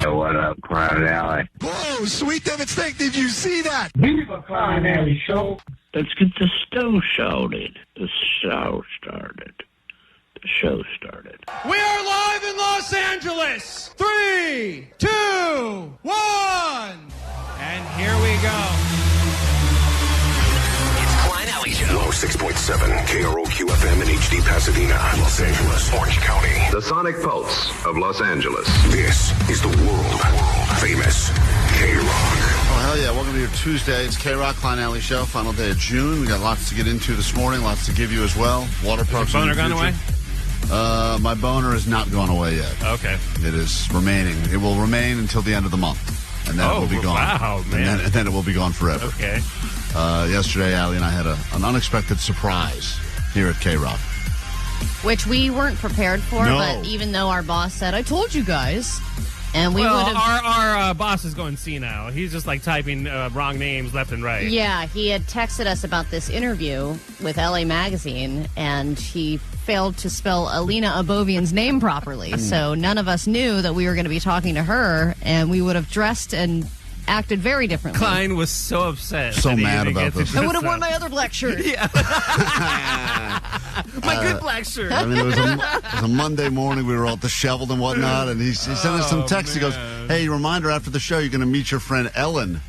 Yo, what up, Klein and Ally? Whoa, sweet David Steak, did you see that? Viva Klein and Ally show. Let's get the show started. The show started. The show started. We are live in Los Angeles. 3, 2, 1. And here we go. Klein Alley Show. 106.7 KROQ FM in HD Pasadena, Los Angeles, Orange County. The sonic pulse of Los Angeles. This is the world famous KROQ. Oh, hell yeah. Welcome to your Tuesday. It's KROQ Klein Alley Show. Final day of June. We got lots to get into this morning. Lots to give you as well. Water parks. Your boner gone away? My boner is not gone away yet. Okay. It is remaining. It will remain until the end of the month. And then it will be gone. Wow, man. And then it will be gone forever. Okay. Yesterday, Allie and I had an unexpected surprise here at KROQ. Which we weren't prepared for, but even though our boss said, I told you guys, and we would have... Our boss is going senile. He's just like typing wrong names left and right. Yeah, he had texted us about this interview with LA Magazine, and he failed to spell Alina Abbovian's name properly. So none of us knew that we were going to be talking to her, and we would have dressed and acted very differently. Klein was so upset. So mad about this. I would have worn my other black shirt. Yeah. My good black shirt. I mean, it was a Monday morning. We were all disheveled and whatnot, and he sent us some text. He goes, hey, reminder, after the show, you're going to meet your friend Ellen.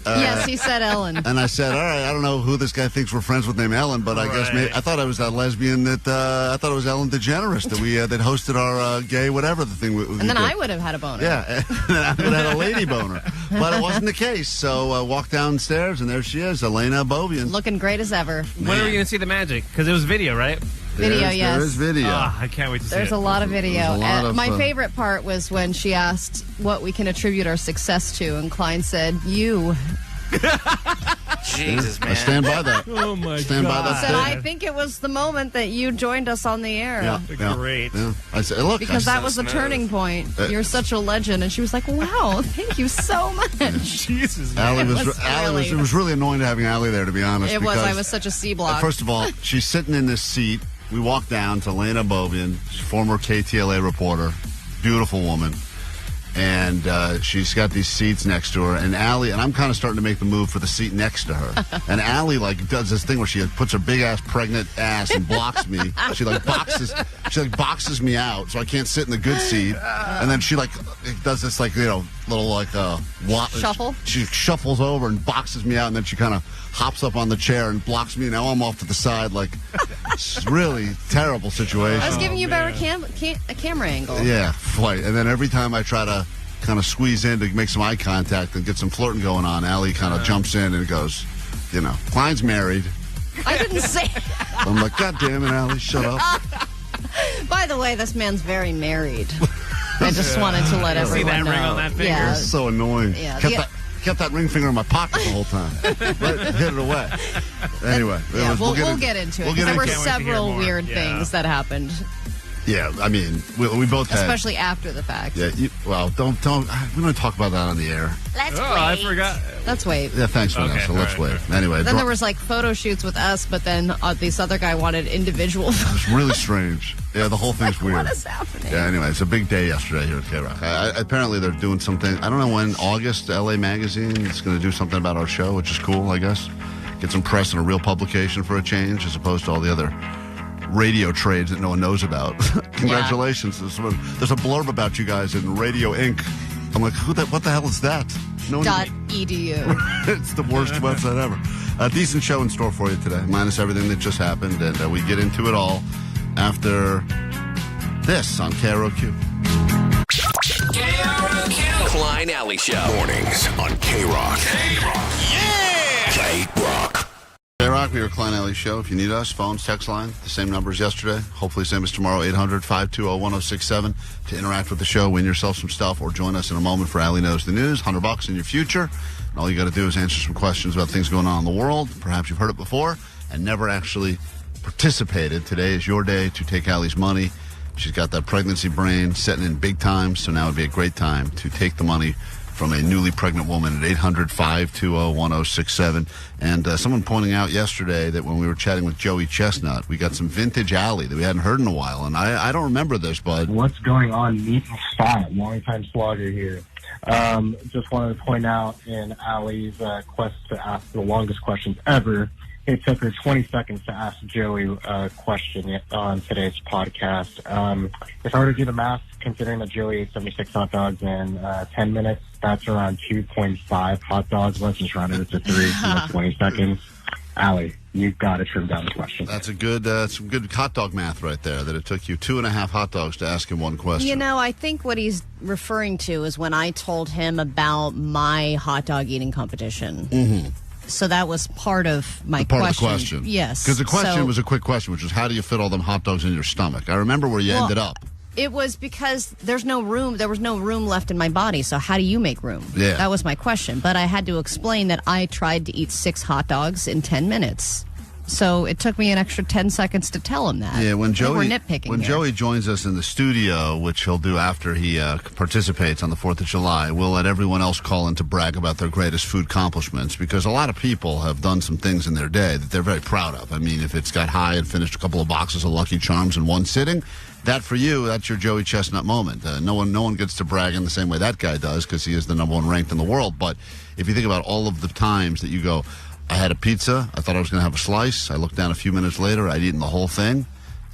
Yes, he said Ellen. And I said, all right, I don't know who this guy thinks we're friends with named Ellen, but I guess maybe I thought I was that lesbian that I thought it was Ellen DeGeneres that we that hosted our gay whatever the thing. And then I would have had a boner. Yeah, and then I would have had a lady boner, but it wasn't the case. So I walked downstairs, and there she is, Alina Abbovian, looking great as ever. When are we going to see the magic? Because it was video, right? Video, yes. There is video. Oh, I can't wait to see There's it. a lot of video. My of favorite part was when she asked what we can attribute our success to, and Klein said, you. Jesus, man. I stand by that. Oh, my Stand by God. that Said, statement. I think it was the moment that you joined us on the air. Yeah. Great. Yeah. I said, look, Because that was the turning point. You're such a legend. And she was like, wow, thank you so much. Jesus, man. It was really annoying having Allie there, to be honest. It was. because, I was such a C-block. First of all, she's sitting in this seat. We walk down to Alina Abbovian, former KTLA reporter, beautiful woman. And she's got these seats next to her, and Allie, and I'm kind of starting to make the move for the seat next to her. And Allie does this thing where she puts her big ass pregnant ass and blocks me. She boxes me out, so I can't sit in the good seat. And then she does this little Shuffle? She shuffles over and boxes me out, and then she kind of hops up on the chair and blocks me. Now I'm off to the side, it's really terrible situation. I was giving you a better camera angle. Yeah, right. And then every time I try to kind of squeeze in to make some eye contact and get some flirting going on, Allie kind of jumps in and goes, Klein's married. I didn't say I'm like, God damn it, Allie, shut up. By the way, this man's very married. I just wanted to let everyone See that know. ring on that finger? Yeah. It's so annoying. Yeah. Kept that ring finger in my pocket the whole time. Hid it away. Anyway. We'll get into it. There were Can't wait to hear several more. weird things that happened. Yeah, I mean, we both had... Especially after the fact. Yeah, don't... We don't talk about that on the air. Let's wait. I forgot. Let's wait. Yeah, thanks, Vanessa. Let's wait. Anyway. Then there was photo shoots with us, but then this other guy wanted individual photos. It's really strange. Yeah, the whole thing's weird. What is happening? Yeah, anyway, it's a big day yesterday here at KROQ. Apparently they're doing something, I don't know when, August, LA Magazine is going to do something about our show, which is cool, I guess. Get some press in a real publication for a change, as opposed to all the other radio trades that no one knows about. Congratulations. Yeah. There's a blurb about you guys in Radio Inc. I'm like, what the hell is that? No one .edu. It's the worst website ever. A decent show in store for you today, minus everything that just happened, and we get into it all after this on KROQ. KROQ. Klein Alley Show. Mornings on KROQ. Yeah! KROQ. KROQ, we are Klein Alley Show. If you need us, phones, text line, the same number as yesterday. Hopefully same as tomorrow, 800-520-1067. To interact with the show, win yourself some stuff, or join us in a moment for Allie Knows the News, $100 in your future. And all you got to do is answer some questions about things going on in the world. Perhaps you've heard it before and never actually participated. Today is your day to take Allie's money. She's got that pregnancy brain setting in big time, so now would be a great time to take the money from a newly pregnant woman at 800-520-1067. And someone pointing out yesterday that when we were chatting with Joey Chestnut, we got some vintage Allie that we hadn't heard in a while. And I don't remember this, bud. What's going on, Meat and Spot? Longtime slogger here. Just wanted to point out in Allie's quest to ask the longest questions ever, it took her 20 seconds to ask Joey a question on today's podcast. If I were to do the math, considering that Joey ate 76 hot dogs in 10 minutes, that's around 2.5 hot dogs. Let's just round it to 3 in 20 seconds. Allie, you've got to trim down the question. That's a good, some good hot dog math right there, that it took you 2.5 hot dogs to ask him one question. You know, I think what he's referring to is when I told him about my hot dog eating competition. Mm-hmm. So that was part of my part question. of the question. Yes. Because the question was a quick question, which was, how do you fit all them hot dogs in your stomach? I remember where you ended up. It was because there's no room. There was no room left in my body. So how do you make room? Yeah. That was my question. But I had to explain that I tried to eat 6 hot dogs in 10 minutes. So it took me an extra 10 seconds to tell him that. Yeah, when Joey, we're nitpicking when here. Joey joins us in the studio, which he'll do after he participates on the 4th of July, we'll let everyone else call in to brag about their greatest food accomplishments, because a lot of people have done some things in their day that they're very proud of. I mean, if it's got high and finished a couple of boxes of Lucky Charms in one sitting, that for you, that's your Joey Chestnut moment. No one gets to brag in the same way that guy does, because he is the number 1 ranked in the world. But if you think about all of the times that you go, I had a pizza, I thought I was going to have a slice, I looked down a few minutes later, I'd eaten the whole thing,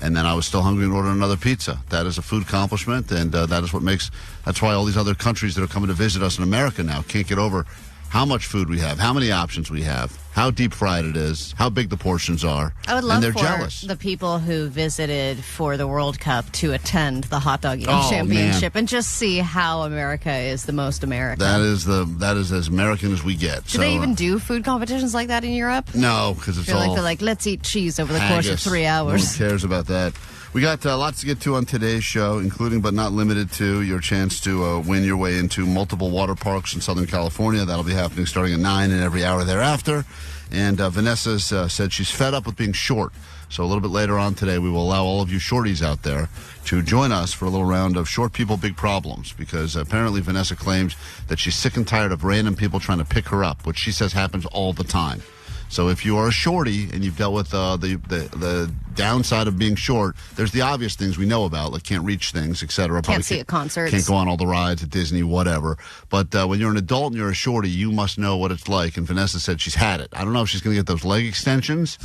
and then I was still hungry and ordered another pizza. That is a food accomplishment, and that is what makes, that's why all these other countries that are coming to visit us in America now can't get over how much food we have, how many options we have, how deep fried it is, how big the portions are. I would love and they're for jealous. the people who visited for the World Cup to attend the hot dog eating championship and just see how America is the most American. That is as American as we get. Do they even do food competitions like that in Europe? No, because it's all they're like, let's eat cheese over the haggis. course of 3 hours. No one cares about that. We got lots to get to on today's show, including but not limited to your chance to win your way into multiple water parks in Southern California. That'll be happening starting at 9 and every hour thereafter. And Vanessa's said she's fed up with being short. So a little bit later on today, we will allow all of you shorties out there to join us for a little round of short people, big problems, because apparently Vanessa claims that she's sick and tired of random people trying to pick her up, which she says happens all the time. So if you are a shorty and you've dealt with the downside of being short, there's the obvious things we know about, like can't reach things, etc. Can't see at concerts. Can't go on all the rides at Disney, whatever. But when you're an adult and you're a shorty, you must know what it's like. And Vanessa said she's had it. I don't know if she's going to get those leg extensions,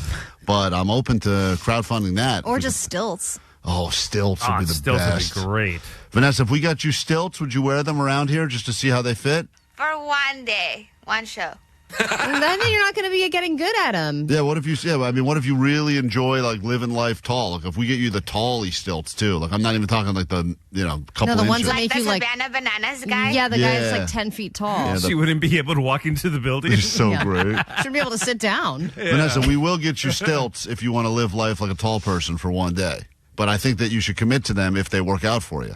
but I'm open to crowdfunding that. Or just stilts. Oh, stilts would be the stilts best. Would be great. Vanessa, if we got you stilts, would you wear them around here just to see how they fit? For one day, one show. And then you're not going to be getting good at them. Yeah, what if you really enjoy like living life tall? Like if we get you the tally stilts too. Like I'm not even talking like the couple the inches. ones that Like make the you like Savannah Bananas guy? Yeah, the guy that's like 10 feet tall. Yeah, She wouldn't be able to walk into the building. It's so great. Shouldn't be able to sit down. Vanessa, we will get you stilts if you want to live life like a tall person for one day. But I think that you should commit to them if they work out for you.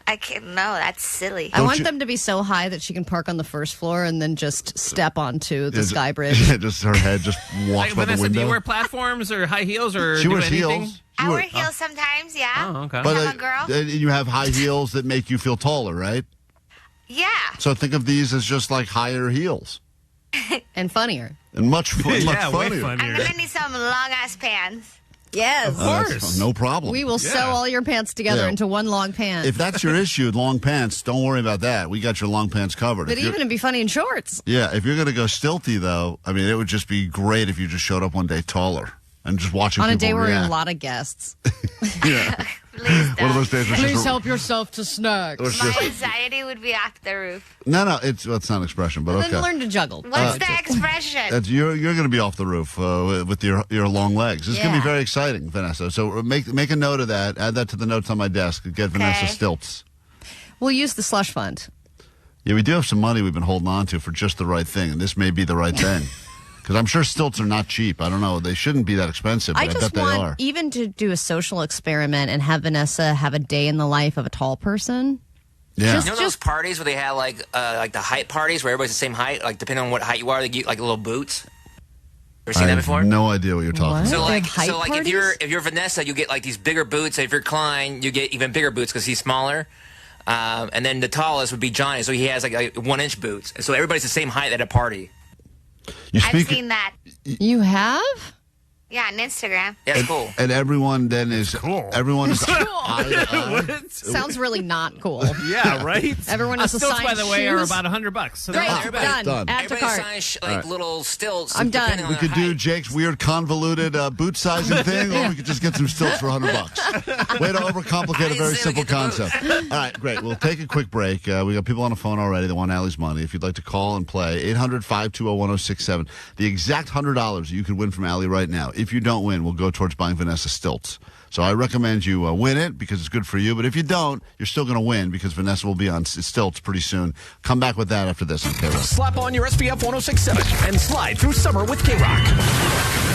I can't. No, that's silly. I want them to be so high that she can park on the first floor and then just step onto the sky bridge. Yeah, just her head just walks by Vanessa, the window. do you wear platforms or high heels or She do wears anything? heels. I wear heels sometimes, yeah. Oh, okay. But I'm a girl. and you have high heels that make you feel taller, right? Yeah. So think of these as just like higher heels. And funnier. And much way funnier. I'm going to need some long-ass pants. Yes. Of course. No problem. We will sew all your pants together into one long pant. If that's your issue, long pants, don't worry about that. We got your long pants covered. But even it'd be funny in shorts. Yeah, if you're going to go stilty, though, I mean, it would just be great if you just showed up one day taller and just watching on people a day where we have react. a lot of guests. Yeah. Please One of those days where it's Please just help yourself to snacks. My anxiety would be off the roof. No, it's not an expression, but okay. Then learn to juggle. What's the expression? You're going to be off the roof with your long legs. It's going to be Yeah. very exciting, Vanessa. So make a note of that. Add that to the notes on my desk. Get Vanessa stilts. We'll use the slush fund. Yeah, we do have some money we've been holding on to for just the right thing, and this may be the right thing. Because I'm sure stilts are not cheap. I don't know. They shouldn't be that expensive, but I just bet they want are. even to do a social experiment and have Vanessa have a day in the life of a tall person. Yeah. You know those parties where they have like the height parties where everybody's the same height, like depending on what height you are, they get like little boots. Ever seen I that have before? no idea what you're talking What? So about. They like, have height if you're Vanessa, you get like these bigger boots. If you're Klein, you get even bigger boots because he's smaller. And then the tallest would be Johnny, so he has like 1-inch boots. So everybody's the same height at a party. You I've seen that. You have? Yeah, on Instagram. Yeah, it's cool. And everyone then is cool. Everyone is Sounds really not cool. Yeah, right? Everyone has stilts, assigned by the way, are shoes. about $100. So Great, everybody- done. Add to Everybody cart. assigns little stilts. I'm done. depending on We could their do height. Jake's weird convoluted boot sizing thing, or we could just get some stilts for $100. Way to overcomplicate a very simple concept. All right, great. We'll take a quick break. We got people on the phone already that want Allie's money. If you'd like to call and play, 800-520-1067. The exact $100 you could win from Allie right now. If you don't win, we'll go towards buying Vanessa stilts. So I recommend you win it because it's good for you. But if you don't, you're still going to win because Vanessa will be on stilts pretty soon. Come back with that after this on KROQ. Slap on your SPF 1067 and slide through summer with KROQ.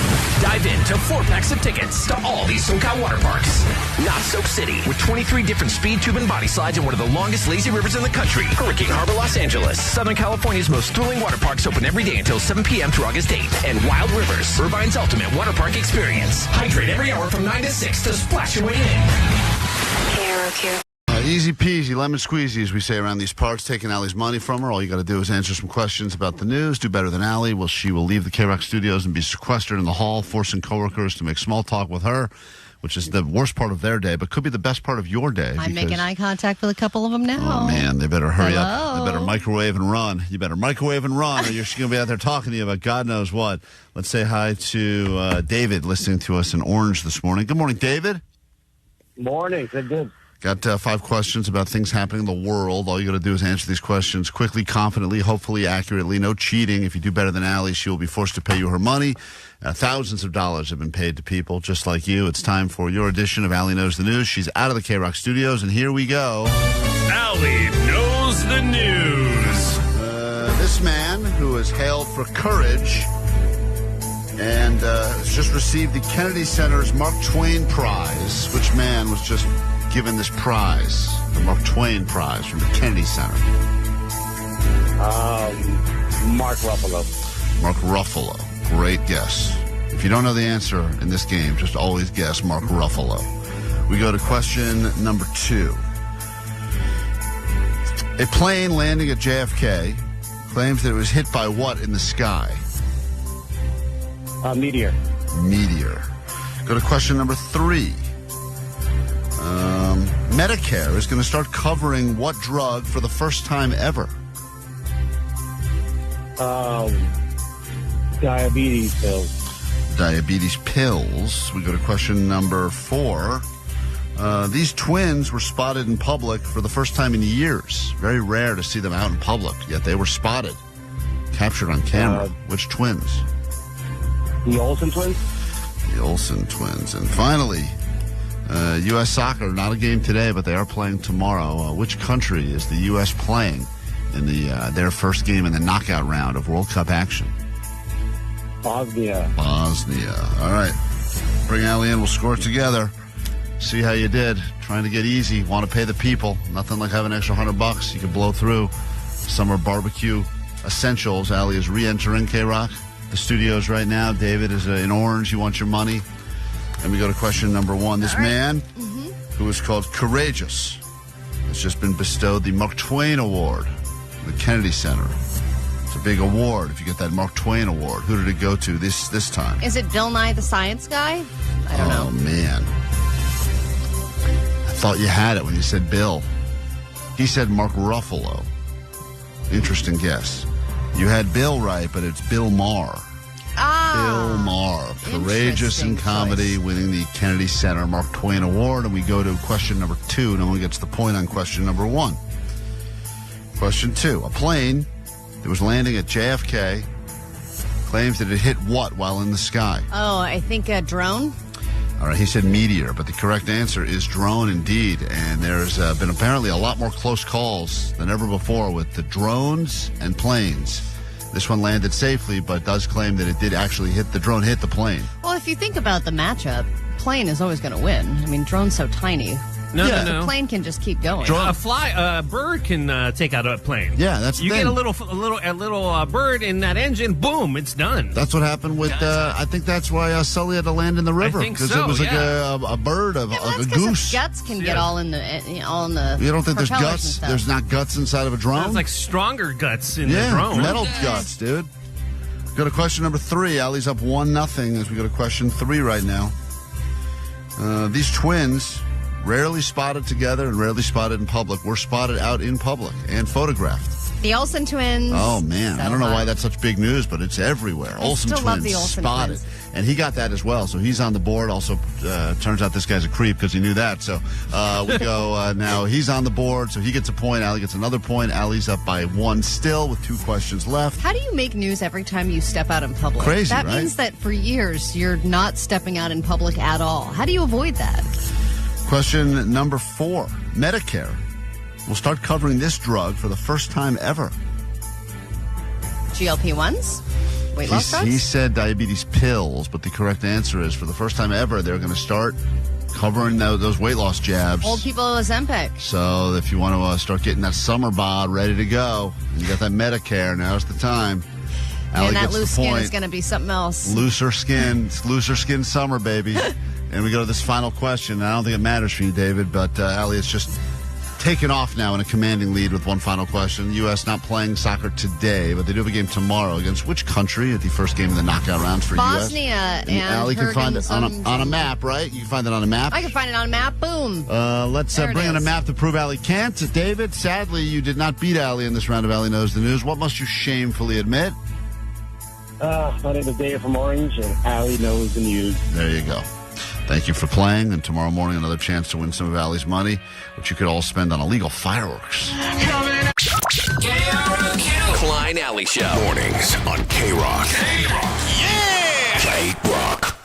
Dive into 4 packs of tickets to all these SoCal water parks. Knott Soak City with 23 different speed, tube, and body slides in one of the longest lazy rivers in the country. Hurricane Harbor, Los Angeles. Southern California's most thrilling water parks open every day until 7 p.m. through August 8th. And Wild Rivers, Irvine's ultimate water park experience. Hydrate every hour from 9 to 6 to splash your way in. KROQ. Easy peasy, lemon squeezy, as we say around these parts. Taking Allie's money from her. All you got to do is answer some questions about the news. Do better than Allie. Well, she will leave the KROQ studios and be sequestered in the hall, forcing coworkers to make small talk with her, which is the worst part of their day, but could be the best part of your day. I'm making eye contact with a couple of them now. Oh, man, they better hurry up. Hello. They better microwave and run. You better microwave and run, or you're going to be out there talking to you about God knows what. Let's say hi to David, listening to us in Orange this morning. Good morning, David. Morning. Good. Got 5 questions about things happening in the world. All you got to do is answer these questions quickly, confidently, hopefully accurately. No cheating. If you do better than Allie, she will be forced to pay you her money. Thousands of dollars have been paid to people just like you. It's time for your edition of Allie Knows the News. She's out of the KROQ studios, and here we go. Allie Knows the News. This man, who is hailed for courage and has just received the Kennedy Center's Mark Twain Prize. Which man was just given this prize, the Mark Twain Prize from the Kennedy Center? Mark Ruffalo. Mark Ruffalo. Great guess. If you don't know the answer in this game, just always guess Mark Ruffalo. We go to question number 2. A plane landing at JFK claims that it was hit by what in the sky? Meteor. Meteor. Go to question number 3. Medicare is going to start covering what drug for the first time ever? Diabetes pills. Diabetes pills. We go to question number 4. These twins were spotted in public for the first time in years. Very rare to see them out in public, yet they were spotted, captured on camera. Which twins? The Olsen twins? The Olsen twins. And finally, U.S. soccer, not a game today, but they are playing tomorrow. Which country is the U.S. playing in their first game in the knockout round of World Cup action? Bosnia. All right. Bring Allie in. We'll score it together. See how you did. Trying to get easy. Want to pay the people. Nothing like having an extra $100 you can blow through. Summer barbecue essentials. Allie is re-entering KROQ. The studios right now. David is in Orange. You want your money. And we go to question number 1. This man, who is called Courageous, has just been bestowed the Mark Twain Award at the Kennedy Center. It's a big award if you get that Mark Twain Award. Who did it go to this time? Is it Bill Nye the Science Guy? I don't know. Oh, man. I thought you had it when you said Bill. He said Mark Ruffalo. Interesting guess. You had Bill right, but it's Bill Maher. Bill Maher, courageous in comedy, winning the Kennedy Center Mark Twain Award. And we go to question number 2. No one gets the point on question number 1. Question 2. A plane that was landing at JFK claims that it hit what while in the sky? Oh, I think a drone. All right, he said meteor, but the correct answer is drone indeed. And there's been apparently a lot more close calls than ever before with the drones and planes. This one landed safely, but does claim that it did actually hit the drone, hit the plane. Well, if you think about the matchup, plane is always going to win. I mean, drone's so tiny. No. The plane can just keep going. A bird can take out a plane. Yeah, that's the you thing. get a little bird in that engine. Boom, it's done. That's what happened with. I think that's why Sully had to land in the river because it was like a bird, a goose. Guts can get all in the You don't think there's propellers guts? and stuff. There's not guts inside of a drone. It's like stronger guts in the drone. Metal guts, dude. Go to question number 3. Allie's up 1-0 as we go to question 3 right now. These twins, rarely spotted together and rarely spotted in public, were spotted out in public and photographed. The Olsen twins. Oh, man. I don't know why that's such big news, but it's everywhere. Olsen still love twins the Olsen spotted. twins. And he got that as well, so he's on the board. Also, turns out this guy's a creep because he knew that. So we go now. He's on the board, so he gets a point. Allie gets another point. Allie's up by 1 still with 2 questions left. How do you make news every time you step out in public? Crazy, that right? means that for years you're not stepping out in public at all. How do you avoid that? Question number 4. Medicare will start covering this drug for the first time ever. GLP-1s? Weight loss drugs? He said diabetes pills, but the correct answer is for the first time ever, they're going to start covering those weight loss jabs. Old people Ozempic. So if you want to start getting that summer bod ready to go, and you got that Medicare, now's the time. Allie And that gets loose the skin point. is going to be something else. Looser skin. It's looser skin summer, baby. And we go to this final question. I don't think it matters for you, David, but Allie, it's just taken off now in a commanding lead with one final question. The U.S. not playing soccer today, but they do have a game tomorrow against which country at the first game of the knockout rounds for Bosnia U.S.? and Allie can find it on a map, right? You can find it on a map. I can find it on a map. Boom. Let's There it bring in a is. map to prove Allie can't. David, sadly, you did not beat Allie in this round of Allie Knows the News. What must you shamefully admit? My name is Dave from Orange, and Allie knows the news. There you go. Thank you for playing, and tomorrow morning another chance to win some of Allie's money, which you could all spend on illegal fireworks. KROQ. Klein Alley Show. Mornings on KROQ. Yeah! KROQ.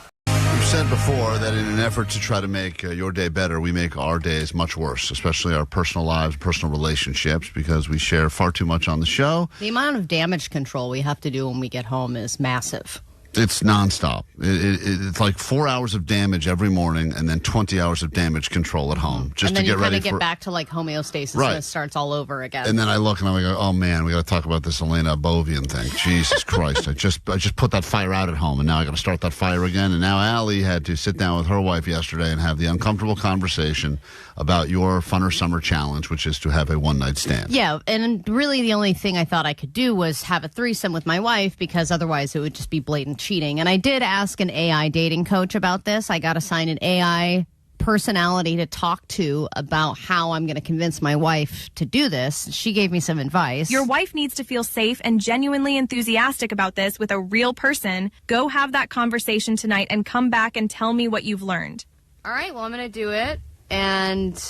We've said before that in an effort to try to make your day better, we make our days much worse, especially our personal lives, personal relationships, because we share far too much on the show. The amount of damage control we have to do when we get home is massive. It's nonstop. It's like 4 hours of damage every morning and then 20 hours of damage control at home just and then to get you ready kind of for get back to like homeostasis Right. and it starts all over again. And then I look and I'm like, oh man, we got to talk about this Alina Abbovian thing. Jesus Christ! I just put that fire out at home, and now I got to start that fire again. And now Allie had to sit down with her wife yesterday and have the uncomfortable conversation about your funner summer challenge, which is to have a one-night stand. Yeah, and really the only thing I thought I could do was have a threesome with my wife because otherwise it would just be blatant cheating. And I did ask an AI dating coach about this. I got assigned an AI personality to talk to about how I'm going to convince my wife to do this. She gave me some advice. Your wife needs to feel safe and genuinely enthusiastic about this with a real person. Go have that conversation tonight and come back and tell me what you've learned. All right, well, I'm going to do it. And,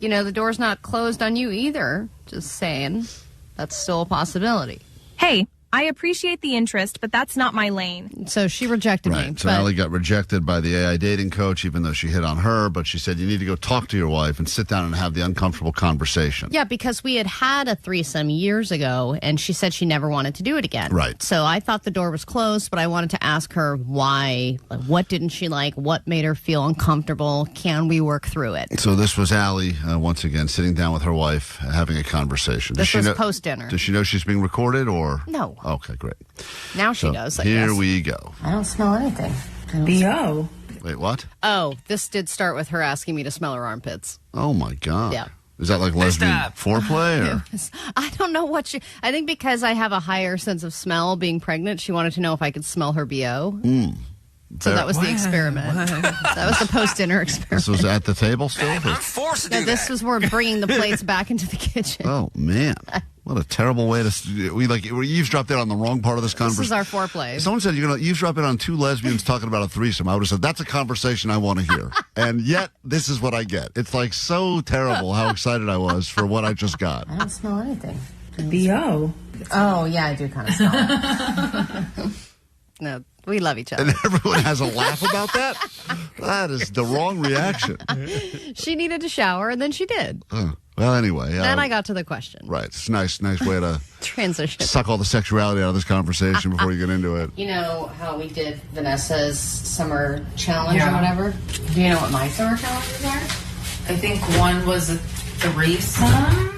you know, the door's not closed on you either. Just saying. That's still a possibility. Hey, I appreciate the interest, but that's not my lane. So she rejected me. So Allie got rejected by the AI dating coach, even though she hit on her. But she said, you need to go talk to your wife and sit down and have the uncomfortable conversation. Yeah, because we had a threesome years ago, and she said she never wanted to do it again. Right. So I thought the door was closed, but I wanted to ask her why. Like, what didn't she like? What made her feel uncomfortable? Can we work through it? So this was Allie, once again, sitting down with her wife, having a conversation. This was post-dinner. Does she know she's being recorded, or? No. Okay, great. Now she does, I Here guess. we go. I don't smell anything. B.O. Wait, what? Oh, this did start with her asking me to smell her armpits. Oh, my God. Yeah. Is that like lesbian foreplay? Or? I don't know what she... I think because I have a higher sense of smell being pregnant, she wanted to know if I could smell her B.O. So that was the experiment. That was the post-dinner experiment. This was at the table still? I'm forced to do that. This was where bringing the plates back into the kitchen. Oh, man. What a terrible way to... We eavesdropped in on the wrong part of this conversation. This is our foreplay. Someone said you're going to eavesdrop in on two lesbians talking about a threesome. I would have said, that's a conversation I want to hear. And yet, this is what I get. It's like so terrible how excited I was for what I just got. I don't smell anything. B.O. Oh, yeah, I do kind of smell it. No, we love each other. And everyone has a laugh about that? That is the wrong reaction. She needed to shower, and then she did. Well, anyway. Then I got to the question. Right. It's a nice way to transition. Suck all the sexuality out of this conversation before you get into it. You know how we did Vanessa's summer challenge or whatever? Do you know what my summer challenges are? I think one was a threesome.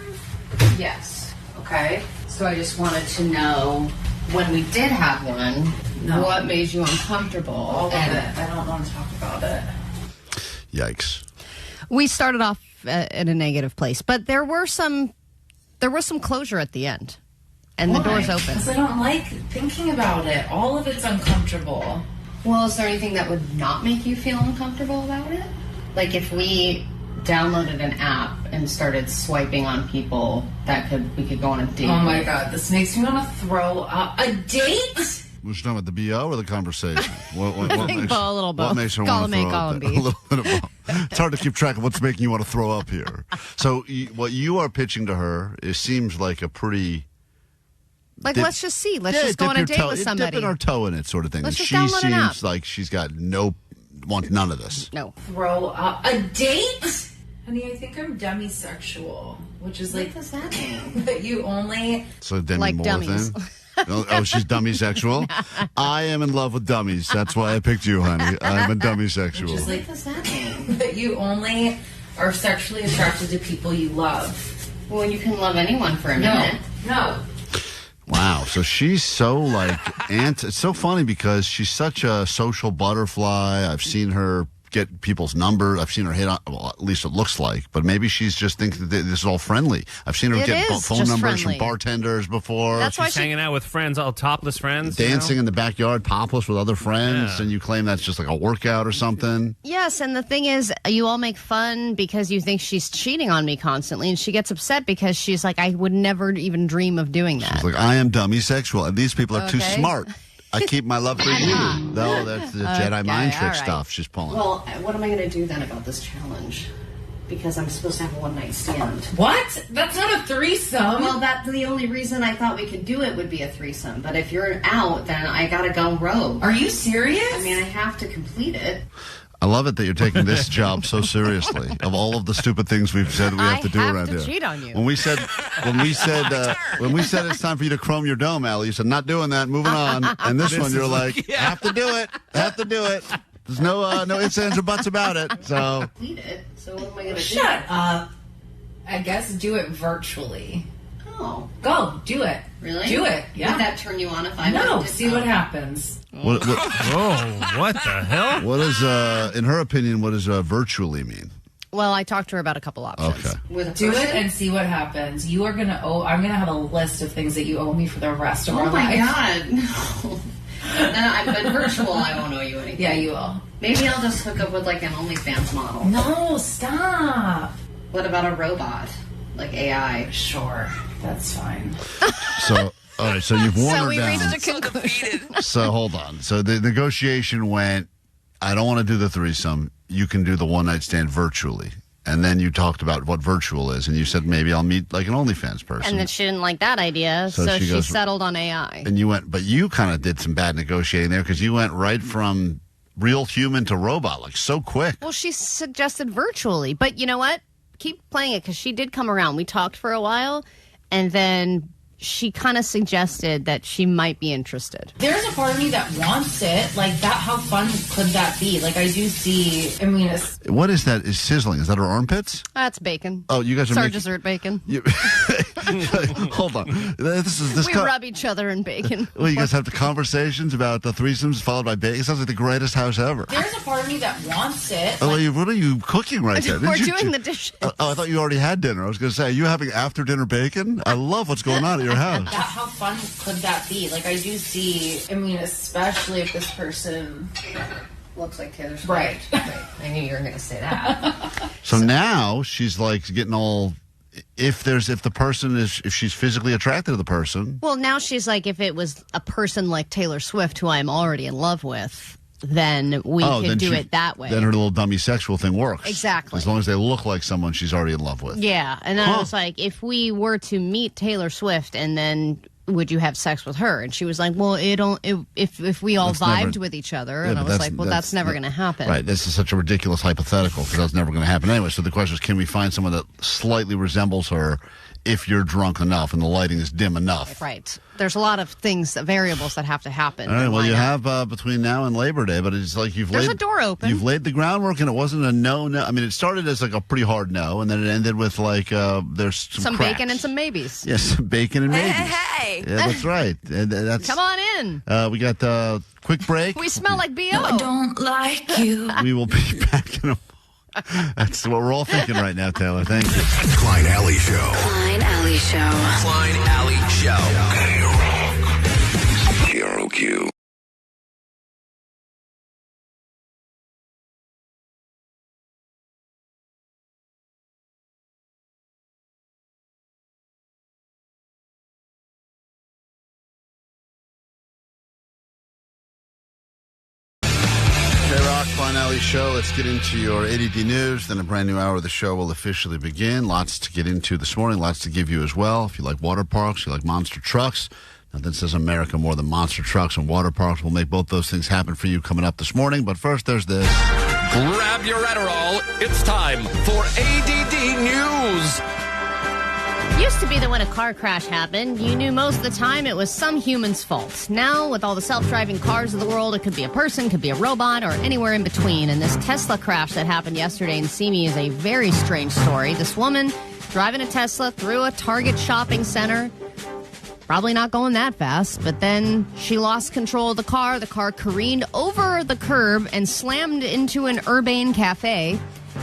Yes. Okay. So I just wanted to know, when we did have one, what made you uncomfortable? All of it. I don't want to talk about it. Yikes. We started off in a negative place, but there was some closure at the end. and the door's open. Because I don't like thinking about it. All of it's uncomfortable. Well, is there anything that would not make you feel uncomfortable about it? Like if we downloaded an app and started swiping on people we could go on a date. Oh my God, this makes me want to throw up. A date? Was she talking about the BO or the conversation? What I think a little both. What makes her Column want to A, throw column up? B. A little bit of both. It's hard to keep track of what's making you want to throw up here. So what you are pitching to her, it seems like a pretty... let's just see. Let's just go on a date with somebody. Dipping our toe in it sort of thing. Let's just she download an app. seems like she's got wants none of this. No. Throw up. A date? Honey, I think I'm demisexual, which is like... What does that mean? That you only... So Demi like Moore dummies. thing? Oh, she's dummy-sexual? I am in love with dummies. That's why I picked you, honey. I'm a dummy-sexual. Which is like, what does that mean? That you only are sexually attracted to people you love. Well, you can love anyone for a minute. No. Wow. So she's so it's so funny because she's such a social butterfly. I've seen her get people's numbers. I've seen her hit on, well, at least it looks like, but maybe she's just thinking that this is all friendly. I've seen her get phone numbers from bartenders before. That's why she's hanging out with friends, all topless friends. Dancing in the backyard, topless with other friends, and you claim that's just like a workout or something. Yes, and the thing is, you all make fun because you think she's cheating on me constantly, and she gets upset because she's like, I would never even dream of doing that. She's like, I am dummy-sexual, and these people are too smart. I keep my love for you. No, that's the Jedi mind trick stuff she's pulling. Well, what am I going to do then about this challenge? Because I'm supposed to have a one-night stand. What? That's not a threesome. Well, that's the only reason I thought we could do it would be a threesome. But if you're out, then I got to go rogue. Are you serious? I mean, I have to complete it. I love it that you're taking this job so seriously. Of all of the stupid things we've said we have to do around here. I have to cheat on you. When we said it's time for you to chrome your dome, Allie, you said not doing that, moving on. And this one, you're like, have to do it. There's no ifs, ands, or buts about it. So complete it. So what am I going to do? Shut up. I guess do it virtually. Oh, go do it. Really? Do it. Yeah. Would that turn you on if I No. See what happens. what the hell? What is, in her opinion, what does virtually mean? Well, I talked to her about a couple options. Okay. Do it and see what happens. You are gonna I'm gonna have a list of things that you owe me for the rest of our life. Oh my God. No. But virtual, I won't owe you anything. Yeah, you will. Maybe I'll just hook up with like an OnlyFans model. No, stop. What about a robot? Like AI? Sure. That's fine. So, all right, so you've worn her we down. reached a conclusion. So, hold on. So, the negotiation went, I don't want to do the threesome. You can do the one-night stand virtually. And then you talked about what virtual is, and you said maybe I'll meet like an OnlyFans person. And then she didn't like that idea, so she settled on AI. And you went, but you kind of did some bad negotiating there because you went right from real human to robot, like so quick. Well, she suggested virtually, but you know what? Keep playing it because she did come around. We talked for a while, and then she kind of suggested that she might be interested. There's a part of me that wants it. Like, that, how fun could that be? Like, I do see, I mean, what is that? Is sizzling? Is that her armpits? That's bacon. Oh, you guys are It's our making... dessert bacon. Hold on. We rub each other in bacon. Well, you guys have the conversations about the threesomes followed by bacon. It sounds like the greatest house ever. There's a part of me that wants it. Oh, what are you cooking right there? We're doing the dishes. Oh, I thought you already had dinner. I was going to say, are you having after-dinner bacon? I love what's going on at your house. How fun could that be? Like, I do see, I mean, especially if this person looks like Taylor Swift. Right. I knew you were going to say that. So now she's like getting all, if the person is, if she's physically attracted to the person. Well, now she's like, if it was a person like Taylor Swift, who I'm already in love with, then we could do it that way. Then her little dummy sexual thing works. Exactly. As long as they look like someone she's already in love with. Yeah. And then I was like, if we were to meet Taylor Swift and then would you have sex with her? And she was like, well, if we all vibed with each other. And I was like, well, that's never going to happen. Right. This is such a ridiculous hypothetical because that's never going to happen anyway. So the question is, can we find someone that slightly resembles her if you're drunk enough and the lighting is dim enough? Right. There's a lot of variables that have to happen. All right. Well, you have between now and Labor Day, but it's like There's a door open. You've laid the groundwork, and it wasn't a no. I mean, it started as like a pretty hard no, and then it ended with like there's some cracks. Bacon and some maybes. Yes, some bacon and maybes. Hey. Yeah, that's right. And Come on in. We got a quick break. We smell like B.O. No, I don't like you. We will be back in a That's what we're all thinking right now, Taylor. Thank you. Klein Ally Show. Klein Ally Show. Klein Ally Show. K-Rock, Klein and Ally show. Let's get into your A.D.D news. Then a brand new hour of the show will officially begin. Lots to get into this morning. Lots to give you as well. If you like water parks, you like monster trucks. Nothing says America more than monster trucks and water parks. We'll make both those things happen for you coming up this morning. But first, there's this. Grab your Adderall. It's time for ADD News. Used to be that when a car crash happened, you knew most of the time it was some human's fault. Now, with all the self-driving cars of the world, it could be a person, could be a robot, or anywhere in between. And this Tesla crash that happened yesterday in Simi is a very strange story. This woman driving a Tesla through a Target shopping center, probably not going that fast, but then she lost control of the car. The car careened over the curb and slammed into an urbane cafe.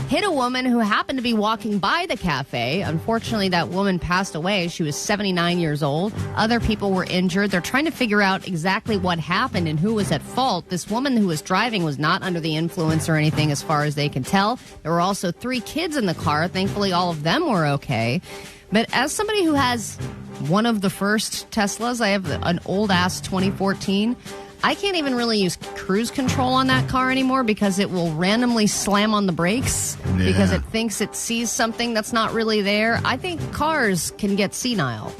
Hit a woman who happened to be walking by the cafe. Unfortunately, that woman passed away. She was 79 years old. Other people were injured. They're trying to figure out exactly what happened and who was at fault. This woman who was driving was not under the influence or anything as far as they can tell. There were also 3 kids in the car. Thankfully, all of them were okay. But as somebody who has one of the first Teslas, I have an old-ass 2014, I can't even really use cruise control on that car anymore because it will randomly slam on the brakes because it thinks it sees something that's not really there. I think cars can get senile.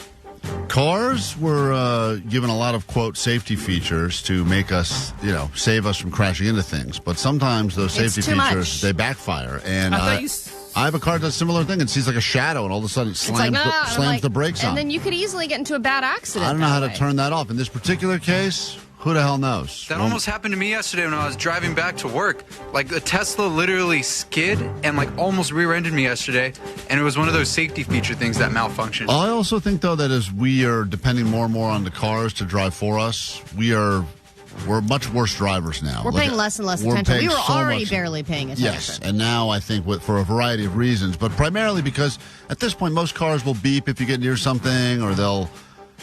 Cars were given a lot of, quote, safety features to make us, save us from crashing into things. But sometimes those safety features, they backfire. And I have a car that does a similar thing. It sees like a shadow, and all of a sudden it slams the brakes on. And then you could easily get into a bad accident. I don't know how to turn that off. In this particular case, who the hell knows? That almost happened to me yesterday when I was driving back to work. Like, the Tesla literally skid and, almost rear-ended me yesterday, and it was one of those safety feature things that malfunctioned. I also think, though, that as we are depending more and more on the cars to drive for us, we're much worse drivers now. We're paying less and less attention. We were already barely paying attention. Yes, and now I think for a variety of reasons, but primarily because at this point most cars will beep if you get near something, or they'll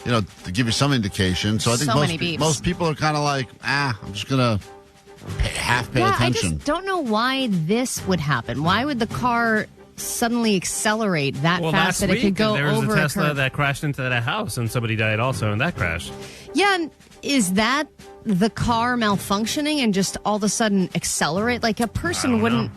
to give you some indication. So I think most people are kind of like, I'm just going to half pay attention. I just don't know why this would happen. Why would the car suddenly accelerate that fast that it could go over a curb? There was a Tesla that crashed into that house, and somebody died also in that crash. Yeah, and is that the car malfunctioning and just all of a sudden accelerate? Like, a person wouldn't...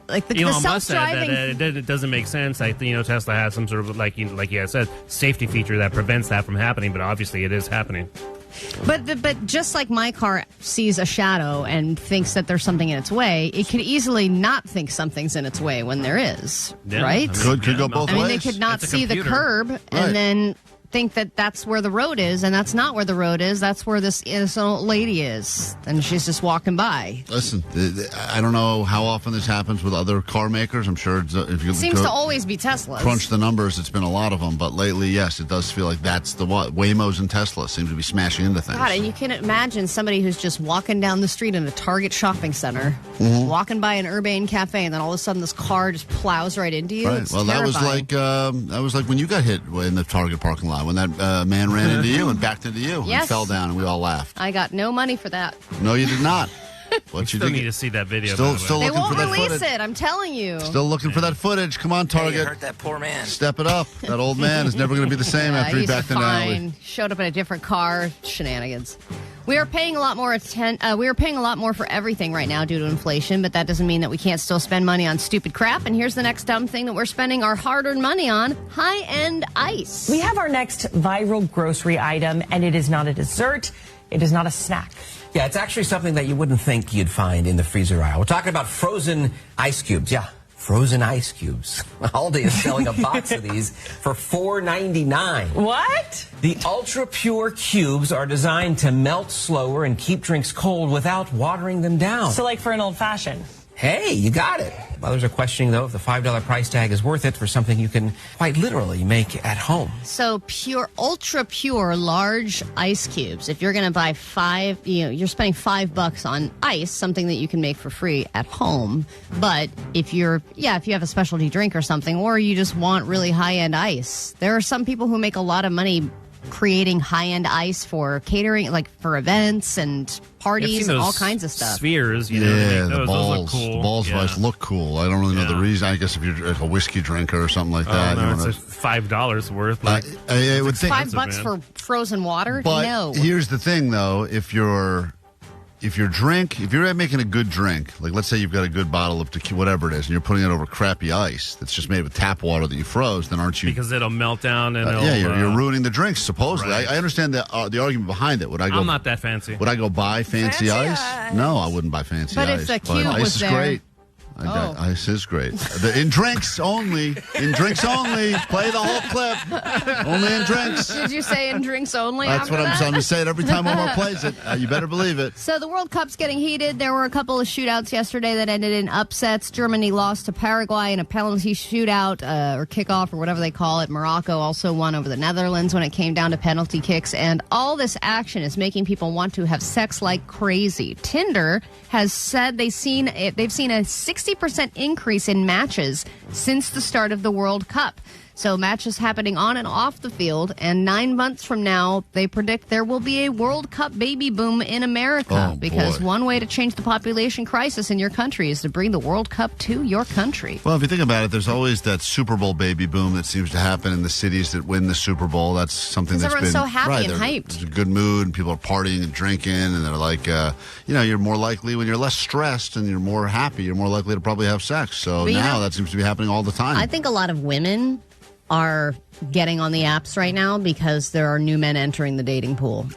Like the self-driving, it doesn't make sense. I think Tesla has some sort of like you had said, safety feature that prevents that from happening. But obviously, it is happening. But just like my car sees a shadow and thinks that there's something in its way, it could easily not think something's in its way when there is, right? Could go both ways. They could not see the curb and then think that that's where the road is, and that's not where the road is. That's where this innocent old lady is, and she's just walking by. Listen, I don't know how often this happens with other car makers. I'm sure if you seems to always be Teslas. Crunch the numbers, it's been a lot of them, but lately, yes, it does feel like that's the what. Waymos and Teslas seem to be smashing into things. God, and you can imagine somebody who's just walking down the street in a Target shopping center, walking by an urbane cafe, and then all of a sudden this car just plows right into you. Right. Well, terrifying. that was like when you got hit in the Target parking lot. When that man ran into you and backed into you and fell down, and we all laughed. I got no money for that. No, you did not. But you still need to see that video. Still they looking won't for that release footage. it. I'm telling you. Still looking for that footage. Come on, Target. You hurt that poor man. Step it up. That old man is never going to be the same after he backed into Ally. Showed up in a different car. Shenanigans. We are paying a lot more we are paying a lot more for everything right now due to inflation, but that doesn't mean that we can't still spend money on stupid crap. And here's the next dumb thing that we're spending our hard-earned money on: high-end ice. We have our next viral grocery item, and it is not a dessert. It is not a snack. Yeah, it's actually something that you wouldn't think you'd find in the freezer aisle. We're talking about frozen ice cubes. Yeah, frozen ice cubes. Aldi is selling a box of these for $4.99. What? The ultra pure cubes are designed to melt slower and keep drinks cold without watering them down. So like for an old fashioned. Hey, you got it. Others are questioning, though, if the $5 price tag is worth it for something you can quite literally make at home. So pure, ultra pure, large ice cubes. If you're going to buy 5, you're spending $5 on ice, something that you can make for free at home. But if you have a specialty drink or something, or you just want really high-end ice, there are some people who make a lot of money creating high-end ice for catering, like for events and parties and all kinds of stuff. Spheres, the balls. Those look cool. The balls of ice look cool. I don't really know the reason. I guess if you're like a whiskey drinker or something like that. No, it's $5 worth. I would think $5 for frozen water? But no. Here's the thing, though. If you're if you're making a good drink, like let's say you've got a good bottle of tequila, whatever it is, and you're putting it over crappy ice that's just made with tap water that you froze, then aren't you? Because it'll melt down and you're ruining the drinks. Supposedly, right. I understand the argument behind it. I'm not that fancy. Would I go buy fancy ice? No, I wouldn't buy fancy but ice. But if the cube was there. Great. Ice is great. In drinks only. In drinks only. Play the whole clip. Only in drinks. Did you say in drinks only? That's what I'm going to say it every time Omar plays it. You better believe it. So the World Cup's getting heated. There were a couple of shootouts yesterday that ended in upsets. Germany lost to Paraguay in a penalty shootout or kickoff or whatever they call it. Morocco also won over the Netherlands when it came down to penalty kicks. And all this action is making people want to have sex like crazy. Tinder has said they've seen a 60% increase in matches since the start of the World Cup. So matches happening on and off the field, and 9 months from now, they predict there will be a World Cup baby boom in America because one way to change the population crisis in your country is to bring the World Cup to your country. Well, if you think about it, there's always that Super Bowl baby boom that seems to happen in the cities that win the Super Bowl. That's something that's been so happy and hyped. There's a good mood, and people are partying and drinking, and they're like, you're more likely when you're less stressed and you're more happy, you're more likely to probably have sex. So now that seems to be happening all the time. I think a lot of women are getting on the apps right now because there are new men entering the dating pool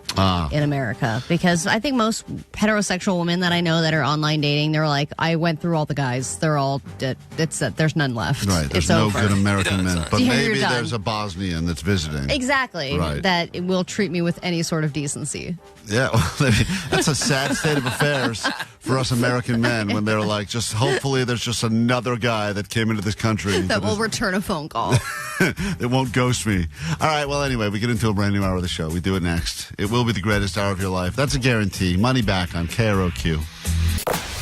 in America. Because I think most heterosexual women that I know that are online dating, they're like, I went through all the guys. They're all dead. There's none left. Right. There's no good American men. But maybe there's a Bosnian that's visiting. Exactly. Right. That will treat me with any sort of decency. Yeah. That's a sad state of affairs for us American men when they're like, just hopefully there's just another guy that came into this country. that will return a phone call. It won't ghost me. All right, well, anyway, we get into a brand new hour of the show. We do it next. It will be the greatest hour of your life. That's a guarantee. Money back on KROQ.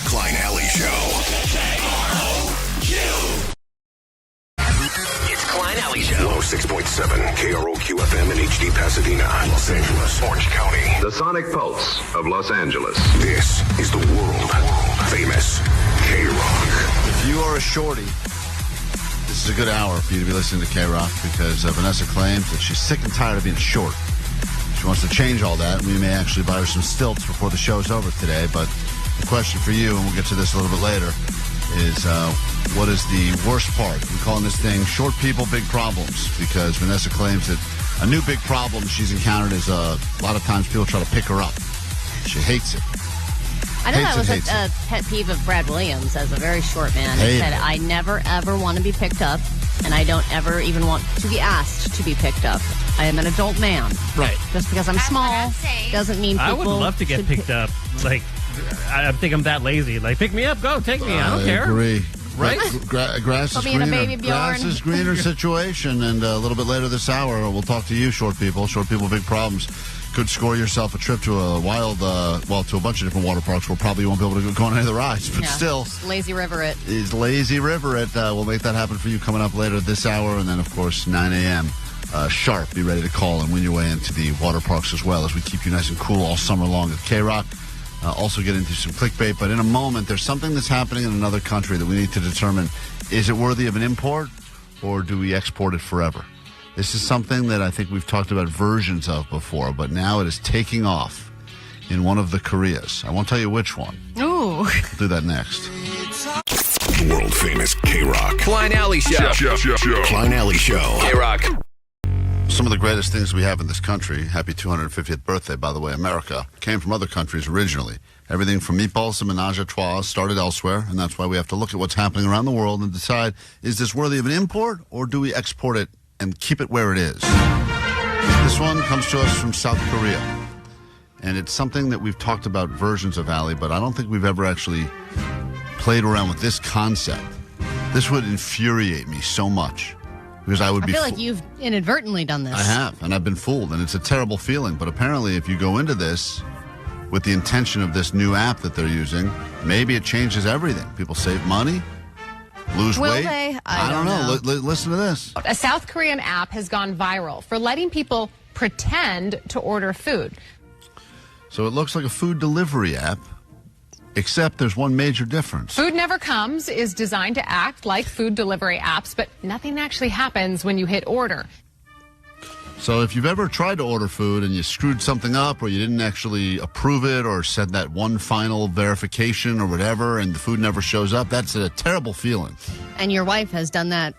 Klein Alley Show. It's Klein Alley Show. 106.7 KROQ FM in HD Pasadena, Los Angeles, Orange County. The Sonic Pulse of Los Angeles. This is the world famous KROQ. If you are a shorty, this is a good hour for you to be listening to KROQ because Vanessa claims that she's sick and tired of being short. She wants to change all that. We may actually buy her some stilts before the show's over today, but the question for you, and we'll get to this a little bit later, is what is the worst part? We're calling this thing Short People, Big Problems because Vanessa claims that a new big problem she's encountered is a lot of times people try to pick her up. She hates it. I know that was a pet peeve of Brad Williams as a very short man. He said, I never, ever want to be picked up, and I don't ever even want to be asked to be picked up. I am an adult man. Right. Just because I'm small doesn't mean people I would love to get picked up. Like, I think I'm that lazy. Like, pick me up, go, take me. I don't care. I agree. Right? Grass is greener. Grass is greener situation, and a little bit later this hour, we'll talk to you, short people, big problems. Could score yourself a trip to a to a bunch of different water parks where probably you won't be able to go on any of the rides, but still. Lazy River it. Is Lazy River it. We'll make that happen for you coming up later this hour, and then, of course, 9 a.m. Sharp. Be ready to call and win your way into the water parks as well as we keep you nice and cool all summer long at KROQ. Also get into some clickbait, but in a moment, there's something that's happening in another country that we need to determine, is it worthy of an import or do we export it forever? This is something that I think we've talked about versions of before, but now it is taking off in one of the Koreas. I won't tell you which one. Ooh. We'll do that next. World famous KROQ. Klein Alley Show. Klein Alley Show. KROQ. Some of the greatest things we have in this country, happy 250th birthday, by the way, America, came from other countries originally. Everything from meatballs to menage a trois started elsewhere, and that's why we have to look at what's happening around the world and decide, is this worthy of an import or do we export it and keep it where it is? This one comes to us from South Korea. And it's something that we've talked about versions of, Allie, but I don't think we've ever actually played around with this concept. This would infuriate me so much. Because I feel like you've inadvertently done this. I have, and I've been fooled, and it's a terrible feeling. But apparently if you go into this with the intention of this new app that they're using, maybe it changes everything. People save money. Lose weight? They? I don't know. Listen to this. A South Korean app has gone viral for letting people pretend to order food. So it looks like a food delivery app, except there's one major difference. Food Never Comes is designed to act like food delivery apps, but nothing actually happens when you hit order. So if you've ever tried to order food and you screwed something up or you didn't actually approve it or said that one final verification or whatever and the food never shows up, that's a terrible feeling. And your wife has done that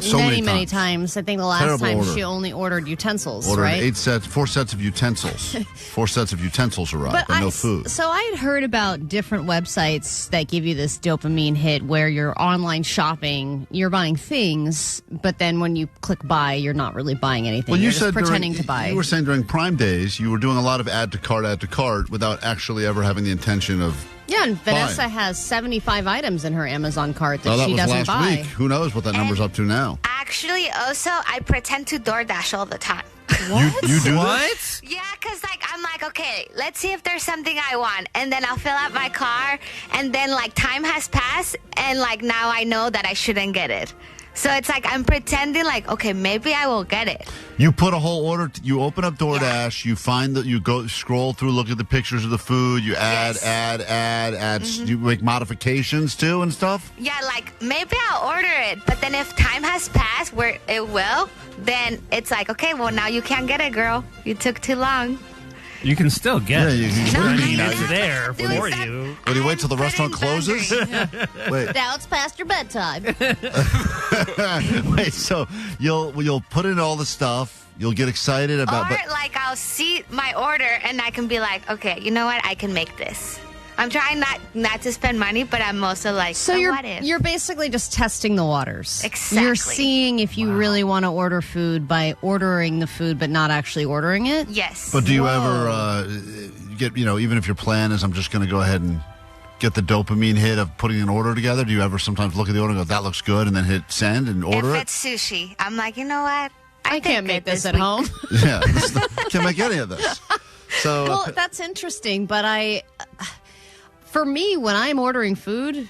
So many times. I think the last Terrible time order. she only ordered utensils, Ordered right? 4 sets of utensils. 4 sets of utensils arrived, but no food. So I had heard about different websites that give you this dopamine hit where you're online shopping, you're buying things, but then when you click buy, you're not really buying anything. Well, you're you just said pretending to buy. You were saying during Prime Days, you were doing a lot of add to cart without actually ever having the intention of. Yeah, and Vanessa has 75 items in her Amazon cart that she was doesn't last buy. week. Who knows what that number's up to now? Actually, also, I pretend to DoorDash all the time. You do what? Yeah, because I'm like, okay, let's see if there's something I want. And then I'll fill out my car, and then time has passed, and now I know that I shouldn't get it. So it's I'm pretending okay, maybe I will get it. You put a whole order. You open up DoorDash. You find that you go scroll through, look at the pictures of the food. You add. Mm-hmm. You make modifications too and stuff. Yeah, maybe I'll order it, but then if time has passed where it will, then it's okay, well, now you can't get it, girl. You took too long. You can still get it. You can It's there for you. What, do you wait till the restaurant closes? Wait. Now it's past your bedtime. Wait, so you'll put in all the stuff. You'll get excited about. Or I'll see my order and I can be okay, you know what? I can make this. I'm trying not to spend money, but I'm also so what if? You're basically just testing the waters. Exactly. You're seeing if you really want to order food by ordering the food, but not actually ordering it. Yes. But do you ever get even if your plan is I'm just going to go ahead and get the dopamine hit of putting an order together? Do you ever sometimes look at the order and go, that looks good, and then hit send and order if it? it's sushi, I'm you know what? I can't make this at home. Yeah, can't make any of this. So well, that's interesting, but for me, when I'm ordering food,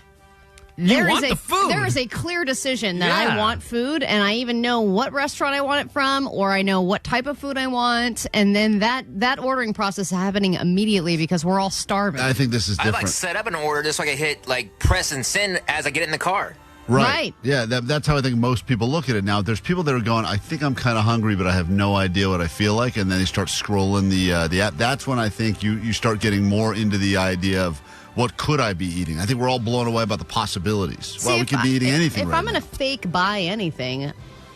there is a clear decision that I want food, and I even know what restaurant I want it from, or I know what type of food I want, and then that ordering process is happening immediately because we're all starving. I think this is different. I set up an order just so I can hit press and send as I get it in the car. Right. Yeah, that's how I think most people look at it now. There's people that are going, I think I'm kind of hungry, but I have no idea what I feel like, and then they start scrolling the app. That's when I think you start getting more into the idea of what could I be eating. I think we're all blown away about the possibilities. Well, we could be eating anything If right I'm going to fake buy anything,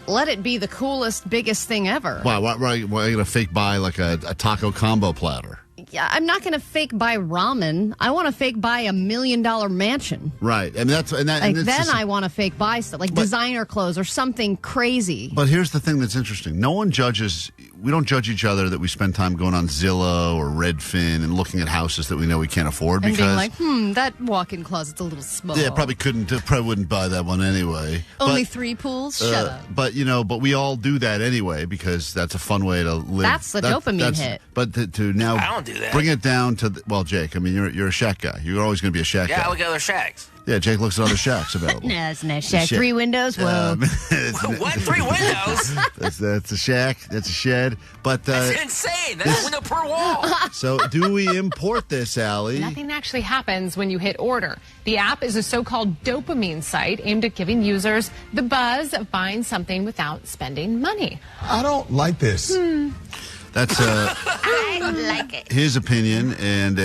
let it be the coolest, biggest thing ever. Wow, why are you going to fake buy a taco combo platter? Yeah, I'm not going to fake buy ramen. I want to fake buy $1 million mansion. Right, and then I want to fake buy stuff designer clothes or something crazy. But here's the thing that's interesting: no one judges. We don't judge each other that we spend time going on Zillow or Redfin and looking at houses that we know we can't afford And because being that walk-in closet's a little small. Yeah, probably wouldn't buy that one anyway. Only 3 pools. Shut up. But we all do that anyway because that's a fun way to live. That's the dopamine hit. But to now I don't do that. Bring it down to Jake. I mean, you're a shack guy. You're always going to be a shack guy. Yeah, I look at other shacks. Yeah, Jake looks at other shacks available. No, it's not a shack. 3 windows? Whoa. What? 3 windows? That's a shack. That's a shed. But that's insane. That's a window per wall. So do we import this, Allie? Nothing actually happens when you hit order. The app is a so-called dopamine site aimed at giving users the buzz of buying something without spending money. I don't like this. That's I like it. his opinion, and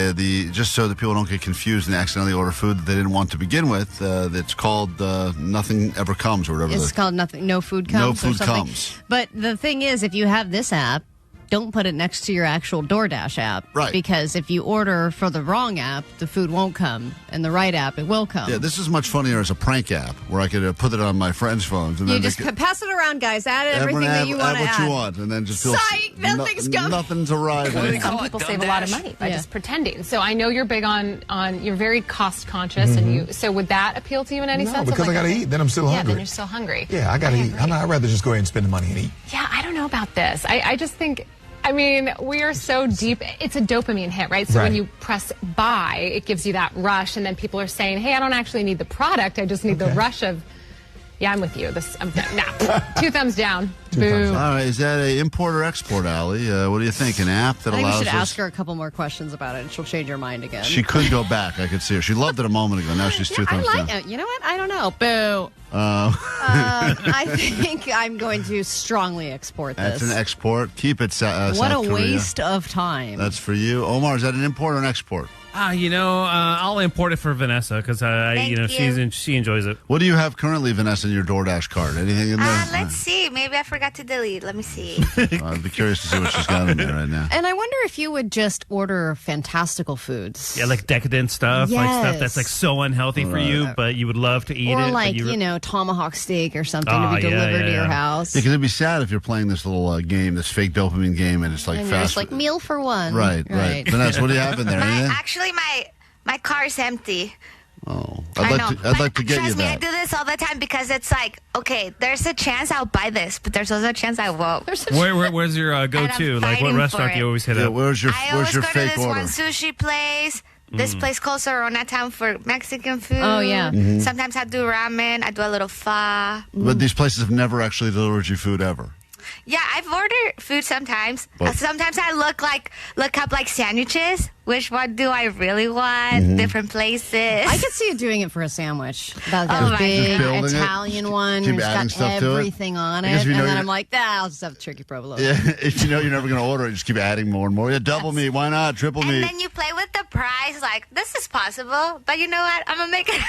just so that people don't get confused and accidentally order food that they didn't want to begin with. That's called Nothing Ever Comes or whatever. It's called No Food Comes. No or Food something. Comes. But the thing is, if you have this app, don't put it next to your actual DoorDash app. Right. Because if you order for the wrong app, the food won't come. And the right app, it will come. Yeah, this is much funnier as a prank app where I could put it on my friends' phones. And You then just pass it around, guys. Add everything that you want to add add. what you want, and then just feel Psych! Nothing's coming. Nothing's arriving. Some people save a lot of money by just pretending. So I know you're big on you're very cost conscious, and so would that appeal to you in any sense? No, because I got to eat. Then I'm still hungry. Yeah, then you're still hungry. Yeah, I got to eat. I'd rather just go ahead and spend the money and eat. Yeah, I don't know about this. I just think. I mean, we are so deep. It's a dopamine hit, right? So when you press buy, it gives you that rush, and then people are saying, hey, I don't actually need the product. I just need the rush of, yeah, I'm with you. Nah, 2 thumbs down. Boo. All right, is that an import or export, Allie? What do you think? An app that I think allows we should us? ask her a couple more questions about it, and she'll change her mind again. She could go back. I could see her. She loved it a moment ago. Now she's 2 thumbs down. You know what? I don't know. Boo. I think I'm going to strongly export this. That's an export. Keep it, what South a Korea. waste of time. That's for you. Omar, is that an import or an export? I'll import it for Vanessa because she enjoys it. What do you have currently, Vanessa, in your DoorDash cart? Anything in there? Let's see. Maybe I forgot to delete. Let me see. I'd be curious to see what she's got in there right now. And I wonder if you would just order fantastical foods. Yeah, like decadent stuff, like stuff that's like so unhealthy for you, but you would love to eat or it. Or like, tomahawk steak or something to be yeah, delivered to yeah. your house. Yeah, because it'd be sad if you're playing this little game, this fake dopamine game, and it's like and fast. it's like meal for one. Right. Vanessa, what do you have in there? Actually, my car is empty. Oh, I'd like to get you Trust me, I that. do this all the time because it's like, okay, there's a chance I'll buy this, but there's also a chance I won't. Where's your go-to? Like, what restaurant do you always hit up? Where's your I always fake go to this order? one sushi place. This place called Sorona Town for Mexican food. Oh, yeah. Mhm. Sometimes I do ramen. I do a little pho. But these places have never actually delivered you food ever. Yeah, I've ordered food sometimes. But- Sometimes I look up like sandwiches. Which one do I really want? Different places. I could see you doing it for a sandwich. Like Oh a my big God. Italian one. Keep It's adding got stuff to it. everything on it. Because And if you know then you're- I'm like, I'll just have a turkey provolone. Yeah, if you know you're never going to order it, just keep adding more and more. Yeah, double meat. Why not? Triple meat. And then you play with the price. Like, this is possible. But you know what? I'm going to make it.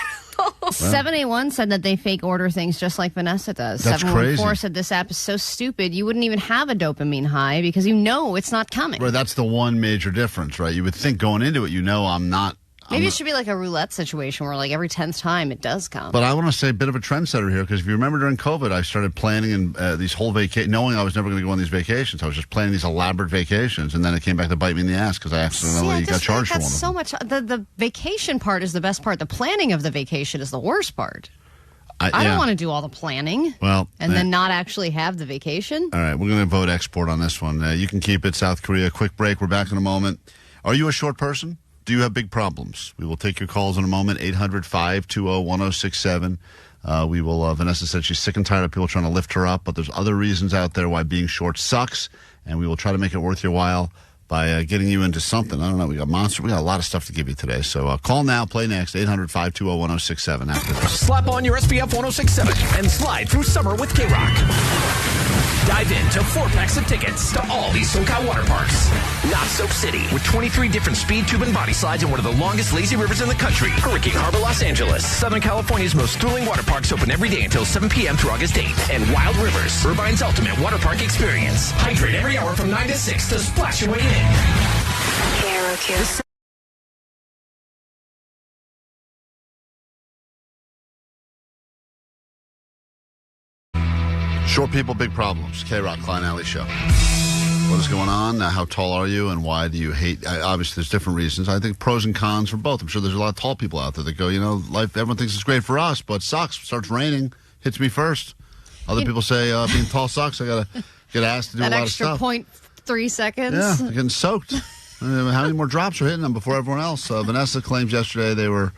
781 said that they fake order things just like Vanessa does. That's 714 crazy. said this app is so stupid you wouldn't even have a dopamine high because you know it's not coming. Right, that's the one major difference, right? You would think going into it, I'm not. Maybe it should be like a roulette situation where like every 10th time it does come. But I want to say a bit of a trendsetter here because if you remember during COVID, I started planning these whole vacations, knowing I was never going to go on these vacations. I was just planning these elaborate vacations, and then it came back to bite me in the ass because I accidentally got charged for one of them. So much. The vacation part is the best part. The planning of the vacation is the worst part. I don't want to do all the planning. Well, and then not actually have the vacation. All right, we're going to vote export on this one. You can keep it, South Korea. Quick break. We're back in a moment. Are you a short person? Do you have big problems? We will take your calls in a moment. 800-520-1067. We will. Vanessa said she's sick and tired of people trying to lift her up, but there's other reasons out there why being short sucks, and we will try to make it worth your while by getting you into something. I don't know. We got Monster. We got a lot of stuff to give you today. So call now, play next. 800-520-1067. After this. Slap on your SPF 1067 and slide through summer with KROQ. Dive into 4 packs of tickets to all these SoCal water parks. Knott Soak City with 23 different speed, tube, and body slides in one of the longest lazy rivers in the country. Hurricane Harbor, Los Angeles. Southern California's most thrilling water parks open every day until 7 p.m. through August 8th. And Wild Rivers, Irvine's ultimate water park experience. Hydrate every hour from 9 to 6 to splash your way in. KROQ. Short people, big problems. KROQ, Klein and Ally show. What is going on? How tall are you, and why do you hate? Obviously, there's different reasons. I think pros and cons for both. I'm sure there's a lot of tall people out there that go, life. Everyone thinks it's great for us, but it sucks. Starts raining, hits me first. Other people say being tall sucks. I gotta get asked to do a lot of stuff. That extra 0.3 seconds. Yeah, they're getting soaked. How many more drops are hitting them before everyone else? Vanessa claims yesterday her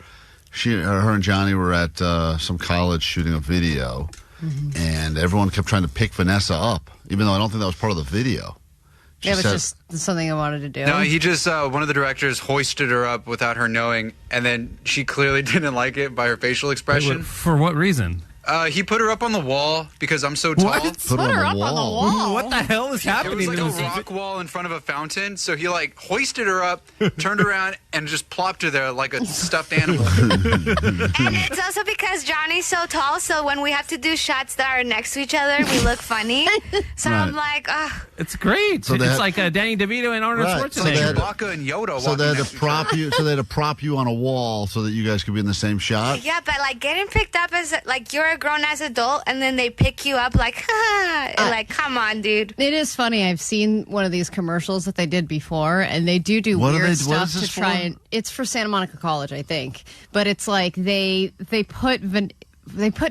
and Johnny were at some college shooting a video. Mm-hmm. And everyone kept trying to pick Vanessa up, even though I don't think that was part of the video. It was just something I wanted to do. No, he just, one of the directors hoisted her up without her knowing, and then she clearly didn't like it by her facial expression. Wait, for what reason? He put her up on the wall because I'm so tall. What? Put her up on the wall? What the hell is happening? It was like a rock wall in front of a fountain, so he hoisted her up, turned around, and just plopped her there like a stuffed animal. And it's also because Johnny's so tall, so when we have to do shots that are next to each other, we look funny. So I'm like, it's great. So it's like Danny DeVito and Arnold Schwarzenegger. Chewbacca and Yoda. So they had to prop you. So they had to prop you on a wall so that you guys could be in the same shot. Yeah, but getting picked up as you're a grown-ass adult, and then they pick you up come on, dude. It is funny. I've seen one of these commercials that they did before, and they do weird stuff to try and. It's for Santa Monica College, I think, but it's like they put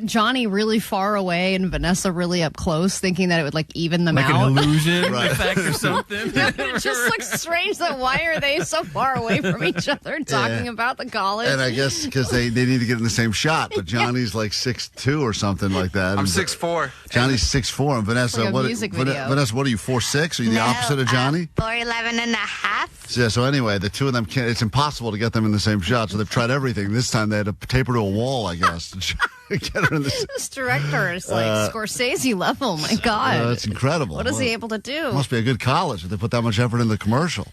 Johnny really far away and Vanessa really up close, thinking that it would even them out. Like an illusion effect or something. It just looks strange that why are they so far away from each other talking about the college? And I guess because they need to get in the same shot, but Johnny's 6'2" or something like that. I'm 6'4". Johnny's 6'4", and Vanessa, like a music video. Vanessa, what are you, 4'6"? Are you the opposite of Johnny? 4'11" and a half. Yeah, so anyway, the two of them it's impossible to get them in the same shot, so they've tried everything. This time they had to taper to a wall, I guess. Get her in This director is like Scorsese level. My God. That's incredible. What is he able to do? Must be a good college if they put that much effort in the commercial.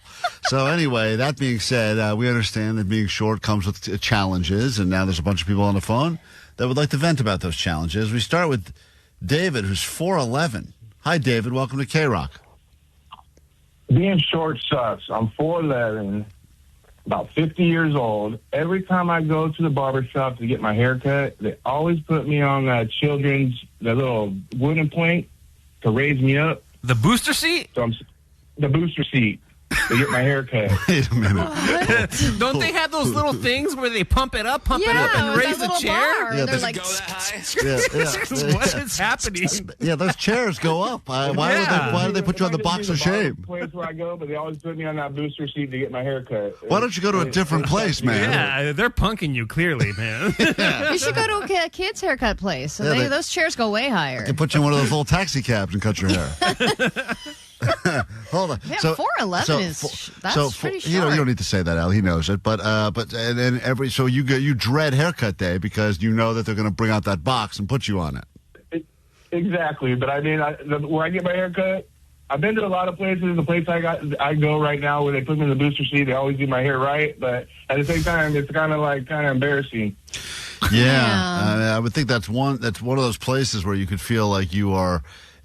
So anyway, that being said, we understand that being short comes with challenges, and now there's a bunch of people on the phone that would like to vent about those challenges. We start with David, who's 4'11". Hi, David. Welcome to KROQ. Being short sucks. I'm 4'11", about 50 years old. Every time I go to the barbershop to get my hair cut, they always put me on the little wooden plank to raise me up. The booster seat? The booster seat to get my hair cut. Wait a minute. Don't they have those little things where they pump it up, and raise the chair? Yeah, Does like, it go that high? What is happening? Yeah, those chairs go up. Why do they put you on the box of shame? Place where I go, but they always put me on that booster seat to get my hair cut. Why don't you go to a different place, man? Yeah, they're punking you clearly, man. You should go to a kid's haircut place. So those chairs go way higher. They put you in one of those little taxi cabs and cut your hair. Hold on. Yeah, 4'11" is pretty short. You don't need to say that, Al. He knows it. But you dread haircut day because you know that they're going to bring out that box and put you on it. Exactly. But I mean, where I get my hair cut, I've been to a lot of places. The place I go right now where they put me in the booster seat, they always do my hair right. But at the same time, it's kind of embarrassing. Yeah. I would think that's one of those places where you could feel like you are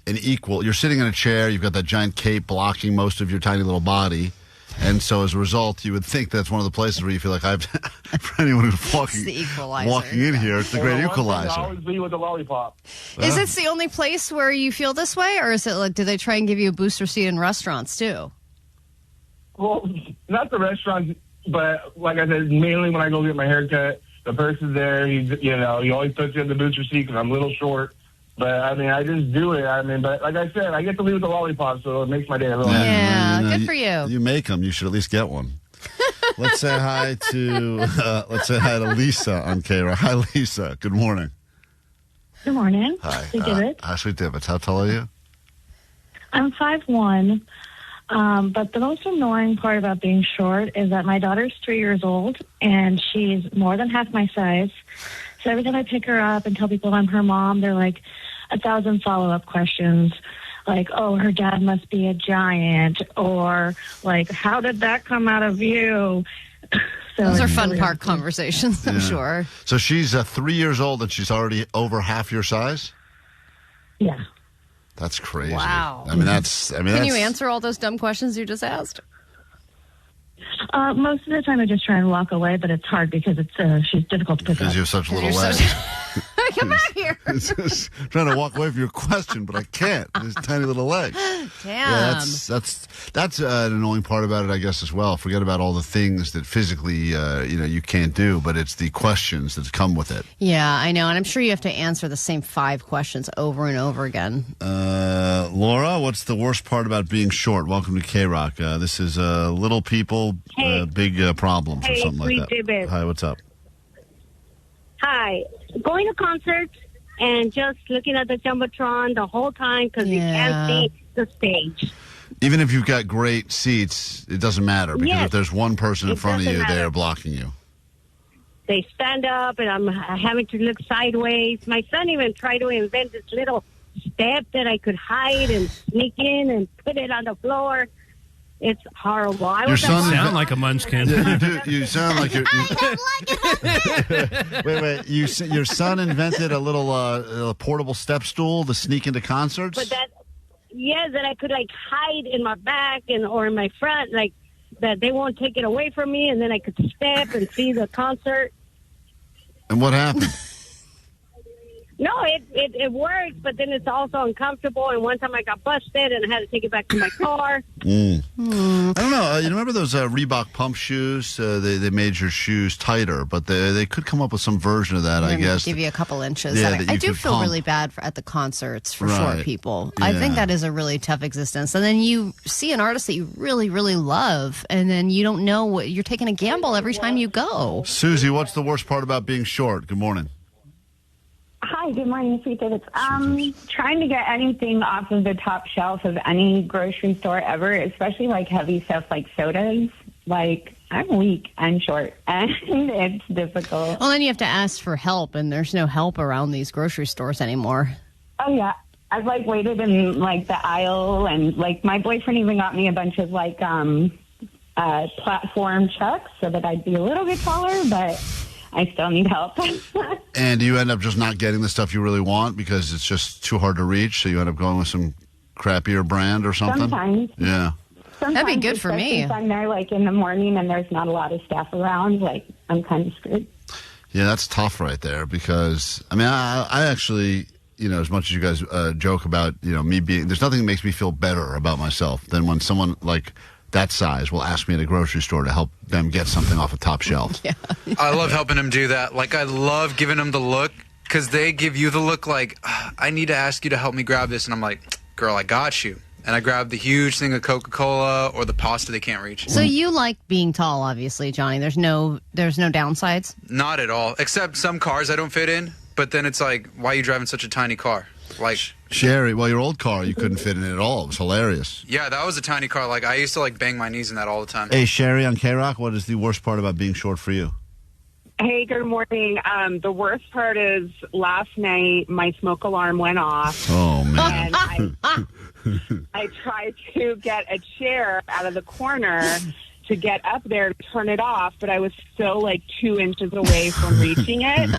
an equal. You're sitting in a chair, you've got that giant cape blocking most of your tiny little body, and so as a result, you would think that's one of the places where you feel like for anyone who's walking in here, it's the great equalizer. I always leave with a lollipop. Is this the only place where you feel this way, or is it like, do they try and give you a booster seat in restaurants too? Well, not the restaurants, but like I said, mainly when I go get my hair cut, the person there, he always puts you in the booster seat because I'm a little short. But, I mean, I just do it. I mean, but like I said, I get to leave with a lollipop, so it makes my day a little happy. Good for you. You make them. You should at least get one. Let's say hi to Lisa on KROQ. Hi, Lisa. Good morning. Good morning. Hi. Sweet Divots. Hi, Sweet Divots. How tall are you? I'm 5'1". But the most annoying part about being short is that my daughter's 3 years old, and she's more than half my size. So every time I pick her up and tell people I'm her mom, they're like 1,000 follow-up questions. Like, oh, her dad must be a giant. Or, like, how did that come out of you? Those are fun park conversations, I'm sure. So she's 3 years old and she's already over half your size? Yeah. That's crazy. Wow. Can you answer all those dumb questions you just asked? Most of the time I just try and walk away, but it's hard because she's difficult to pick up. Because you have such little legs. Come back here. Trying to walk away from your question, but I can't. These tiny little legs. Damn. Yeah, that's an annoying part about it, I guess, as well. Forget about all the things that physically, you can't do, but it's the questions that come with it. Yeah, I know, and I'm sure you have to answer the same 5 questions over and over again. Laura, what's the worst part about being short? Welcome to KROQ. This is little people, big problems or something like that. David. Hi, what's up? Hi. Going to concerts and just looking at the Jumbotron the whole time because you can't see the stage. Even if you've got great seats, it doesn't matter because if there's one person in front of you, they are blocking you. They stand up and I'm having to look sideways. My son even tried to invent this little step that I could hide and sneak in and put it on the floor. It's horrible. Your son sound like a munchkin. You sound like you're. Wait. Your son invented a little portable step stool to sneak into concerts? But that I could hide in my back or in my front, that they won't take it away from me, and then I could step and see the concert. And what happened? No, it works, but then it's also uncomfortable. And one time I got busted, and I had to take it back to my car. I don't know. You remember those Reebok pump shoes? They made your shoes tighter, but they could come up with some version of that, I guess. Give you a couple inches. Yeah, I do feel really bad at the concerts for short people. Yeah. I think that is a really tough existence. And then you see an artist that you really, really love, and then you don't know what you're taking a gamble every time you go. Susie, what's the worst part about being short? Good morning. Hi, good morning, Sweet Divots. Trying to get anything off of the top shelf of any grocery store ever, especially heavy stuff like sodas. like, I'm weak, I'm short, and it's difficult. Well, then you have to ask for help, and there's no help around these grocery stores anymore. Oh, yeah. I've, like, waited in, like, the aisle, and, like, my boyfriend even got me a bunch of, like, platform chucks so that I'd be a little bit taller, but I still need help. And do you end up just not getting the stuff you really want because it's just too hard to reach, so you end up going with some crappier brand or something? Sometimes. Yeah. That'd be good for me. If I'm there, like, in the morning and there's not a lot of staff around, like, I'm kind of screwed. Yeah, that's tough right there because, I mean, I actually, you know, as much as you guys joke about, you know, me being, there's nothing that makes me feel better about myself than when someone like that size will ask me at a grocery store to help them get something off a top shelf. Yeah. I love helping them do that. Like, I love giving them the look because they give you the look like, I need to ask you to help me grab this. And I'm like, girl, I got you. And I grab the huge thing of Coca-Cola or the pasta they can't reach. So you like being tall, obviously, Johnny. There's no downsides? Not at all. Except some cars I don't fit in. But then it's like, why are you driving such a tiny car? Like Sherry, well, your old car, you couldn't fit in it at all. It was hilarious. Yeah, that was a tiny car. Like, I used to, like, bang my knees in that all the time. Hey, Sherry on KROQ, what is the worst part about being short for you? Hey, good morning. The worst part is last night my smoke alarm went off. Oh, man. And I tried to get a chair out of the corner to get up there to turn it off, but I was still like 2 inches away from reaching it.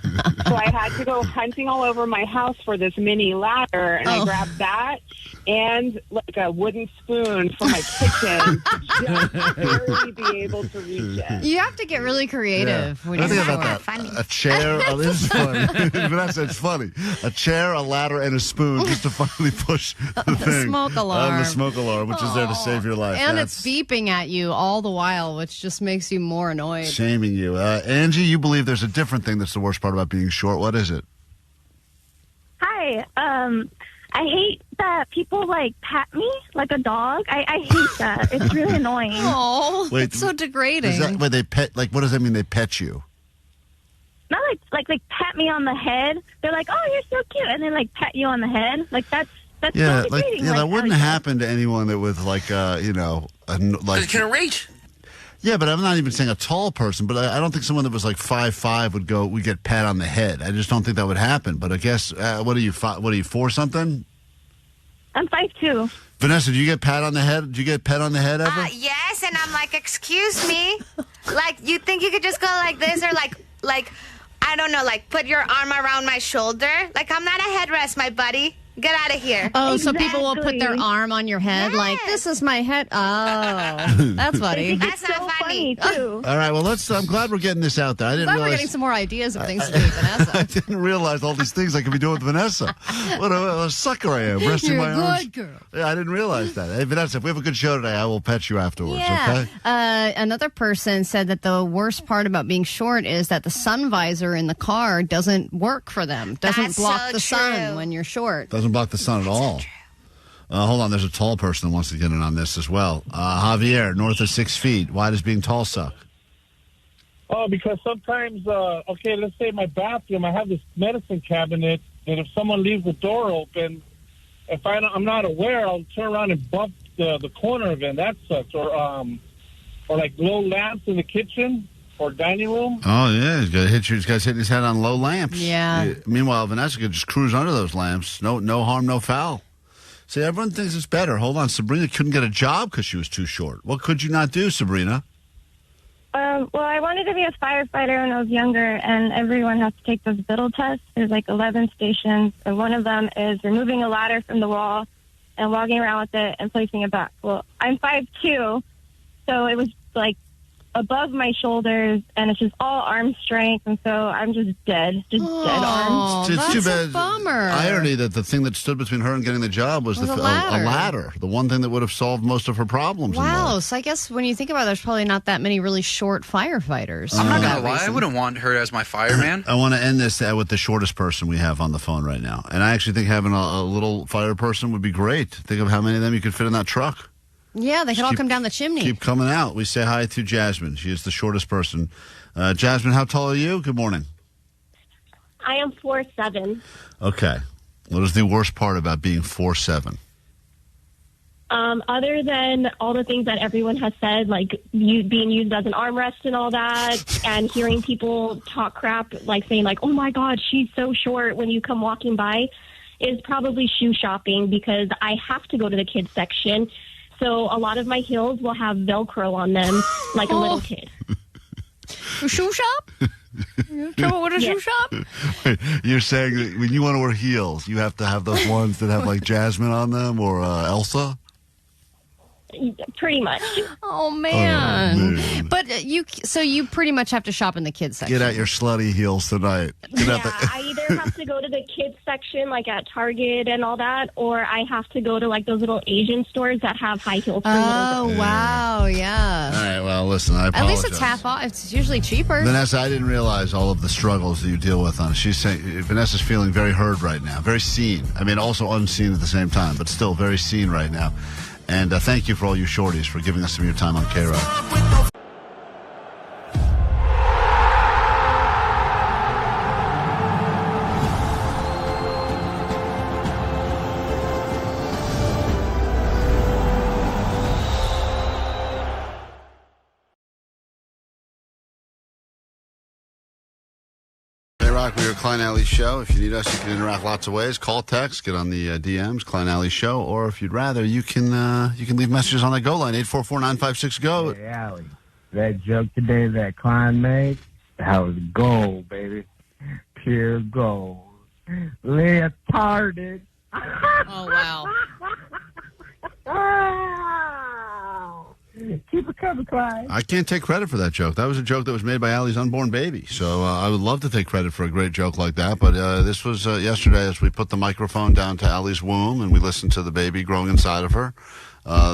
So I had to go hunting all over my house for this mini ladder, and I grabbed that and like a wooden spoon from my kitchen to just barely be able to reach it. You have to get really creative. When I you're think about that. A chair, this is funny. Vanessa, it's funny. A chair, a ladder, and a spoon just to finally push the thing. Smoke alarm. The smoke alarm, which is there to save your life. And it's beeping at you all the while, which just makes you more annoyed. Shaming you. Angie, you believe there's a different thing that's the worst part about being short. What is it? Hi. I hate that people, like, pat me like a dog. I hate that. It's really annoying. Oh, it's so degrading. Is that where they pet? Like, what does that mean? They pet you? Not like pat me on the head. They're like, "Oh, you're so cute," and then like pat you on the head. Like that's so degrading. That wouldn't happen to anyone that with like like can reach. Yeah, but I'm not even saying a tall person. But I don't think someone that was like 5'5" would get pat on the head. I just don't think that would happen. But I guess what are you 4 something? I'm 5'2". Vanessa, do you get pat on the head? Do you get pet on the head ever? Yes, and I'm like, excuse me, like you think you could just go like this or like I don't know, like put your arm around my shoulder? Like I'm not a headrest, my buddy. Get out of here. Oh, so people will put their arm on your head like, this is my head. Oh, that's funny. That's not funny, too. All right, well, I'm glad we're getting this out there. I didn't Glad realize. we're getting some more ideas of things to do with Vanessa. I didn't realize all these things I could be doing with Vanessa. What a sucker I am, resting You're my a arms. good girl. Yeah, I didn't realize that. Hey, Vanessa, if we have a good show today, I will pet you afterwards, Yeah. okay? Another person said that the worst part about being short is that the sun visor in the car doesn't work for them. Doesn't That's block so the sun true. when you're short. Doesn't block the sun at all. Hold on, there's a tall person that wants to get in on this as well. Javier, north of 6 feet. Why does being tall suck? Oh, because sometimes, let's say my bathroom, I have this medicine cabinet that if someone leaves the door open, if I'm not aware, I'll turn around and bump the corner of it, and that sucks. Or like low lamps in the kitchen or dining room. Oh, yeah, he's got hitting his head on low lamps. Yeah. Meanwhile, Vanessa could just cruise under those lamps. No harm, no foul. See, everyone thinks it's better. Hold on, Sabrina couldn't get a job because she was too short. What could you not do, Sabrina? Well, I wanted to be a firefighter when I was younger, and everyone has to take those Biddle tests. There's like 11 stations, and one of them is removing a ladder from the wall and walking around with it and placing it back. Well, I'm 5'2", so it was like above my shoulders, and it's just all arm strength, and so I'm just dead arms. It's too bad. A bummer. Irony that the thing that stood between her and getting the job was Was a a ladder. ladder. The one thing that would have solved most of her problems. in Wow, life. so I guess when you think about it, there's probably not that many really short firefighters. I'm not going to lie. I wouldn't want her as my fireman. I want to end this with the shortest person we have on the phone right now. And I actually think having a little fire person would be great. Think of how many of them you could fit in that truck. Yeah, they could all come down the chimney. Keep coming out. We say hi to Jasmine. She is the shortest person. Jasmine, how tall are you? Good morning. I am 4'7". Okay. What is the worst part about being 4'7"? Other than all the things that everyone has said, like being used as an armrest and all that, and hearing people talk crap, like saying like, oh my God, she's so short when you come walking by, is probably shoe shopping, because I have to go to the kids section. So a lot of my heels will have Velcro on them like a little kid. A shoe shop? What a shoe shop? Wait, you're saying that when you want to wear heels, you have to have those ones that have like Jasmine on them or Elsa? Pretty much. Oh man. But you pretty much have to shop in the kids section. Get out your slutty heels tonight. I either have to go to the kids section, like at Target and all that, or I have to go to like those little Asian stores that have high heels for little girls. Wow, yeah. All right, well, listen, I apologize. At least it's half off. It's usually cheaper. Vanessa, I didn't realize all of the struggles that you deal with on it. She's saying Vanessa's feeling very heard right now, very seen. I mean, also unseen at the same time, but still very seen right now. And thank you for all you shorties for giving us some of your time on KROQ. We're your Klein Ally Show. If you need us, you can interact lots of ways. Call, text, get on the DMs, Klein Ally Show, or if you'd rather, you can leave messages on that Go line, 844-956-GO. Hey, Ally, that joke today that Klein made, that was gold, baby. Pure gold. Leotarded. Oh, wow. Keep it coming, Klein. I can't take credit for that joke. That was a joke that was made by Allie's unborn baby. So I would love to take credit for a great joke like that. But this was yesterday as we put the microphone down to Allie's womb and we listened to the baby growing inside of her.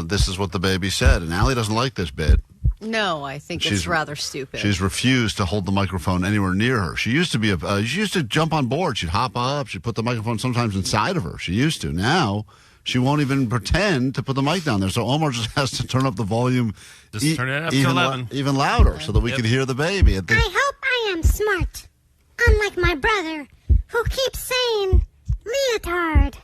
This is what the baby said. And Allie doesn't like this bit. No, I think it's rather stupid. She's refused to hold the microphone anywhere near her. She used to be she used to jump on board. She'd hop up. She'd put the microphone sometimes inside of her. She used to. Now she won't even pretend to put the mic down there. So Omar just has to turn up the volume just turn it up to 11. Even louder so that we can hear the baby. I hope I am smart, unlike my brother, who keeps saying leotard.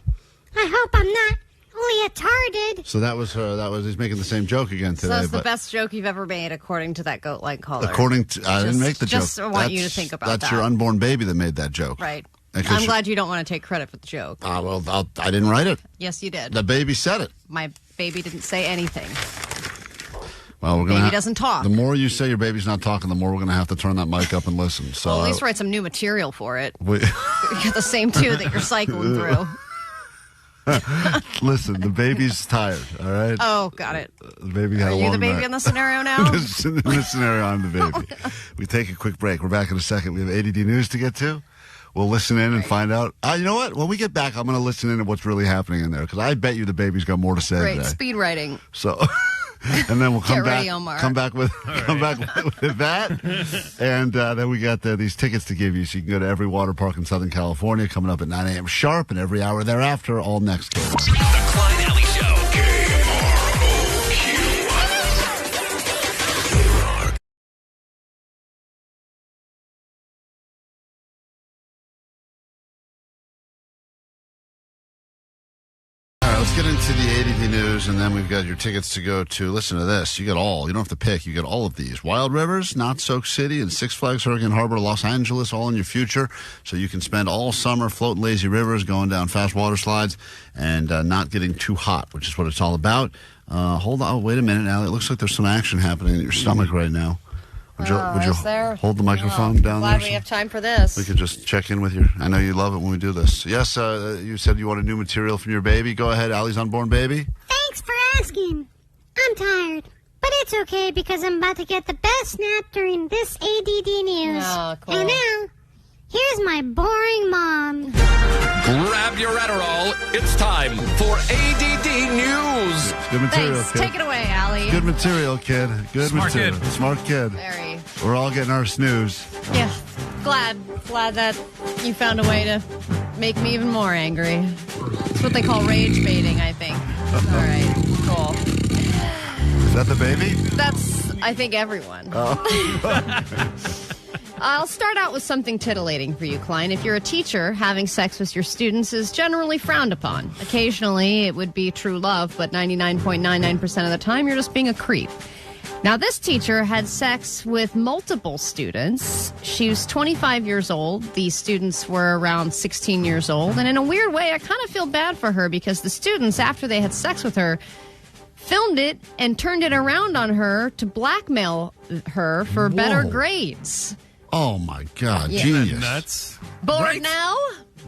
I hope I'm not leotarded. So that was her. He's making the same joke again today. So it's the best joke you've ever made, according to that goat line caller. According to, I didn't make the joke. Just want you to think about that. That's your unborn baby that made that joke. Right. I'm glad you don't want to take credit for the joke. Well, I didn't write it. Yes, you did. The baby said it. My baby didn't say anything. Well, we're gonna baby doesn't talk. The more you say your baby's not talking, the more we're going to have to turn that mic up and listen. So well, at least write some new material for it. You get the same two that you're cycling through. Listen, the baby's tired, all right? Oh, got it. The baby had a long night. Are you the baby in the scenario now? In this scenario, I'm the baby. We take a quick break. We're back in a second. We have A.D.D news to get to. We'll listen in and find out. You know what? When we get back, I'm going to listen in to what's really happening in there because I bet you the baby's got more to say today. Speed writing. So, and then we'll come back. Ready, Omar. Come back with that, and then we got these tickets to give you, so you can go to every water park in Southern California coming up at 9 a.m. sharp, and every hour thereafter. All next. The Klein Ally Show. Let's get into the A.D.D news, and then we've got your tickets to go to, listen to this, you get all, you don't have to pick, you get all of these. Wild Rivers, Knott, Soak City, and Six Flags Hurricane Harbor, Los Angeles, all in your future. So you can spend all summer floating lazy rivers, going down fast water slides, and not getting too hot, which is what it's all about. Hold on, wait a minute, Allie. It looks like there's some action happening in your stomach right now. Would you hold the microphone down there? Glad we have time for this. We could just check in with you. I know you love it when we do this. Yes, you said you wanted new material from your baby. Go ahead, Allie's unborn baby. Thanks for asking. I'm tired, but it's okay because I'm about to get the best nap during this ADD news. Oh, cool. And now, here's my boring mom. Grab your Adderall. It's time for ADD News. Good material, Thanks. kid. Take it away, Allie. Good material, kid. Good Smart material. kid. Smart kid. Very. We're all getting our snooze. Yeah. Glad that you found a way to make me even more angry. It's what they call rage baiting, I think. All right. Cool. Is that the baby? That's, I think, everyone. Oh. I'll start out with something titillating for you, Klein. If you're a teacher, having sex with your students is generally frowned upon. Occasionally, it would be true love, but 99.99% of the time, you're just being a creep. Now, this teacher had sex with multiple students. She was 25 years old. The students were around 16 years old. And in a weird way, I kind of feel bad for her because the students, after they had sex with her, filmed it and turned it around on her to blackmail her for better grades. Oh, my God. Yeah. Genius. Nuts. Bored now?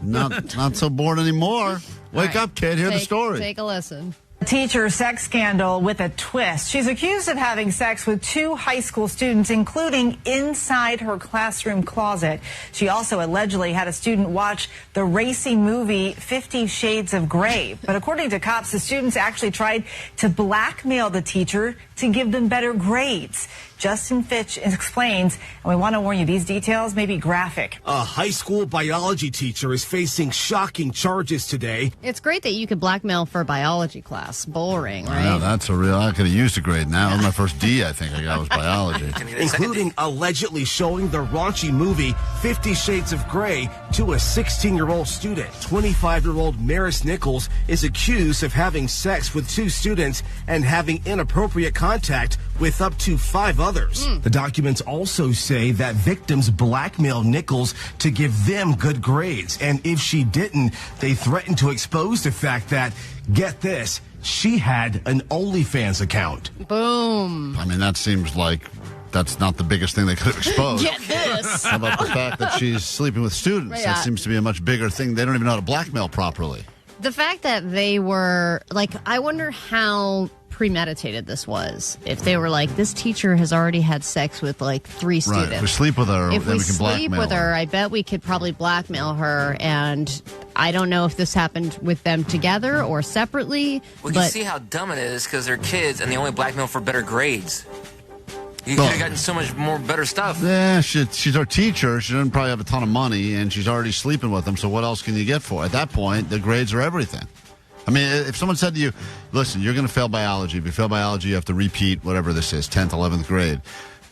Not so bored anymore. Wake up, kid. Hear the story. Take a listen. Teacher sex scandal with a twist. She's accused of having sex with 2 high school students, including inside her classroom closet. She also allegedly had a student watch the racy movie 50 Shades of Grey. But according to cops, the students actually tried to blackmail the teacher to give them better grades. Justin Fitch explains, and we want to warn you, these details may be graphic. A high school biology teacher is facing shocking charges today. It's great that you could blackmail for a biology class. Boring, right? Yeah, that's a real... I could have used a grade now. My first D, I think I got, was biology. Including allegedly showing the raunchy movie 50 Shades of Grey to a 16-year-old student. 25-year-old Maris Nichols is accused of having sex with 2 students and having inappropriate contact with up to 5 others. The documents also say that victims blackmailed Nichols to give them good grades. And if she didn't, they threatened to expose the fact that, get this, she had an OnlyFans account. Boom. I mean, that seems like that's not the biggest thing they could have exposed. Get this. How about the fact that she's sleeping with students? Yeah. That seems to be a much bigger thing. They don't even know how to blackmail properly. The fact that they were, like, I wonder how premeditated this was. If they were like, this teacher has already had sex with, like, 3 students. Right. If we sleep with her, if then we we can blackmail sleep with her, I bet we could probably blackmail her. And I don't know if this happened with them together or separately. Well, you see how dumb it is because they're kids and they only blackmail for better grades. You could have gotten so much more better stuff. Yeah, she's our teacher. She doesn't probably have a ton of money, and she's already sleeping with them, so what else can you get for? At that point, the grades are everything. I mean, if someone said to you, listen, you're going to fail biology. If you fail biology, you have to repeat whatever this is, 10th, 11th grade.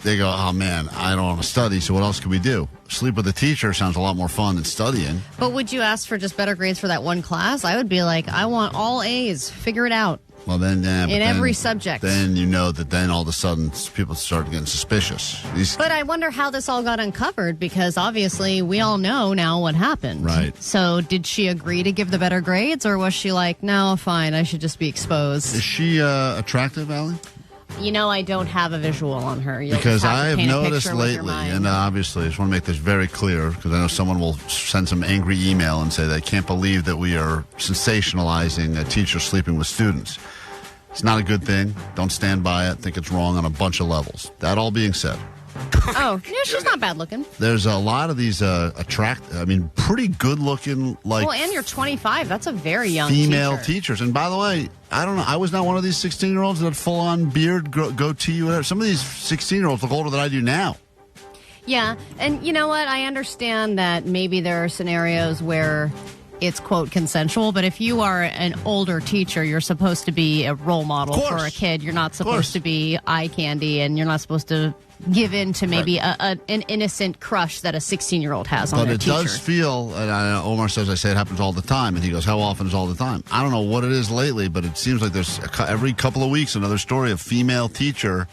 They go, oh, man, I don't want to study, so what else can we do? Sleep with a teacher sounds a lot more fun than studying. But would you ask for just better grades for that one class? I would be like, I want all A's. Figure it out. Well, then, yeah. In every subject. Then you know that then all of a sudden people start getting suspicious. But I wonder how this all got uncovered because obviously we all know now what happened. Right. So did she agree to give the better grades or was she like, no, fine, I should just be exposed? Is she attractive, Allie? You know, I don't have a visual on her. You'll because have I to have paint a noticed picture with your lately, mind. and obviously I just want to make this very clear because I know someone will send some angry email and say they can't believe that we are sensationalizing a teacher sleeping with students. It's not a good thing. Don't stand by it. Think it's wrong on a bunch of levels. That all being said. Oh, yeah, she's not bad looking. There's a lot of these pretty good looking, like, well, and you're 25. That's a very young female teacher. teachers. And by the way, I don't know. I was not one of these 16-year-olds that had full-on beard, goatee, whatever. Some of these 16-year-olds look older than I do now. Yeah, and you know what? I understand that maybe there are scenarios where it's, quote, consensual, but if you are an older teacher, you're supposed to be a role model for a kid. You're not supposed to be eye candy, and you're not supposed to give in to maybe an innocent crush that a 16-year-old has on but their it teacher. does feel, and Omar says, I say it happens all the time, and he goes, how often is all the time? I don't know what it is lately, but it seems like there's every couple of weeks another story of female teacher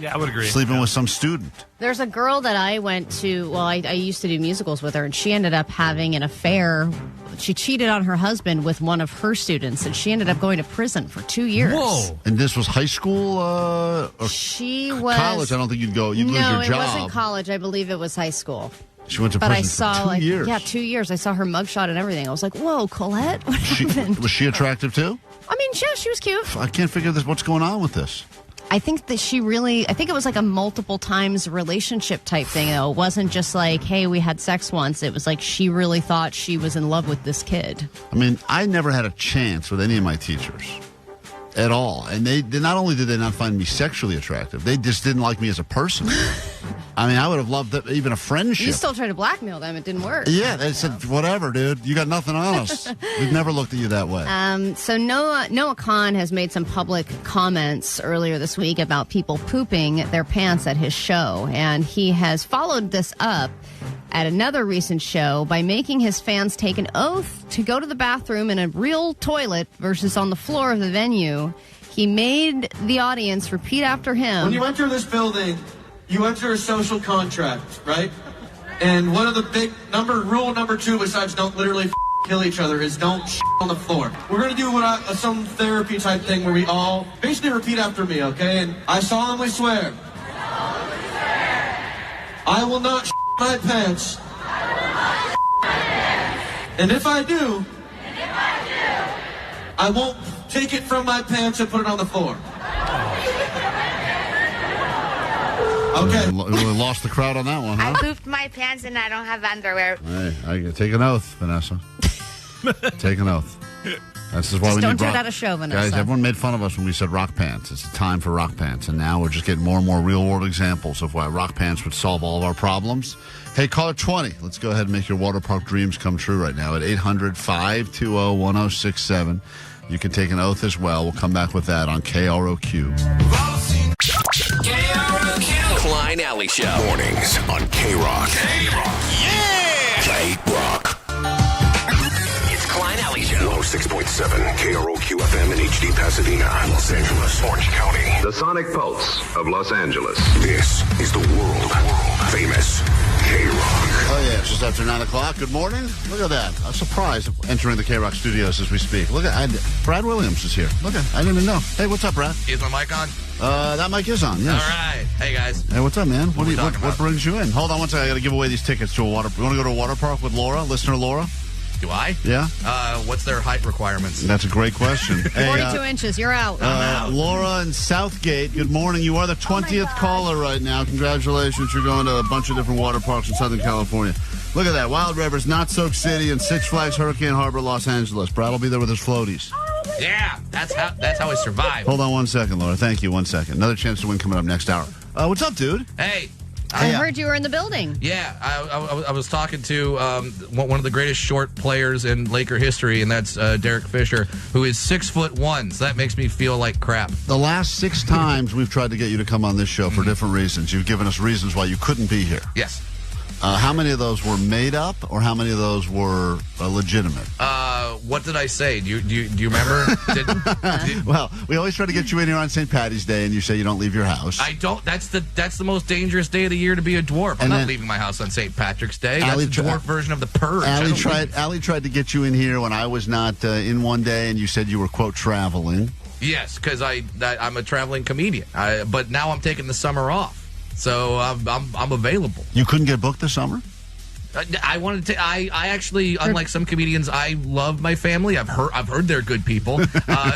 I would agree. sleeping with some student. There's a girl that I went to, well, I used to do musicals with her, and she ended up having an affair. She cheated on her husband with one of her students, and she ended up going to prison for 2 years. Whoa! And this was high school or she was college? I don't think you'd go. You'd lose your job. No, it wasn't college. I believe it was high school. She went to but prison I saw, for 2 years. Yeah, 2 years. I saw her mugshot and everything. I was like, whoa, Colette? What happened? Was she attractive too? I mean, yeah, she was cute. I can't figure this. What's going on with this? I think that I think it was like a multiple times relationship type thing, though. It wasn't just like, hey, we had sex once. It was like she really thought she was in love with this kid. I mean, I never had a chance with any of my teachers at all. And they not only did they not find me sexually attractive, they just didn't like me as a person. I mean, I would have loved even a friendship. You still tried to blackmail them. It didn't work. Yeah, they said, whatever, dude. You got nothing on us. We've never looked at you that way. So Noah Khan has made some public comments earlier this week about people pooping their pants at his show. And he has followed this up at another recent show by making his fans take an oath to go to the bathroom in a real toilet versus on the floor of the venue. He made the audience repeat after him. When you enter this building, you enter a social contract, right? And one of the big rule number 2, besides don't literally kill each other, is don't on the floor. We're going to do some therapy type thing where we all basically repeat after me, okay? And I solemnly swear. I will not my pants. And if I do, I won't take it from my pants and put it on the floor. Okay. We lost the crowd on that one, huh? I pooped my pants and I don't have underwear. Hey, I take an oath, Vanessa. Take an oath. This is why Just we don't need do rock. that at a show, Vanessa. Guys, everyone made fun of us when we said rock pants. It's time for rock pants, and now we're just getting more and more real-world examples of why rock pants would solve all of our problems. Hey, caller 20. Let's go ahead and make your water park dreams come true right now at 800-520-1067. You can take an oath as well. We'll come back with that on KROQ. KROQ. Klein Alley Show. Mornings on KROQ. Yeah! KROQ. It's Klein Alley Show. 106.7 KROQ FM in HD Pasadena, Los Angeles, Orange County. The sonic pulse of Los Angeles. This is the world famous KROQ. Oh, yeah, it's just after 9 o'clock. Good morning. Look at that. A surprise entering the KROQ studios as we speak. Look at Brad Williams is here. Look at I didn't even know. Hey, what's up, Brad? Is my mic on? That mic is on, yes. All right. Hey, guys. Hey, what's up, man? What talking brings you in? Hold on one second. I got to give away these tickets to a water. You want to go to a water park with Laura, listener Laura? Do I? Yeah. What's their height requirements? That's a great question. 42 inches. You're out. Laura in Southgate, good morning. You are the 20th caller right now. Congratulations. You're going to a bunch of different water parks in Southern California. Look at that. Wild Rivers, Knott Soak City, and Six Flags Hurricane Harbor, Los Angeles. Brad will be there with his floaties. Yeah, that's how I survive. Hold on one second, Laura. Thank you. 1 second. Another chance to win coming up next hour. What's up, dude? Hey. I heard you were in the building. Yeah, I was talking to one of the greatest short players in Laker history, and that's Derek Fisher, who is 6'1", so that makes me feel like crap. The last 6 times we've tried to get you to come on this show for different reasons. You've given us reasons why you couldn't be here. Yes. How many of those were made up, or how many of those were legitimate? What did I say? Do you remember? Well, we always try to get you in here on St. Patty's Day, and you say you don't leave your house. I don't. That's the most dangerous day of the year to be a dwarf. I'm not leaving my house on St. Patrick's Day. That's the dwarf version of the purge. Allie tried to get you in here when I was not in one day, and you said you were, quote, traveling. Yes, because I'm a traveling comedian. But now I'm taking the summer off. So I'm available. You couldn't get booked this summer? I wanted to. I actually, unlike some comedians, I love my family. I've heard they're good people,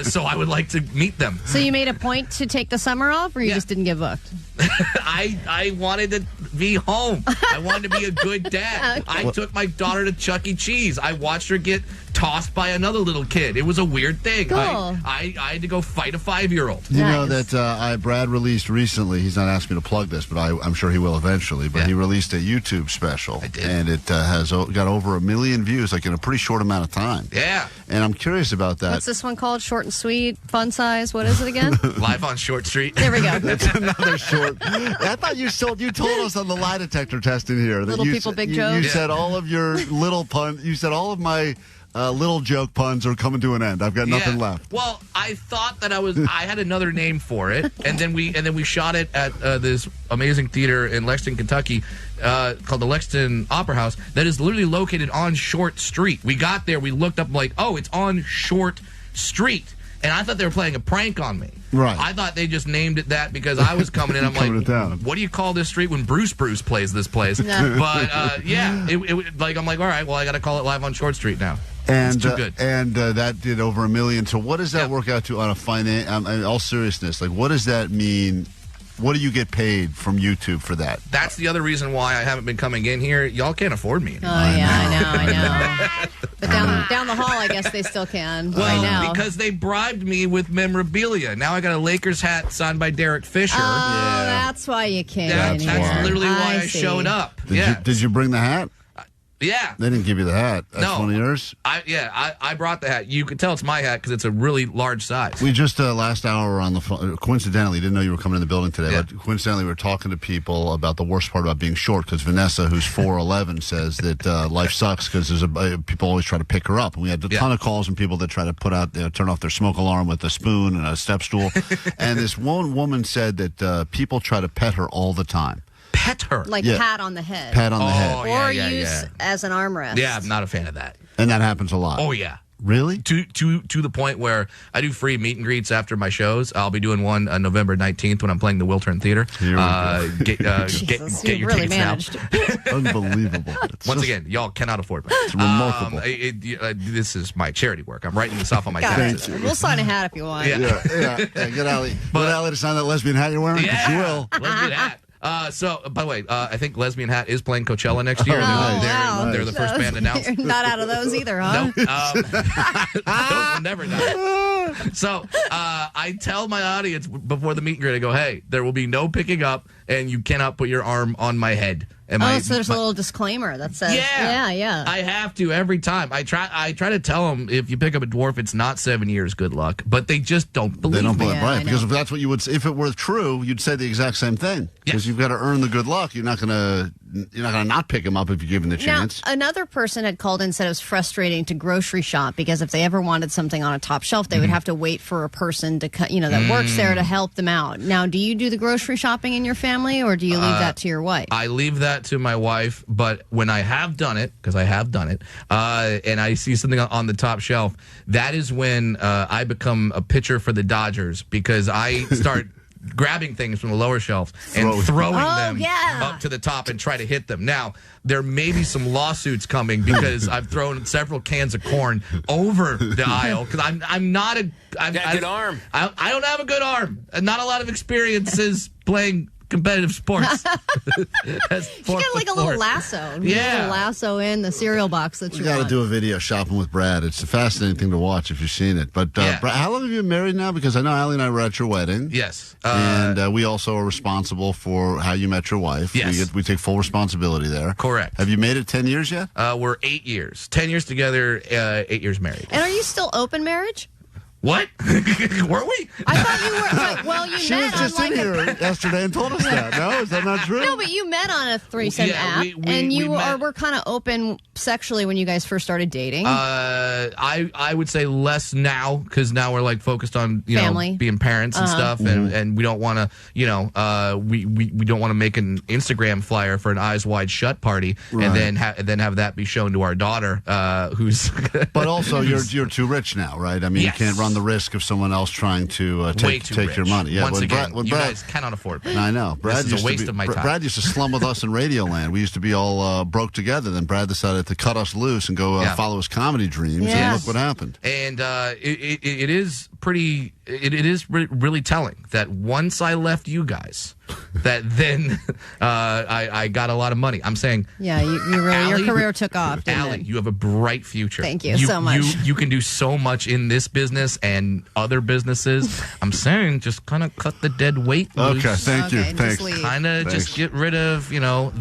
so I would like to meet them. So you made a point to take the summer off, or you just didn't get booked? I wanted to be home. I wanted to be a good dad. Okay. I took my daughter to Chuck E. Cheese. I watched her get tossed by another little kid. It was a weird thing. Cool. I had to go fight a 5-year-old. You know that Brad released recently, he's not asking me to plug this, but I'm sure he will eventually, but he released a YouTube special. I did. And it has got over 1 million views, like in a pretty short amount of time. Yeah. And I'm curious about that. What's this one called? Short and sweet, fun size. What is it again? Live on Short Street. There we go. That's another short. I thought you told us on the lie detector test in here that Little people, big jokes. You said all of your little puns. You said all of my little joke puns are coming to an end. I've got nothing left. Well, I thought that I had another name for it, and then we shot it at this amazing theater in Lexington, Kentucky, called the Lexington Opera House. That is literally located on Short Street. We got there, we looked up, like, oh, it's on Short Street. And I thought they were playing a prank on me. Right. I thought they just named it that because I was coming in. I'm like, what do you call this street when Bruce plays this place? No. But, yeah, I'm like, all right, well, I got to call it Live on Short Street now. And it's too good. That did over 1 million. So what does that work out to on a in all seriousness? Like, what does that mean what do you get paid from YouTube for that? That's the other reason why I haven't been coming in here. Y'all can't afford me anymore. Oh, yeah, I know. But down the hall, I guess they still can. Well, now. because they bribed me with memorabilia. Now I got a Lakers hat signed by Derek Fisher. Oh, that's why you came. That's literally why I see. showed up. Did you bring the hat? Yeah. They didn't give you the hat. That's one of yours? I brought the hat. You can tell it's my hat because it's a really large size. We just, last hour were on the phone. Coincidentally, didn't know you were coming in the building today, but coincidentally, we were talking to people about the worst part about being short because Vanessa, who's 4'11", says that life sucks because people always try to pick her up. And we had a ton of calls from people that try to turn off their smoke alarm with a spoon and a step stool. And this one woman said that people try to pet her all the time. Pet her? Like pat on the head. Pat on the head. Or use as an armrest. Yeah, I'm not a fan of that. And that happens a lot. Oh, yeah. Really? To the point where I do free meet and greets after my shows. I'll be doing one November 19th when I'm playing the Wiltern Theater. Get your really tickets now. Unbelievable. Once again, y'all cannot afford me. It's remarkable. This is my charity work. I'm writing this off on my taxes. We'll sign a hat if you want. Yeah. Get Allie. Get Allie to sign that lesbian hat you're wearing? Because she will. Lesbian hat. So, by the way, I think Lesbian Hat is playing Coachella next year. They're the first band announced. You're not out of those either, huh? Nope. Those will never die. So, I tell my audience before the meet and greet, I go, hey, there will be no picking up, and you cannot put your arm on my head. So there's a little disclaimer that says, yeah. I have to every time. I try to tell them if you pick up a dwarf, it's not 7 years. Good luck, but they just don't believe. They don't believe, me. right? Because if that's what you would say, if it were true, you'd say the exact same thing. Because you've got to earn the good luck. You're not gonna not pick him up if you give him the chance. Now, another person had called in and said it was frustrating to grocery shop because if they ever wanted something on a top shelf, they would have to wait for a person to that works there to help them out. Now, do you do the grocery shopping in your family, or do you leave that to your wife? I leave that to my wife, but when I have done it, because I have done it, and I see something on the top shelf, that is when I become a pitcher for the Dodgers because I start grabbing things from the lower shelf and throwing them up to the top and try to hit them. Now, there may be some lawsuits coming because I've thrown several cans of corn over the aisle because I'm not a good arm. I don't have a good arm. Not a lot of experiences playing competitive sports. You got like a little lasso. Yeah. A little lasso in the cereal box that you got to want. do a video shopping with Brad. It's a fascinating thing to watch if you've seen it. But Brad, how long have you been married now? Because I know Allie and I were at your wedding. Yes. And we also are responsible for how you met your wife. Yes. We take full responsibility there. Correct. Have you made it 10 years yet? We're 8 years. 10 years together, 8 years married. And are you still open marriage? What? Were we? I thought you were. Well, you she met was just on in here yesterday and told us that. No, is that not true? No, but you met on a threesome app, and you were kind of open sexually when you guys first started dating. I would say less now because now we're like focused on family, being parents and stuff, and we don't want to we don't want to make an Instagram flyer for an Eyes Wide Shut party and then have that be shown to our daughter who's. But also you're too rich now, right? I mean, you can't run the risk of someone else trying to take your money. Yeah, once again, Brad, you guys cannot afford me. I know. Brad this is a waste of my time. Brad used to slum with us in Radioland. We used to be all broke together. Then Brad decided to cut us loose and go follow his comedy dreams. And look what happened. And it is pretty. It is really telling that once I left you guys, that then I got a lot of money. I'm saying, your career took off. Didn't Allie, it? you have a bright future. Thank you so much. You can do so much in this business and other businesses. I'm saying, just kind of cut the dead weight loose. Okay, thank you. Thanks. Kind of just get rid of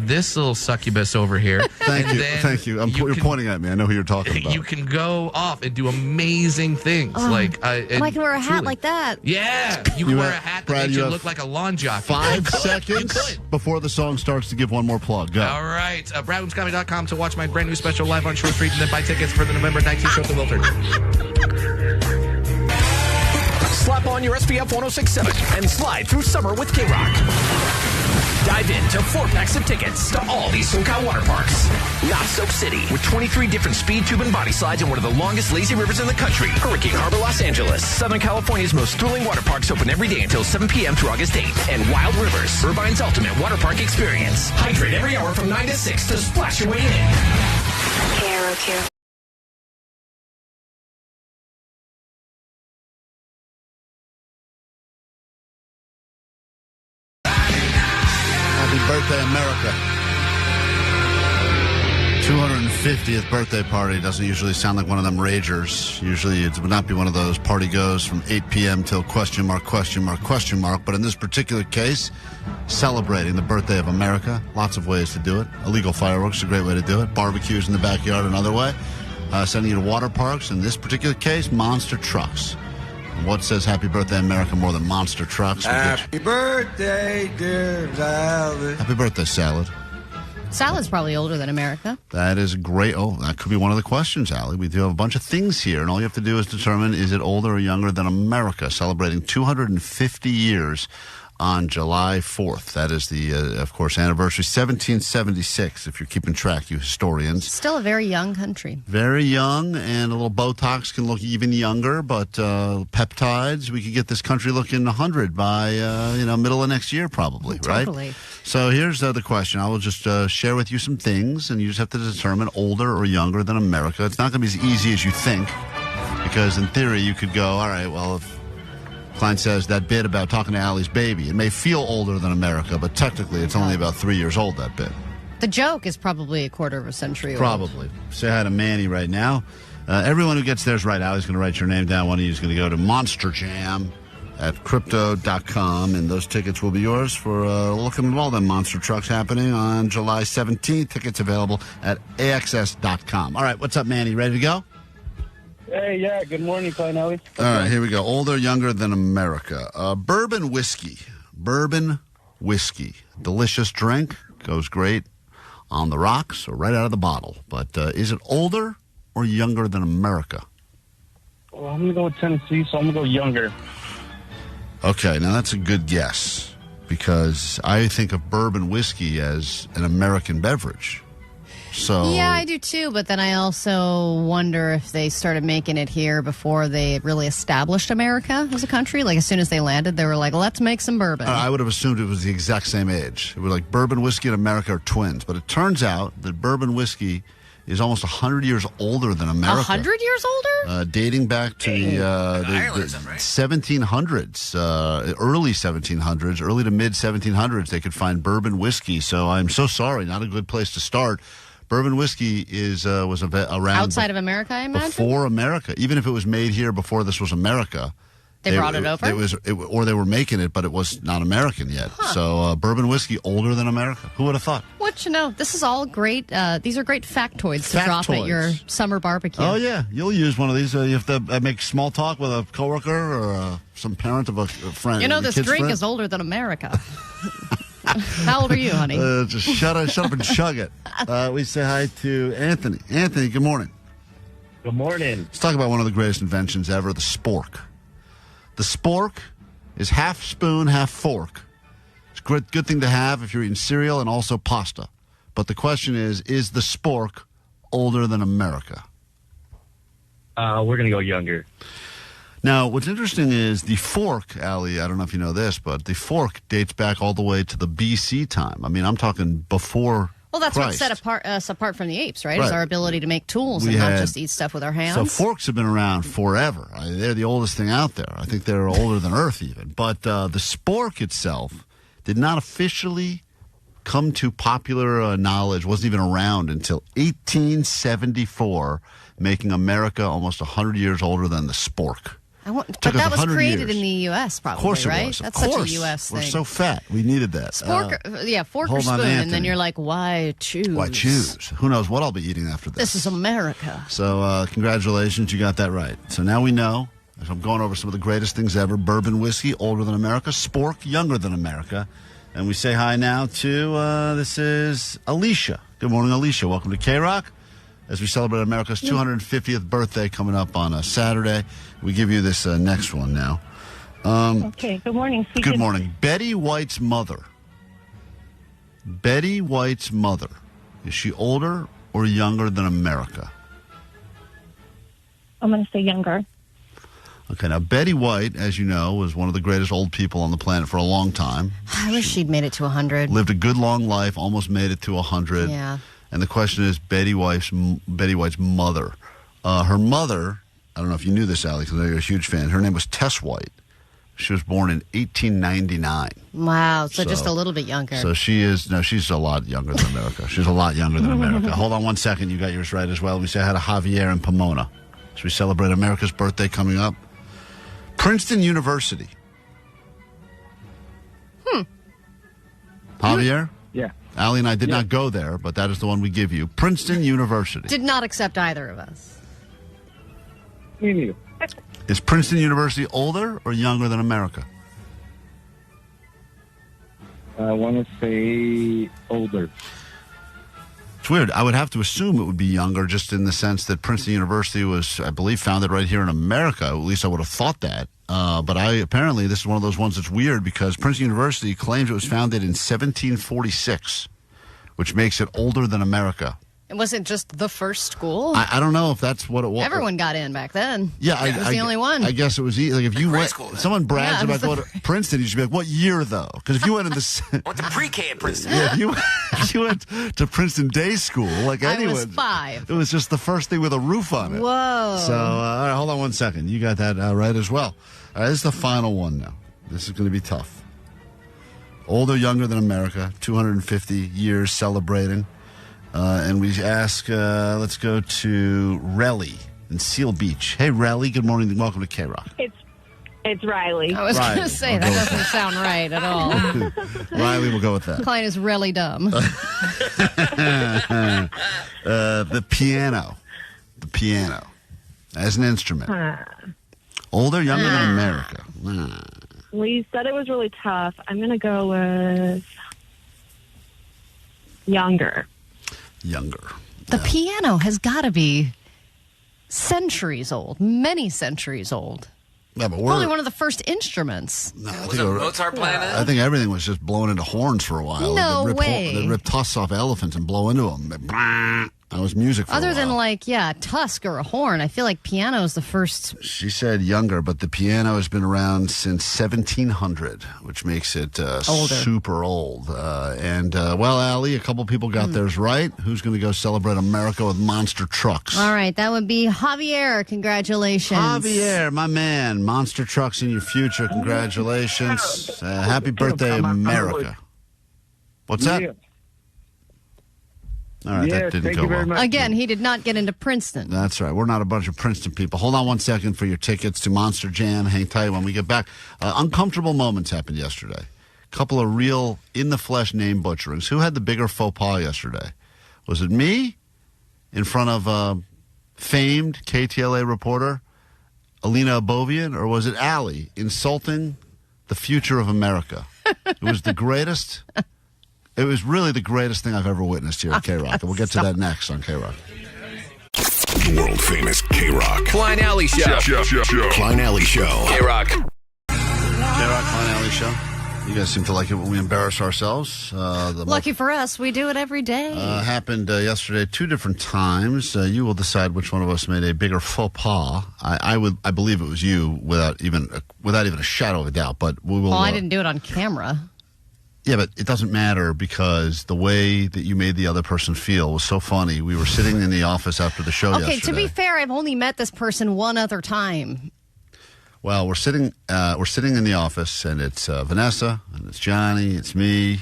this little succubus over here. Thank you. You're pointing at me. I know who you're talking about. You can go off and do amazing things. I can wear a hat like that. Yeah, you can wear a hat that makes you look like a lawn jockey. 5 seconds before the song starts to give one more plug. Go. All right, BradWilliamsComedy.com to watch my brand new special live on Short Street and then buy tickets for the November 19th show at the Wiltern. Slap on your SPF 1067 and slide through summer with KROQ. Dive into 4 packs of tickets to all these SoCal water parks. Knott Soak City, with 23 different speed, tube, and body slides in one of the longest lazy rivers in the country. Hurricane Harbor, Los Angeles. Southern California's most thrilling water parks open every day until 7 p.m. through August 8th. And Wild Rivers, Irvine's ultimate water park experience. Hydrate every hour from 9 to 6 to splash your way in. KROQ. Birthday America. 250th birthday party doesn't usually sound like one of them ragers. Usually it would not be one of those party goes from 8 p.m. till question mark. But in this particular case, celebrating the birthday of America. Lots of ways to do it. Illegal fireworks is a great way to do it. Barbecues in the backyard, another way. Sending you to water parks. In this particular case, monster trucks. And what says Happy Birthday America more than monster trucks? Happy birthday, dear salad. Happy birthday, salad. Salad's probably older than America. That is great. Oh, that could be one of the questions, Allie. We do have a bunch of things here, and all you have to do is determine, is it older or younger than America, celebrating 250 years on July 4th. That is the, of course, anniversary, 1776, if you're keeping track, you historians. Still a very young country. Very young, and a little Botox can look even younger, but peptides, we could get this country looking 100 by, middle of next year probably, right? Totally. So here's the question. I will just share with you some things, and you just have to determine older or younger than America. It's not going to be as easy as you think, because in theory you could go, all right, well, if Klein says that bit about talking to Allie's baby, it may feel older than America, but technically it's only about 3 years old, that bit. The joke is probably a quarter of a century old. Probably. Say hi to Manny right now. Everyone who gets theirs right now is going to write your name down. One of you is going to go to Monster Jam at crypto.com, and those tickets will be yours for looking at all them monster trucks happening on July 17th. Tickets available at AXS.com. All right, what's up, Manny? Ready to go? Hey, yeah, good morning, Klein and Ally. All right, here we go. Older, younger than America. Bourbon whiskey. Bourbon whiskey. Delicious drink. Goes great on the rocks or right out of the bottle. But is it older or younger than America? Well, I'm going to go with Tennessee, so I'm going to go younger. Okay, now that's a good guess, because I think of bourbon whiskey as an American beverage. So yeah, I do too, but then I also wonder if they started making it here before they really established America as a country. Like, as soon as they landed, they were like, let's make some bourbon. I would have assumed it was the exact same age. It was like bourbon whiskey and America are twins. But it turns out that bourbon whiskey is almost 100 years older than America. 100 years older? Dating back to the 1700s, early 1700s, early to mid 1700s, they could find bourbon whiskey. So I'm so sorry, not a good place to start. Bourbon whiskey was around outside of America, I imagine? Before America. Even if it was made here before this was America. They brought it over? Or they were making it, but it was not American yet. Huh. So bourbon whiskey older than America. Who would have thought? What you know? This is all great. These are great factoids to drop at your summer barbecue. Oh, yeah. You'll use one of these. You have to make small talk with a coworker or some parent of a friend. You know, this drink is older than America. How old are you, honey? Just shut up and chug it. We say hi to Anthony. Anthony, good morning. Good morning. Let's talk about one of the greatest inventions ever, the spork. The spork is half spoon, half fork. It's a good thing to have if you're eating cereal and also pasta. But the question is the spork older than America? We're going to go younger. Now, what's interesting is the fork, Allie, I don't know if you know this, but the fork dates back all the way to the BC time. I mean, I'm talking before Well, that's Christ. what set us apart from the apes, right? Right. Is our ability to make tools We and not had- just eat stuff with our hands. So forks have been around forever. They're the oldest thing out there. I think they're older than Earth even. But the spork itself did not officially come to popular knowledge, wasn't even around until 1874, making America almost 100 years older than the spork. But Took us that was 100 created years. in the U.S. probably, Of course it right? was. Of That's course. such a U.S. We're thing. so fat. We needed that. Fork or hold spoon, on, and Anthony. then you're like, why choose? Why choose? Who knows what I'll be eating after this. This is America. So congratulations, you got that right. So now we know, as I'm going over some of the greatest things ever, bourbon whiskey, older than America, spork, younger than America. And we say hi now to, this is Alicia. Good morning, Alicia. Welcome to KROQ. As we celebrate America's 250th birthday coming up on a Saturday, we give you this next one now. Okay, good morning. Good morning. Betty White's mother. Betty White's mother. Is she older or younger than America? I'm going to say younger. Okay, now Betty White, as you know, was one of the greatest old people on the planet for a long time. I wish she'd made it to 100. Lived a good long life, almost made it to 100. Yeah. And the question is Betty White's mother. Her mother, I don't know if you knew this, Alex, because you're a huge fan. Her name was Tess White. She was born in 1899. Wow, so just a little bit younger. So she's a lot younger than America. She's a lot younger than America. Hold on one second. You got yours right as well. We say hi to Javier in Pomona. So we celebrate America's birthday coming up. Princeton University. Javier? Yeah. Allie and I did not go there, but that is the one we give you. Princeton University. Did not accept either of us. Me neither. Is Princeton University older or younger than America? I want to say older. It's weird. I would have to assume it would be younger, just in the sense that Princeton University was, I believe, founded right here in America. At least I would have thought that. But apparently this is one of those ones that's weird because Princeton University claims it was founded in 1746, which makes it older than America. And was it just the first school? I don't know if that's what it was. Everyone got in back then. Yeah, I was the only one. I guess it was like if you went, someone brags about going to Princeton, you should be like, "What year though?" Because if you went in the went to pre-K at Princeton. Yeah, if you went to Princeton Day School, like anyone, I was 5. It was just the first thing with a roof on it. Whoa! So all right, hold on one second. You got that right as well. All right, this is the final one now. This is going to be tough. Older, younger than America, 250 years celebrating. And we ask, let's go to Relly in Seal Beach. Hey, Relly, good morning. Welcome to KROQ. It's Riley. I was going to say, that doesn't sound right at all. Riley, we'll go with that. Klein is really dumb. The piano. The piano. As an instrument. Older, younger than America. Well, you said it was really tough. I'm going to go with younger. Younger. The piano has got to be centuries old, many centuries old. Yeah, but probably one of the first instruments. No, was it Mozart playing it? I think everything was just blowing into horns for a while. No way. They rip tusks off elephants and blow into them. That was music for a while. Other than tusk or a horn, I feel like piano is the first. She said younger, but the piano has been around since 1700, which makes it super old. Well, Allie, a couple people got theirs right. Who's going to go celebrate America with monster trucks? All right, that would be Javier. Congratulations. Javier, my man. Monster trucks in your future. Congratulations. Happy birthday, America. What's that? All right, that didn't go well. Again, he did not get into Princeton. That's right. We're not a bunch of Princeton people. Hold on one second for your tickets to Monster Jam. Hang tight when we get back. Uncomfortable moments happened yesterday. A couple of real in-the-flesh name butcherings. Who had the bigger faux pas yesterday? Was it me in front of famed KTLA reporter Alina Abbovian, or was it Allie insulting the future of America? It was the greatest... It was really the greatest thing I've ever witnessed here at KROQ. And we'll get to that next on KROQ. World famous KROQ. Klein Alley Show. Klein Alley Show. KROQ. KROQ Klein Alley Show. You guys seem to like it when we embarrass ourselves. Lucky for us, we do it every day. Happened yesterday 2 different times. You will decide which one of us made a bigger faux pas. I believe it was you without even a shadow of a doubt. But we will. Well, I didn't do it on camera. Yeah, but it doesn't matter because the way that you made the other person feel was so funny. We were sitting in the office after the show yesterday. Okay, to be fair, I've only met this person one other time. Well, we're sitting in the office, and it's Vanessa, and it's Johnny, it's me. I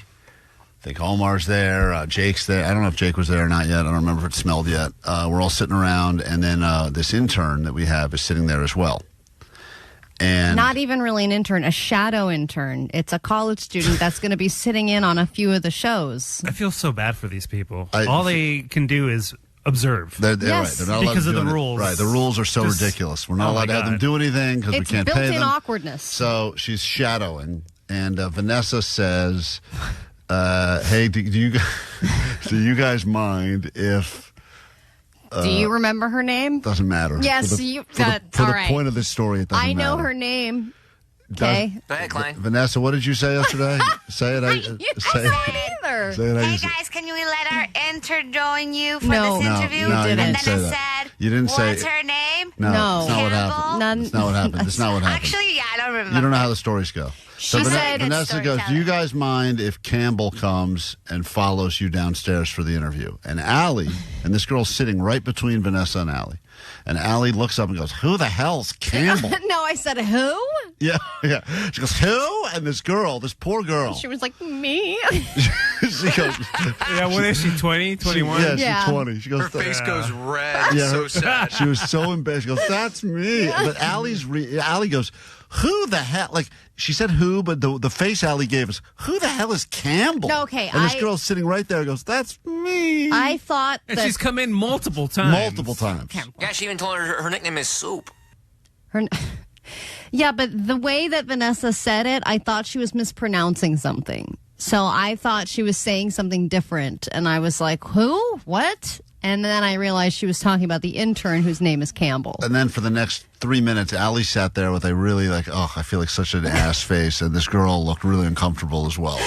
think Omar's there, Jake's there. I don't know if Jake was there or not yet. I don't remember if it smelled yet. We're all sitting around, and then this intern that we have is sitting there as well. And not even really an intern, a shadow intern. It's a college student that's going to be sitting in on a few of the shows. I feel so bad for these people. All they can do is observe. They're right. They're not allowed because to of do the it. rules. Right. The rules are so ridiculous. We're not allowed to have them do anything because we can't pay them. It's built-in awkwardness. So she's shadowing, and Vanessa says, "Hey, do you guys mind if?" Do you remember her name? Doesn't matter. Yes, for the point of this story, it doesn't matter. I know her name. Okay. Go ahead, Klein. Vanessa, what did you say yesterday? Say it. Either. Say it. Hey guys, can we let our intern join you for No. this interview? No, and then I say that. said, You didn't say. what's her name? No, that's not what happened. Campbell? That's not what happened. That's not what happened. Actually, yeah, I don't remember. You don't know how the stories go. She said, Vanessa goes, do you guys mind if Campbell comes and follows you downstairs for the interview? And Allie, and this girl's sitting right between Vanessa and Allie. And Allie looks up and goes, "Who the hell's Campbell?" No, I said, who? Yeah. She goes, "Who?" And this poor girl. She was like, me. She goes, yeah, what is she, 20, 21? Yeah, she's 20. She goes, Her face goes red. Yeah, So sad. She was so embarrassed. She goes, "That's me." But Allie goes, "Who the hell?" Like, she said who, but the face Allie gave us, "Who the hell is Campbell?" Okay, and this girl sitting right there goes, "That's me." I thought And that she's come in multiple times. Yeah, she even told her nickname is Soup. Yeah, but the way that Vanessa said it, I thought she was mispronouncing something. So I thought she was saying something different. And I was like, who? What? And then I realized she was talking about the intern whose name is Campbell. And then for the next 3 minutes, Allie sat there with a really I feel like such an ass face. And this girl looked really uncomfortable as well.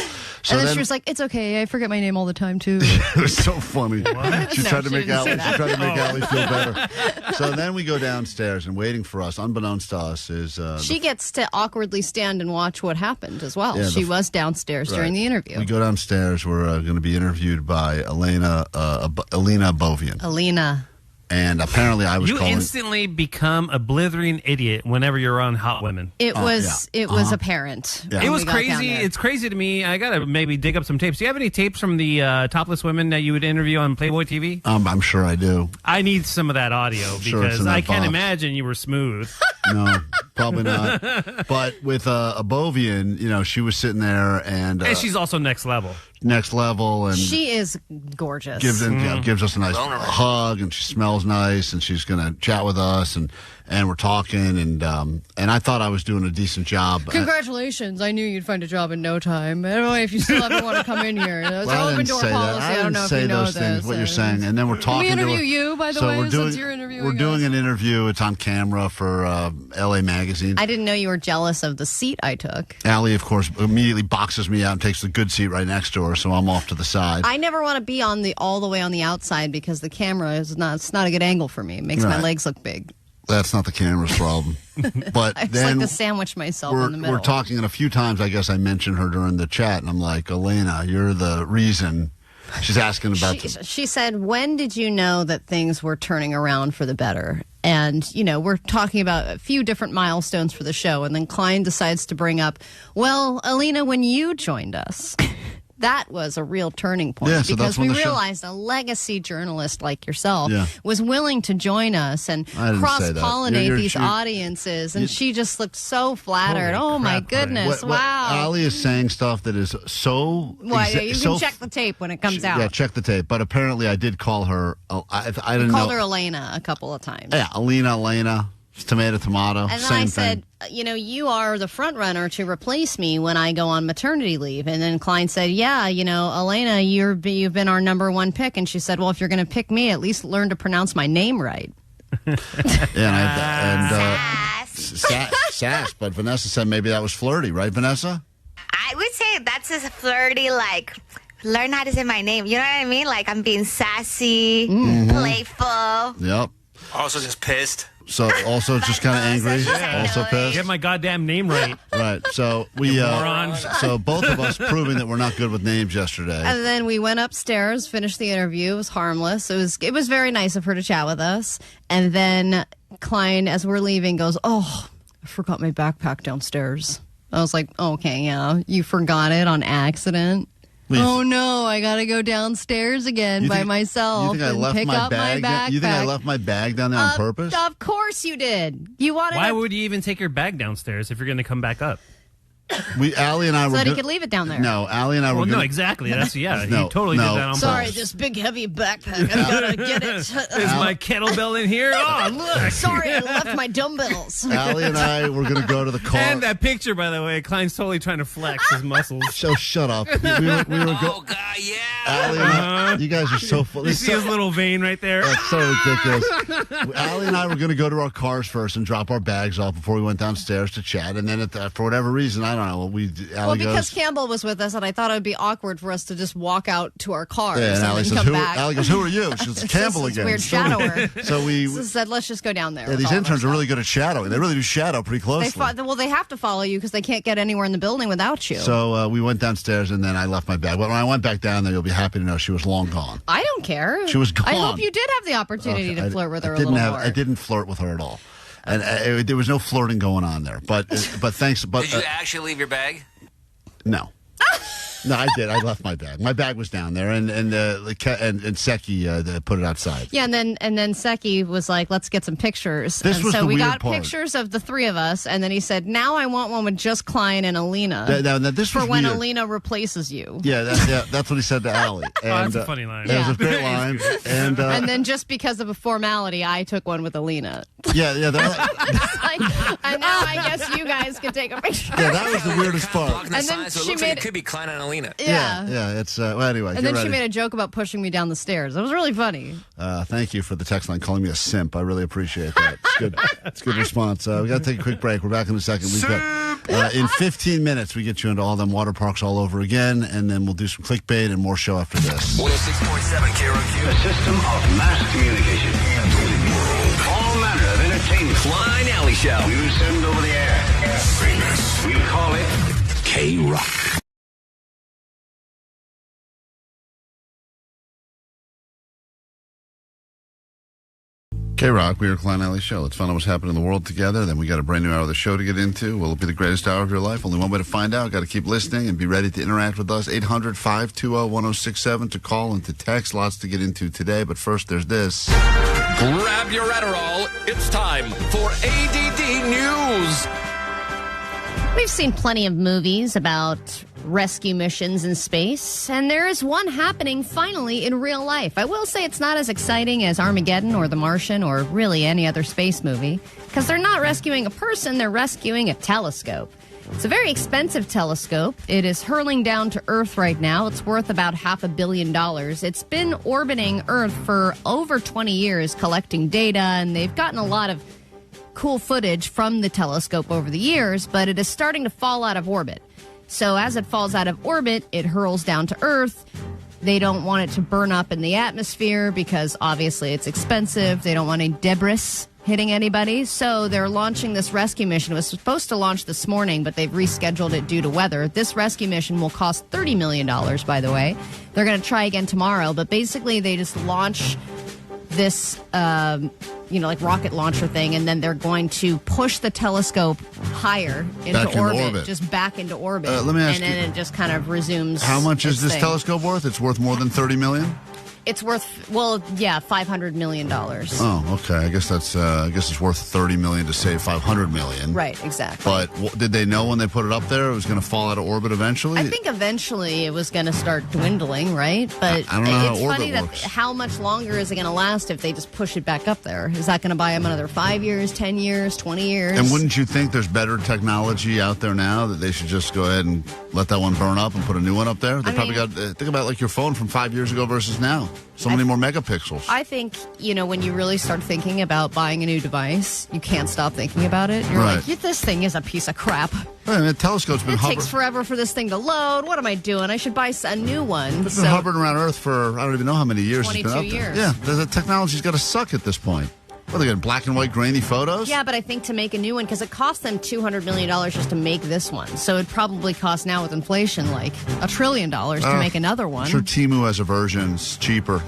So and then she was like, "It's okay. I forget my name all the time, too." It was so funny. She No, tried to she make didn't say that. Allie feel better. So then we go downstairs, and waiting for us, unbeknownst to us, is... she gets to awkwardly stand and watch what happened as well. Yeah, she was downstairs during the interview. We go downstairs. We're going to be interviewed by Alina Abbovian. Alina. And apparently I was You calling... instantly become a blithering idiot whenever you're on Hot Women. It was apparent. It was crazy. It's crazy to me. I got to maybe dig up some tapes. Do you have any tapes from the topless women that you would interview on Playboy TV? I'm sure I do. I need some of that audio Sure, it's because in that I can't box. imagine you were smooth. No, probably not. But with Abbovian, she was sitting there and... and she's also next level. Next level. And She is gorgeous. gives us a nice hug, and she smells nice, and she's going to chat with us, and we're talking, and I thought I was doing a decent job. Congratulations. I knew you'd find a job in no time. Anyway, if you still ever want to come in here. It's Well, I open didn't door say policy. that. I don't know if you know those this. things, what you're saying, and then we're talking. Can we to interview her. you, by the So way, we're since you're interviewing We're doing an interview. It's on camera for LA Magazine. I didn't know you were jealous of the seat I took. Allie, of course, immediately boxes me out and takes the good seat right next to her, so I'm off to the side. I never want to be all the way on the outside because the camera is not a good angle for me. It makes my Right. legs look big. That's not the camera's problem. But I just then like to sandwich myself in the middle. we're talking, and a few times I guess I mentioned her during the chat, and I'm like, Elena, you're the reason. She's asking about She said, when did you know that things were turning around for the better? And, we're talking about a few different milestones for the show. And then Klein decides to bring up, well, Alina, when you joined us, that was a real turning point. Yeah, so because that's when we the show- realized a legacy journalist like yourself Yeah. was willing to join us and I didn't say that. cross-pollinate You're- these you're- audiences. And she just looked so flattered. Oh, my goodness. What Wow. Allie is saying stuff that is so... Well, you can check the tape when it comes out. Yeah, check the tape. But apparently I did call her... I didn't Called know. her Elena a couple of times. Yeah, Elena. Tomato. And then same I thing. said, you are the front runner to replace me when I go on maternity leave. And then Klein said, yeah, Elena, you've been our number one pick. And she said, well, if you're going to pick me, at least learn to pronounce my name right. Sass. But Vanessa said maybe that was flirty, right, Vanessa? I would say that's a flirty, learn how to say my name. You know what I mean? Like, I'm being sassy, playful. Yep. Also just pissed. So also just kind of angry, also pissed. Get my goddamn name right. Right. So we moron. so both of us proving that we're not good with names yesterday. And then we went upstairs, finished the interview. It was harmless. It was very nice of her to chat with us. And then Klein, as we're leaving, goes, oh, I forgot my backpack downstairs. I was like, okay, yeah, you forgot it on accident. Oh no, I gotta go downstairs again by myself You think I and left pick my up bag? my backpack. You think I left my bag down there on purpose? Of course you did. You wanted Why would you even take your bag downstairs if you're going to come back up? Allie and I so were that he could leave it down there. No, Allie and I were Well, no, gonna- exactly. That's he No, totally did that on Sorry, purpose. this big heavy backpack. I gotta get it. Is my kettlebell in here? Oh, look. Sorry, I left my dumbbells. Allie and I were going to go to the car. And that picture, by the way, Klein's totally trying to flex his muscles. So shut up. We were Oh, God, yeah. Allie and I, you guys are so full. You see his little vein right there? That's so ridiculous. Allie and I were going to go to our cars first and drop our bags off before we went downstairs to chat. And then for whatever reason, I don't know, Allie because goes, Campbell was with us, and I thought it would be awkward for us to just walk out to our cars yeah, and and Allie then says, come back. Allie goes, who are you? She goes, Campbell This is again. weird shadower. So we So said, let's just go down there. yeah, with these all of interns our are really good at shadowing. They really do shadow pretty closely. they have to follow you because they can't get anywhere in the building without you. So we went downstairs, and then I left my bag. But when I went back down there, you'll be happy to know she was long gone. I don't care. She was gone. I hope you did have the opportunity to flirt with her a little more. I didn't flirt with her at all. And there was no flirting going on there. But thanks. But did you actually leave your bag? No. No, I did. I left my bag. My bag was down there, and Seki put it outside. Yeah, and then Seki was like, "Let's get some pictures." This was so the we weird got part. pictures of the three of us, and then he said, "Now I want one with just Klein and Alina." Now, this for was when weird. Alina replaces you. Yeah, that's what he said to Allie. And, that's a funny line. That was a great line. And then just because of a formality, I took one with Alina. Yeah. And now I guess you guys can take a picture. Yeah, that was the weirdest part. And then so it looks like it could be Klein and Alina. Yeah, it's well, anyway. And then she made a joke about pushing me down the stairs. It was really funny. Thank you for the text line calling me a simp. I really appreciate that. It's good. It's a good response. We got to take a quick break. We're back in a second. We've got in 15 minutes we get you into all them water parks all over again, and then we'll do some clickbait and more show after this. 106.7 KROQ. A system of mass communication. All manner of entertainment. Klein Alley Show. We will send over the air. Famous. We call it KROQ. KROQ, we are Klein Alley Show. Let's find out what's happening in the world together. Then we got a brand new hour of the show to get into. Will it be the greatest hour of your life? Only one way to find out. Got to keep listening and be ready to interact with us. 800-520-1067 to call and to text. Lots to get into today. But first, there's this. Grab your Adderall. It's time for A.D.D. News. We've seen plenty of movies about rescue missions in space, and there is one happening finally in real life. I will say it's not as exciting as Armageddon or The Martian or really any other space movie, because they're not rescuing a person, they're rescuing a telescope. It's a very expensive telescope. It is hurling down to Earth right now. It's worth about $500 million. It's been orbiting Earth for over 20 years, collecting data, and they've gotten a lot of cool footage from the telescope over the years, but it is starting to fall out of orbit. So as it falls out of orbit, it hurls down to Earth. They don't want it to burn up in the atmosphere because obviously it's expensive. They don't want any debris hitting anybody. So they're launching this rescue mission. It was supposed to launch this morning, but they've rescheduled it due to weather. This rescue mission will cost $30 million, by the way. They're going to try again tomorrow, but basically they just launch this like rocket launcher thing, and then they're going to push the telescope higher into orbit, just back into orbit. Let me ask and then it just kind of resumes. How much is this thing. telescope worth? It's worth more than $30 million? It's worth, $500 million. Oh, okay. I guess it's worth $30 million to save $500 million. Right, exactly. But did they know when they put it up there it was going to fall out of orbit eventually? I think eventually it was going to start dwindling, right? But I don't know how it's orbit funny that works. how much longer is it going to last if they just push it back up there? Is that going to buy them another 5 years, 10 years, 20 years? And wouldn't you think there's better technology out there now that they should just go ahead and let that one burn up and put a new one up there? They probably got think about like your phone from 5 years ago versus now. So many more megapixels. I think, when you really start thinking about buying a new device, you can't stop thinking about it. You're Right. like, this thing is a piece of crap. Right, the telescope's been It takes forever for this thing to load. What am I doing? I should buy a new one. It's been hovering around Earth for, I don't even know how many years it's been 22 up there. years. Yeah, the technology's got to suck at this point. What, they got black and white grainy photos? Yeah, but I think to make a new one, because it cost them $200 million just to make this one. So it probably costs now with inflation like $1 trillion to make another one. I'm sure Temu has a version. It's cheaper.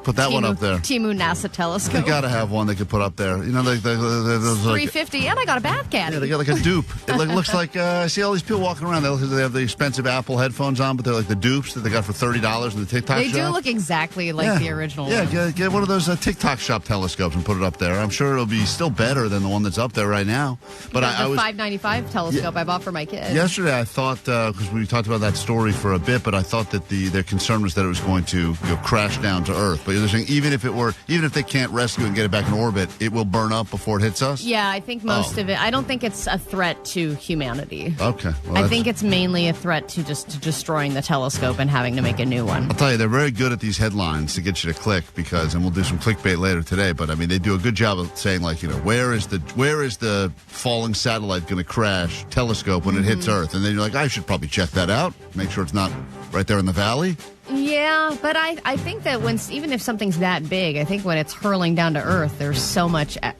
Put that one up there. Temu NASA telescope. They got to have one they could put up there. You know, those like, $350, and I got a bath caddy. yeah, they got like a dupe. It looks like I see all these people walking around. They have the expensive Apple headphones on, but they're like the dupes that they got for $30 in the TikTok They shop. do look exactly like the original one. Yeah, get one of those TikTok shop telescopes and put it up there. I'm sure it'll be still better than the one that's up there right now. But the $595 telescope I bought for my kid. Yesterday, I thought, because we talked about that story for a bit, but I thought that their concern was that it was going to crash down to Earth. But they're saying even if they can't rescue and get it back in orbit, it will burn up before it hits us? Yeah, I think most of it. I don't think it's a threat to humanity. Okay. Well, I think it's mainly a threat to just destroying the telescope and having to make a new one. I'll tell you, they're very good at these headlines to get you to click and we'll do some clickbait later today, but I mean, they do a good job of saying like, where is the falling satellite going to crash telescope when it hits Earth? And then you're like, I should probably check that out, make sure it's not right there in the valley. Yeah, but I think that even if something's that big, I think when it's hurling down to earth, there's so much, I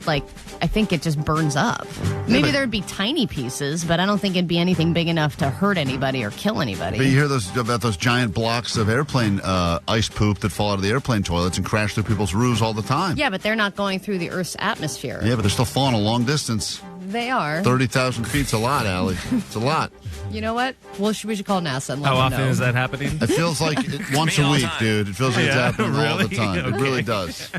think it just burns up. Maybe there'd be tiny pieces, but I don't think it'd be anything big enough to hurt anybody or kill anybody. But you hear about those giant blocks of airplane ice poop that fall out of the airplane toilets and crash through people's roofs all the time. Yeah, but they're not going through the Earth's atmosphere. Yeah, but they're still falling a long distance. They are. 30,000 feet's a lot, Allie. It's a lot. You know what? Well, we should call NASA and let How them often know. is that happening? It feels like once a week, dude. It feels like it's happening all the time. Okay. It really does.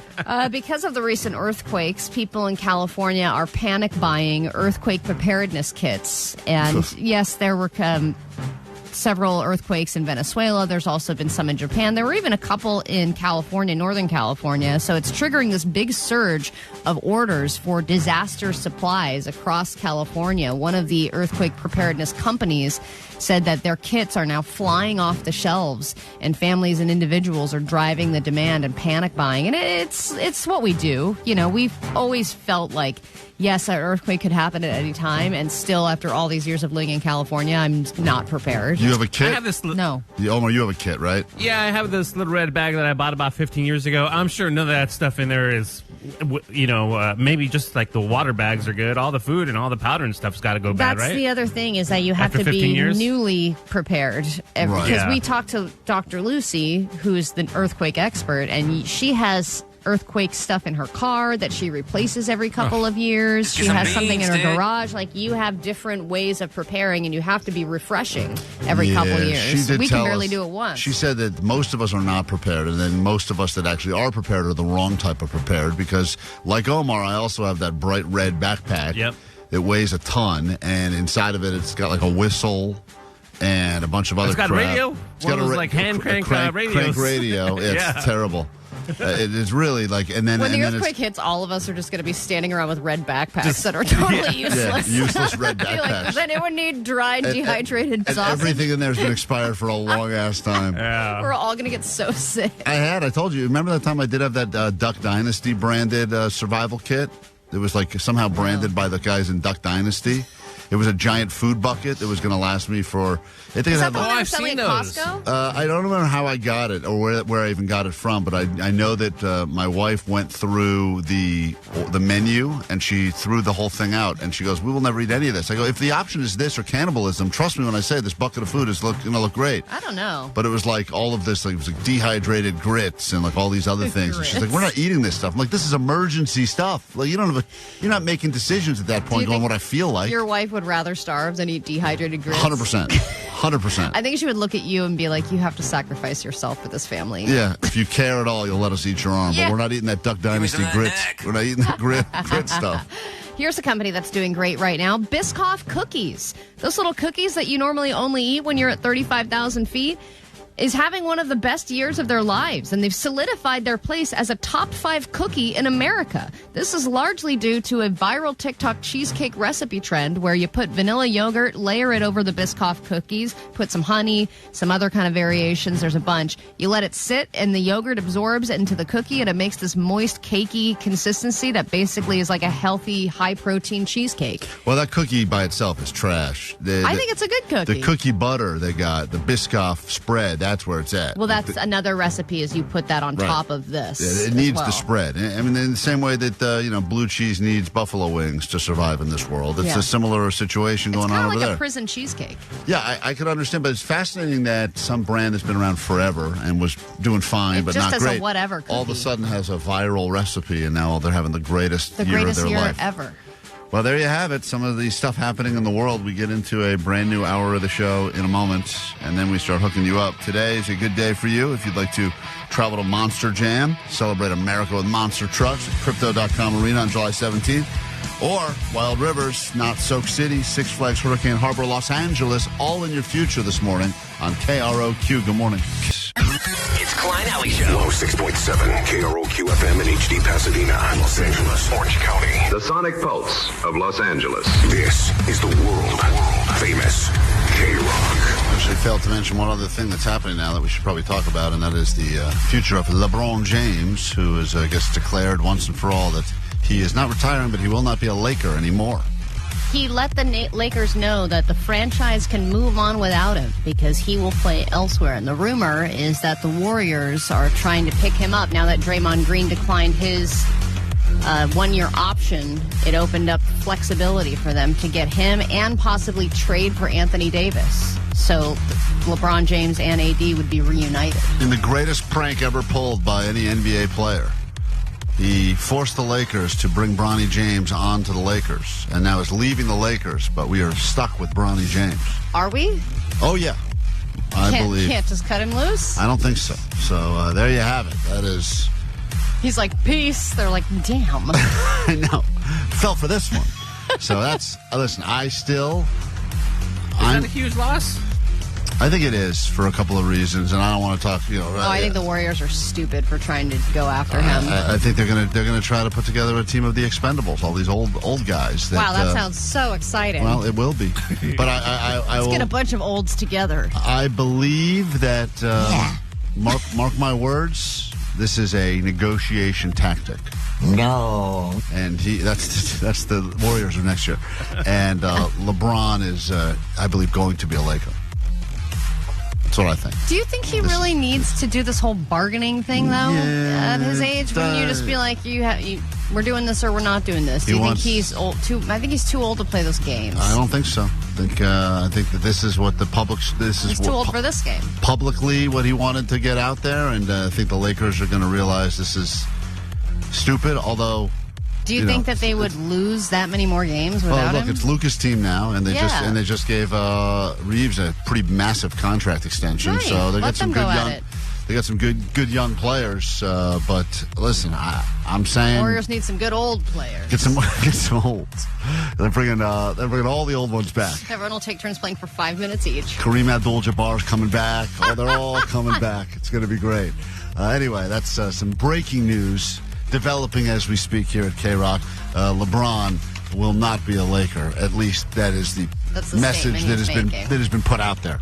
Because of the recent earthquakes, people in California are panic buying earthquake preparedness kits. And yes, there were several earthquakes in Venezuela. There's also been some in Japan. There were even a couple in California, Northern California. So it's triggering this big surge of orders for disaster supplies across California. One of the earthquake preparedness companies said that their kits are now flying off the shelves, and families and individuals are driving the demand and panic buying. And it's what we do. You know, we've always felt like, yes, an earthquake could happen at any time, and still, after all these years of living in California, I'm not prepared. You have a kit? I have this. No. Omar, you have a kit, right? Yeah, I have this little red bag that I bought about 15 years ago. I'm sure none of that stuff in there is, maybe just like the water bags are good. All the food and all the powder and stuff's got to go bad, right? That's the other thing, is that you have After to 15 be years? newly prepared. Right. Because Yeah. we talked to Dr. Lucy, who's the earthquake expert, and she has earthquake stuff in her car that she replaces every couple of years. She has something in her garage. Like, you have different ways of preparing, and you have to be refreshing every couple of years. She did We tell can barely us- do it once. She said that most of us are not prepared, and then most of us that actually are prepared are the wrong type of prepared, because like Omar, I also have that bright red backpack. Yep. It weighs a ton, and inside of it, it's got like a whistle and a bunch of other It's got crap. radio? It's One got of those, a like, hand crank crank radios. radio. It's Yeah. terrible. It is really like, and then when the and then earthquake it's, hits, all of us are just going to be standing around with red backpacks that are totally useless. Yeah, useless red Be like, backpacks. does anyone need dried, dehydrated and sausage? everything in there has been expired for a long ass time. Yeah. We're all going to get so sick. I told you, remember that time I did have that Duck Dynasty branded survival kit? It was like somehow branded by the guys in Duck Dynasty. It was a giant food bucket that was going to last me for. I think Is it that had the one like, they were selling at Costco? I don't remember how I got it or where I even got it from, but I know that my wife went through the menu and she threw the whole thing out, and she goes, "We will never eat any of this." I go, "If the option is this or cannibalism, trust me when I say this bucket of food is going to look great." I don't know. But it was like all of this, like it was like dehydrated grits and like all these other things. And she's like, "We're not eating this stuff." I'm like, "This is emergency stuff. Like you're not making decisions at that Do point you going think what I feel like." Your wife would rather starve than eat dehydrated grits? 100%. 100%. I think she would look at you and be like, you have to sacrifice yourself for this family. Yeah, if you care at all, you'll let us eat your arm. Yeah. But we're not eating that Duck Dynasty grits. We're not eating the grit stuff. Here's a company that's doing great right now, Biscoff Cookies. Those little cookies that you normally only eat when you're at 35,000 feet is having one of the best years of their lives, and they've solidified their place as a top 5 cookie in America. This is largely due to a viral TikTok cheesecake recipe trend where you put vanilla yogurt, layer it over the Biscoff cookies, put some honey, some other kind of variations. There's a bunch. You let it sit, and the yogurt absorbs into the cookie, and it makes this moist, cakey consistency that basically is like a healthy, high-protein cheesecake. Well, that cookie by itself is trash. I think it's a good cookie. The cookie butter they got, the Biscoff spread, that's where it's at. Well, that's another recipe, is you put that on Right. top of this. Yeah, it as needs well. the spread. I mean, in the same way that blue cheese needs buffalo wings to survive in this world. It's Yeah. a similar situation going It's on kind over of like there. a prison cheesecake. Yeah, I could understand, but it's fascinating that some brand has been around forever and was doing fine, but just not as a great. whatever All of a cookie. sudden has a viral recipe, and now they're having the greatest year greatest of their year life. ever. Well, there you have it. Some of the stuff happening in the world. We get into a brand new hour of the show in a moment, and then we start hooking you up. Today is a good day for you if you'd like to travel to Monster Jam, celebrate America with monster trucks at Crypto.com Arena on July 17th, or Wild Rivers, Knott, Soak City, Six Flags Hurricane Harbor, Los Angeles, all in your future this morning on KROQ. Good morning. It's Klein Alley Show. 106.7 KROQ FM in HD Pasadena, Los Angeles, Orange County. The Sonic Pulse of Los Angeles. This is the world famous KROQ. Actually failed to mention one other thing that's happening now that we should probably talk about, and that is the future of LeBron James, who is, I guess, declared once and for all that he is not retiring, but he will not be a Laker anymore. he let the Lakers know that the franchise can move on without him because he will play elsewhere. And the rumor is that the Warriors are trying to pick him up now that Draymond Green declined his one-year option. It opened up flexibility for them to get him and possibly trade for Anthony Davis. So LeBron James and A.D. would be reunited. In the greatest prank ever pulled by any NBA player, he forced the Lakers to bring Bronny James on to the Lakers, and now is leaving the Lakers, but we are stuck with Bronny James. Are we? Oh, yeah. I believe. Can't just cut him loose? I don't think so. So there you have it. That is... He's like, peace. They're like, damn. I know. Fell for this one. So that's... listen, Is that a huge loss? I think it is for a couple of reasons, and I don't want to talk. I think the Warriors are stupid for trying to go after him. I think they're gonna try to put together a team of the Expendables, all these old guys. Wow, that sounds so exciting. Well, it will be, but I Let's will get a bunch of olds together. I believe that. Mark my words. This is a negotiation tactic. No. And that's the Warriors of next year, and LeBron is, I believe, going to be a Laker. That's what I think. Do you think he really needs to do this whole bargaining thing, though? At his age, wouldn't you just be like, we're doing this or we're not doing this? Do you think he's old? I think he's too old to play those games. I don't think so. I think that this is what the public. He's too old for this game. Publicly, what he wanted to get out there, and I think the Lakers are going to realize this is stupid. Although. Do you think that they would lose that many more games without him? It's Luka's team now, and they just gave Reeves a pretty massive contract extension. Right. So they got some good young players. But listen, I'm saying Warriors need some good old players. Get some olds. They're bringing all the old ones back. Everyone will take turns playing for 5 minutes each. Kareem Abdul-Jabbar's coming back. Oh, they're all coming back. It's going to be great. Anyway, that's some breaking news. Developing as we speak here at KROQ. LeBron will not be a Laker. At least that is the message that has been put out there.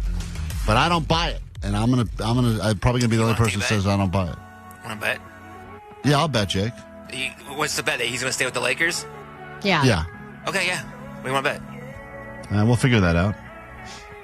But I don't buy it, and I'm probably gonna be the only person that says I don't buy it. Want to bet? Yeah, I'll bet, Jake. What's the bet? That he's gonna stay with the Lakers? Yeah. Yeah. Okay, yeah. What do you want to bet? We'll figure that out.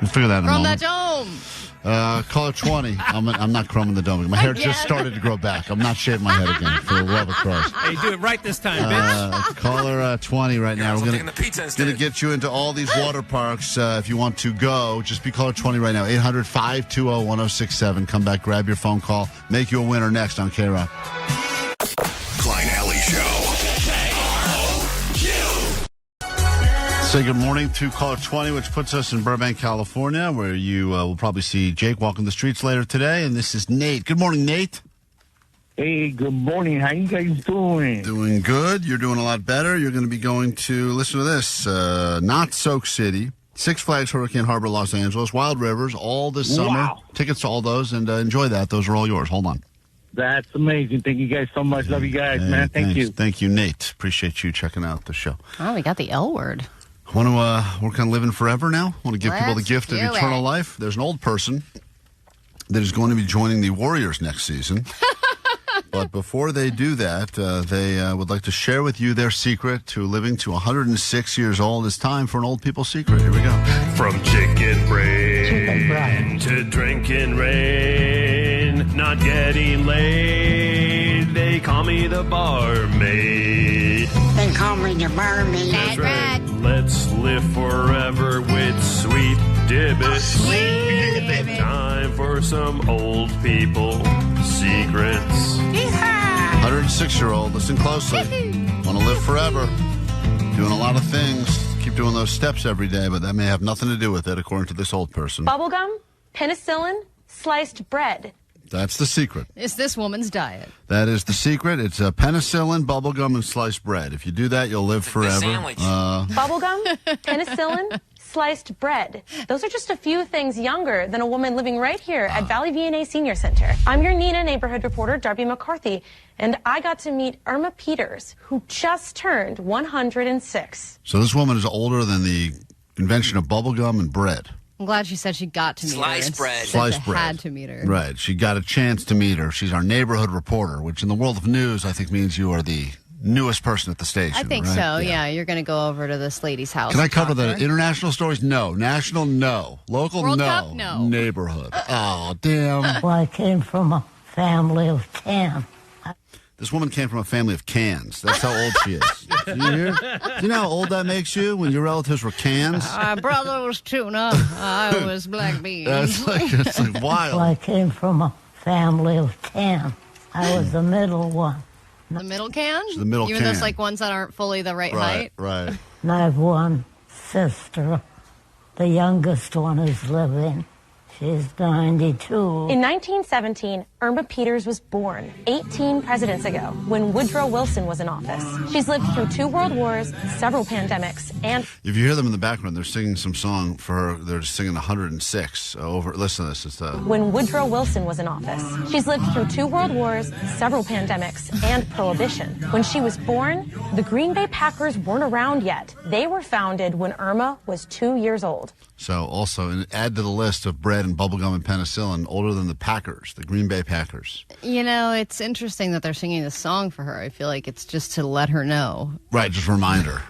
We'll figure that in a From moment. that dome. Caller 20. I'm not chroming the dome. My hair just started to grow back. I'm not shaving my head again, for the love of Christ. Hey, do it right this time, bitch. Caller 20 right now. We're taking the pizza instead. going to get you into all these water parks. If you want to go, just be caller 20 right now. 800-520-1067. Come back, grab your phone call. Make you a winner next on KROQ. Klein Ally Show. Say good morning to caller 20, which puts us in Burbank, California, where you will probably see Jake walking the streets later today. And this is Nate. Good morning, Nate. Hey, good morning. How you guys doing? Doing good. You're doing a lot better. You're going to be going to, listen to this, Knott, Soak City, Six Flags, Hurricane Harbor, Los Angeles, Wild Rivers, all this summer. Wow. Tickets to all those, and enjoy that. Those are all yours. Hold on. That's amazing. Thank you guys so much. Love you guys, man. Thank you. Thank you, Nate. Appreciate you checking out the show. Oh, we got the L word. Want to work on living forever now? Want to give people the gift of do eternal it. life? There's an old person that is going to be joining the Warriors next season. But before they do that, they would like to share with you their secret to living to 106 years old. It's time for an old people secret. Here we go. From chicken brain to drinking rain, not getting laid. They call me the barmaid. They call me the barmaid. That's right. Let's live forever with sweet Dibbit. Sweet Dibbit. Time for some old people secrets. 106-year-old, listen closely. Want to live forever. Doing a lot of things. Keep doing those steps every day, but that may have nothing to do with it, according to this old person. Bubblegum, penicillin, sliced bread. That's the secret. It's this woman's diet. That is the secret. It's penicillin, bubblegum, and sliced bread. If you do that, you'll live forever. Bubblegum, penicillin, sliced bread. Those are just a few things younger than a woman living right here at Valley V&A Senior Center. I'm your Nina neighborhood reporter, Darby McCarthy, and I got to meet Irma Peters, who just turned 106. So this woman is older than the invention of bubblegum and bread. I'm glad she said she got to meet her. Sliced bread. Sliced bread. Had to meet her. Right. She got a chance to meet her. She's our neighborhood reporter, which in the world of news, I think means you are the newest person at the station. I think right? so, yeah. You're going to go over to this lady's house. Can I cover the the international stories? No. National? No. Local? World no. Cup? No. Neighborhood? Oh, damn. Well, I came from a family of 10. This woman came from a family of cans. That's how old she is. Do you hear? Do you know how old that makes you when your relatives were cans? My brother was tuna. I was black beans. It's like wild. Well, I came from a family of 10. I was the middle one. The middle can? The middle Even those can. like ones that aren't fully the right height? Right. And I have one sister. The youngest one is living. She's 92. In 1917, Irma Peters was born 18 presidents ago when Woodrow Wilson was in office. She's lived through 2 world wars, several pandemics, and... If you hear them in the background, they're singing some song for her. They're singing 106 over. Listen to this. It's when Woodrow Wilson was in office. She's lived through 2 world wars, several pandemics, and Prohibition. When she was born, the Green Bay Packers weren't around yet. They were founded when Irma was 2 years old. So also, and add to the list of bread and bubblegum and penicillin, older than the Packers, the Green Bay Packers. You know, it's interesting that they're singing this song for her. I feel like it's just to let her know. Right, just reminder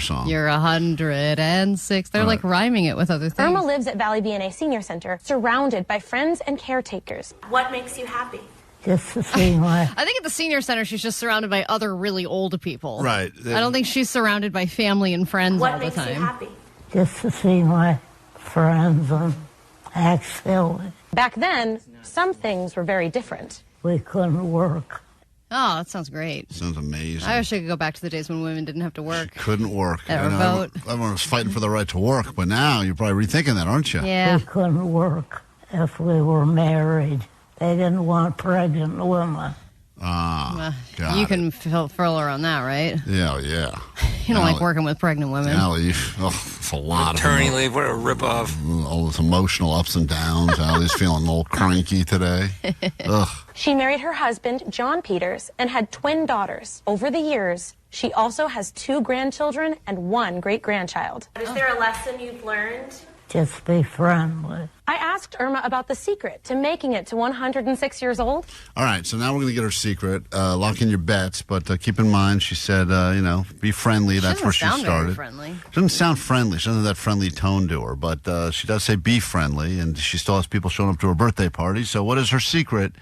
song. You're 106. They're like rhyming it with other things. Irma lives at Valley VNA Senior Center, surrounded by friends and caretakers. What makes you happy? Just to see my... I think at the senior center, she's just surrounded by other really old people. Right. I don't think she's surrounded by family and friends all the time. What makes you happy? Just to see my friends and act silly. Back then, some things were very different. We couldn't work. Oh, that sounds great. Sounds amazing. I wish I could go back to the days when women didn't have to work. Couldn't work. Or vote. Everyone was fighting for the right to work, but now you're probably rethinking that, aren't you? Yeah. We couldn't work if we were married. They didn't want pregnant women. God. You can fill her on that, right? Yeah. You don't like working with pregnant women. Allie, it's a lot Maternity of leave, what a ripoff. all this emotional ups and downs. Allie's feeling a little cranky today. Ugh. She married her husband, John Peters, and had twin daughters. Over the years, she also has 2 grandchildren and 1 great-grandchild. Is there a lesson you've learned? Just be friendly. I asked Irma about the secret to making it to 106 years old. All right, so now we're going to get her secret. Lock in your bets, but keep in mind, she said, be friendly. That's where she started. Very friendly. She doesn't sound friendly. She doesn't have that friendly tone to her, but she does say be friendly, and she still has people showing up to her birthday party. So what is her secret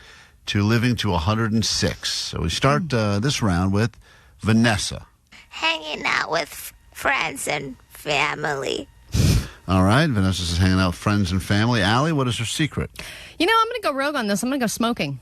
to living to 106? So we start this round with Vanessa. Hanging out with friends and family. All right, Vanessa's hanging out with friends and family. Allie, what is her secret? You know, I'm going to go rogue on this. I'm going to go smoking.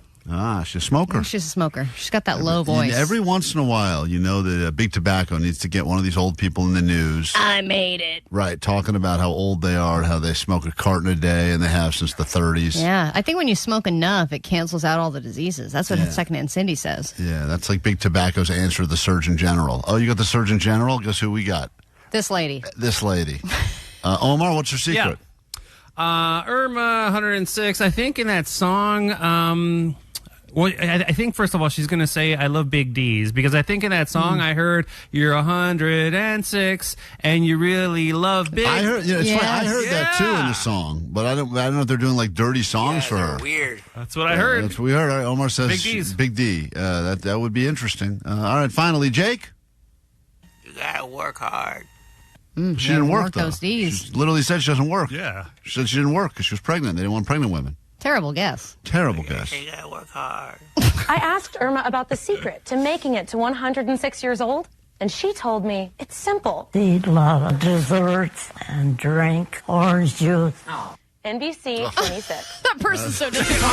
She's a smoker. She's a smoker. She's got that low voice. Every once in a while, you know that Big Tobacco needs to get one of these old people in the news. I made it. Right, talking about how old they are, how they smoke a carton a day, and they have since the 30s. Yeah, I think when you smoke enough, it cancels out all the diseases. That's what Secondhand Cindy says. Yeah, that's like Big Tobacco's answer to the Surgeon General. Oh, you got the Surgeon General? Guess who we got? This lady. Omar, what's your secret? Yeah. Irma, 106. I think in that song, I think, first of all, she's going to say, I love big D's, because I think in that song I heard, you're 106, and you really love big. I heard, I heard that too in the song, but I don't know if they're doing like dirty songs for her. Weird. That's what I heard. That's what we heard. All right, Omar says Big D's. Big D. That would be interesting. All right, finally, Jake. You gotta work hard. She didn't work, though. Those D's. She literally said she doesn't work. Yeah. She said she didn't work because she was pregnant. They didn't want pregnant women. Terrible guess. Terrible guess. You gotta work hard. I asked Irma about the secret to making it to 106 years old, and she told me it's simple. Eat a lot of desserts and drink orange juice. NBC 26. That person's so difficult.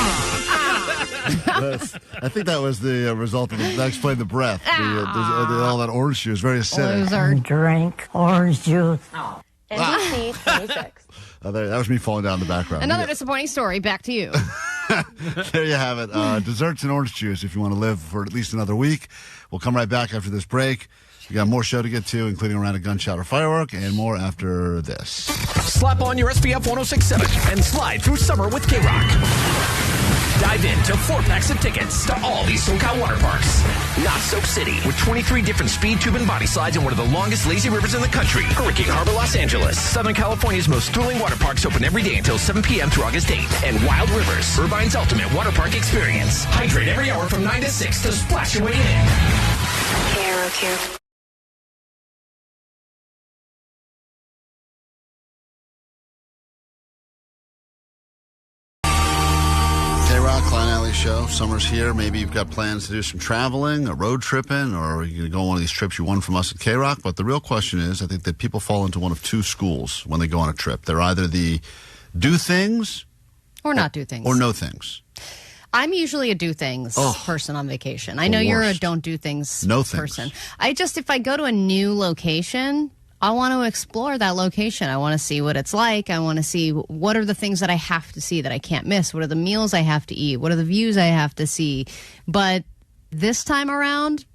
I think that was the result of that explained the breath. All that orange juice, very acidic. And drink orange juice. NBC 26. That was me falling down in the background. Another disappointing story. Back to you. There you have it. Desserts and orange juice if you want to live for at least another week. We'll come right back after this break. We got more show to get to, including around a gunshot or firework, and more after this. Slap on your SPF 1067 and slide through summer with KROQ. Dive into 4 packs of tickets to all these SoCal water parks. Knott Soak City, with 23 different speed, tube, and body slides in one of the longest lazy rivers in the country. Hurricane Harbor, Los Angeles. Southern California's most thrilling water parks open every day until 7 p.m. through August 8th. And Wild Rivers, Irvine's ultimate water park experience. Hydrate every hour from 9 to 6 to splash your way in. KROQ. K-Rock, Klein and Ally show. Summer's here. Maybe you've got plans to do some traveling, a road tripping, or you're going to go on one of these trips you won from us at K-Rock. But the real question is, I think that people fall into one of two schools when they go on a trip. They're either the do things or not do things. Or no things. I'm usually a do things person on vacation. I know you're a don't do things person. If I go to a new location, I want to explore that location. I want to see what it's like. I want to see what are the things that I have to see that I can't miss. What are the meals I have to eat? What are the views I have to see? But this time around,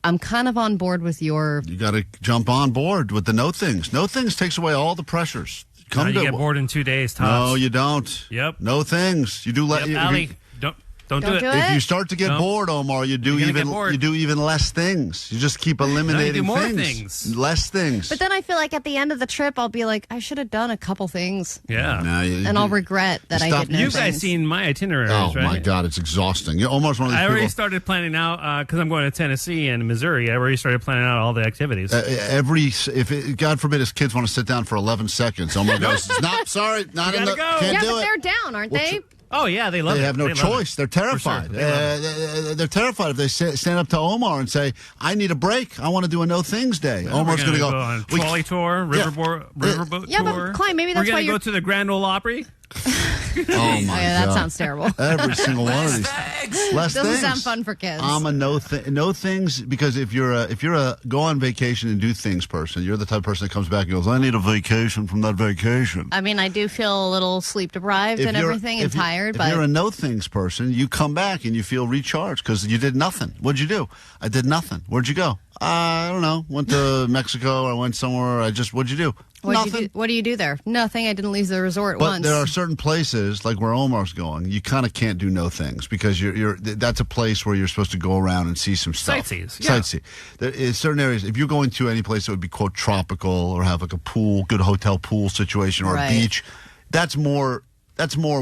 I'm kind of on board with your... You got to jump on board with the no things. No things takes away all the pressures. You get bored in 2 days, tops. No, you don't. Yep. No things. You do let... Allie, don't do it. If you start to get bored, Omar, you do even less things. You just keep eliminating more things. Less things. But then I feel like at the end of the trip, I'll be like, I should have done a couple things. Yeah. And I'll regret that I did no You guys seen my itineraries, right? Oh, my God, it's exhausting. You're almost one of these I already people. started planning out, because I'm going to Tennessee and Missouri, I already started planning out all the activities. God forbid his kids want to sit down for 11 seconds, Omar goes, not sorry, not in the, go. can't do but it. they're down, aren't they? Oh, yeah, they love it. They have no choice. They're terrified. For sure. They're terrified if they stand up to Omar and say, I need a break. I want to do a no things day. Omar's going to go on trolley tour, riverboat yeah, tour. but Klein, maybe that's we're why going to go to the Grand Ole Opry. Oh, my God. That sounds terrible. Every single one of these. Less Doesn't things. sound fun for kids. I'm a no things, because if you're a go on vacation and do things person, you're the type of person that comes back and goes, I need a vacation from that vacation. I mean, I do feel a little sleep deprived and everything and tired. If you're a no things person, you come back and you feel recharged because you did nothing. What'd you do? I did nothing. Where'd you go? I don't know. Went to Mexico or I went somewhere. What'd you do? Nothing. What do you do there? Nothing. I didn't leave the resort once. But there are certain places, like where Omar's going, you kind of can't do no things because that's a place where you're supposed to go around and see some stuff. Sightsee. There is certain areas. If you're going to any place that would be quote tropical or have like a pool, good hotel pool situation or a beach, that's more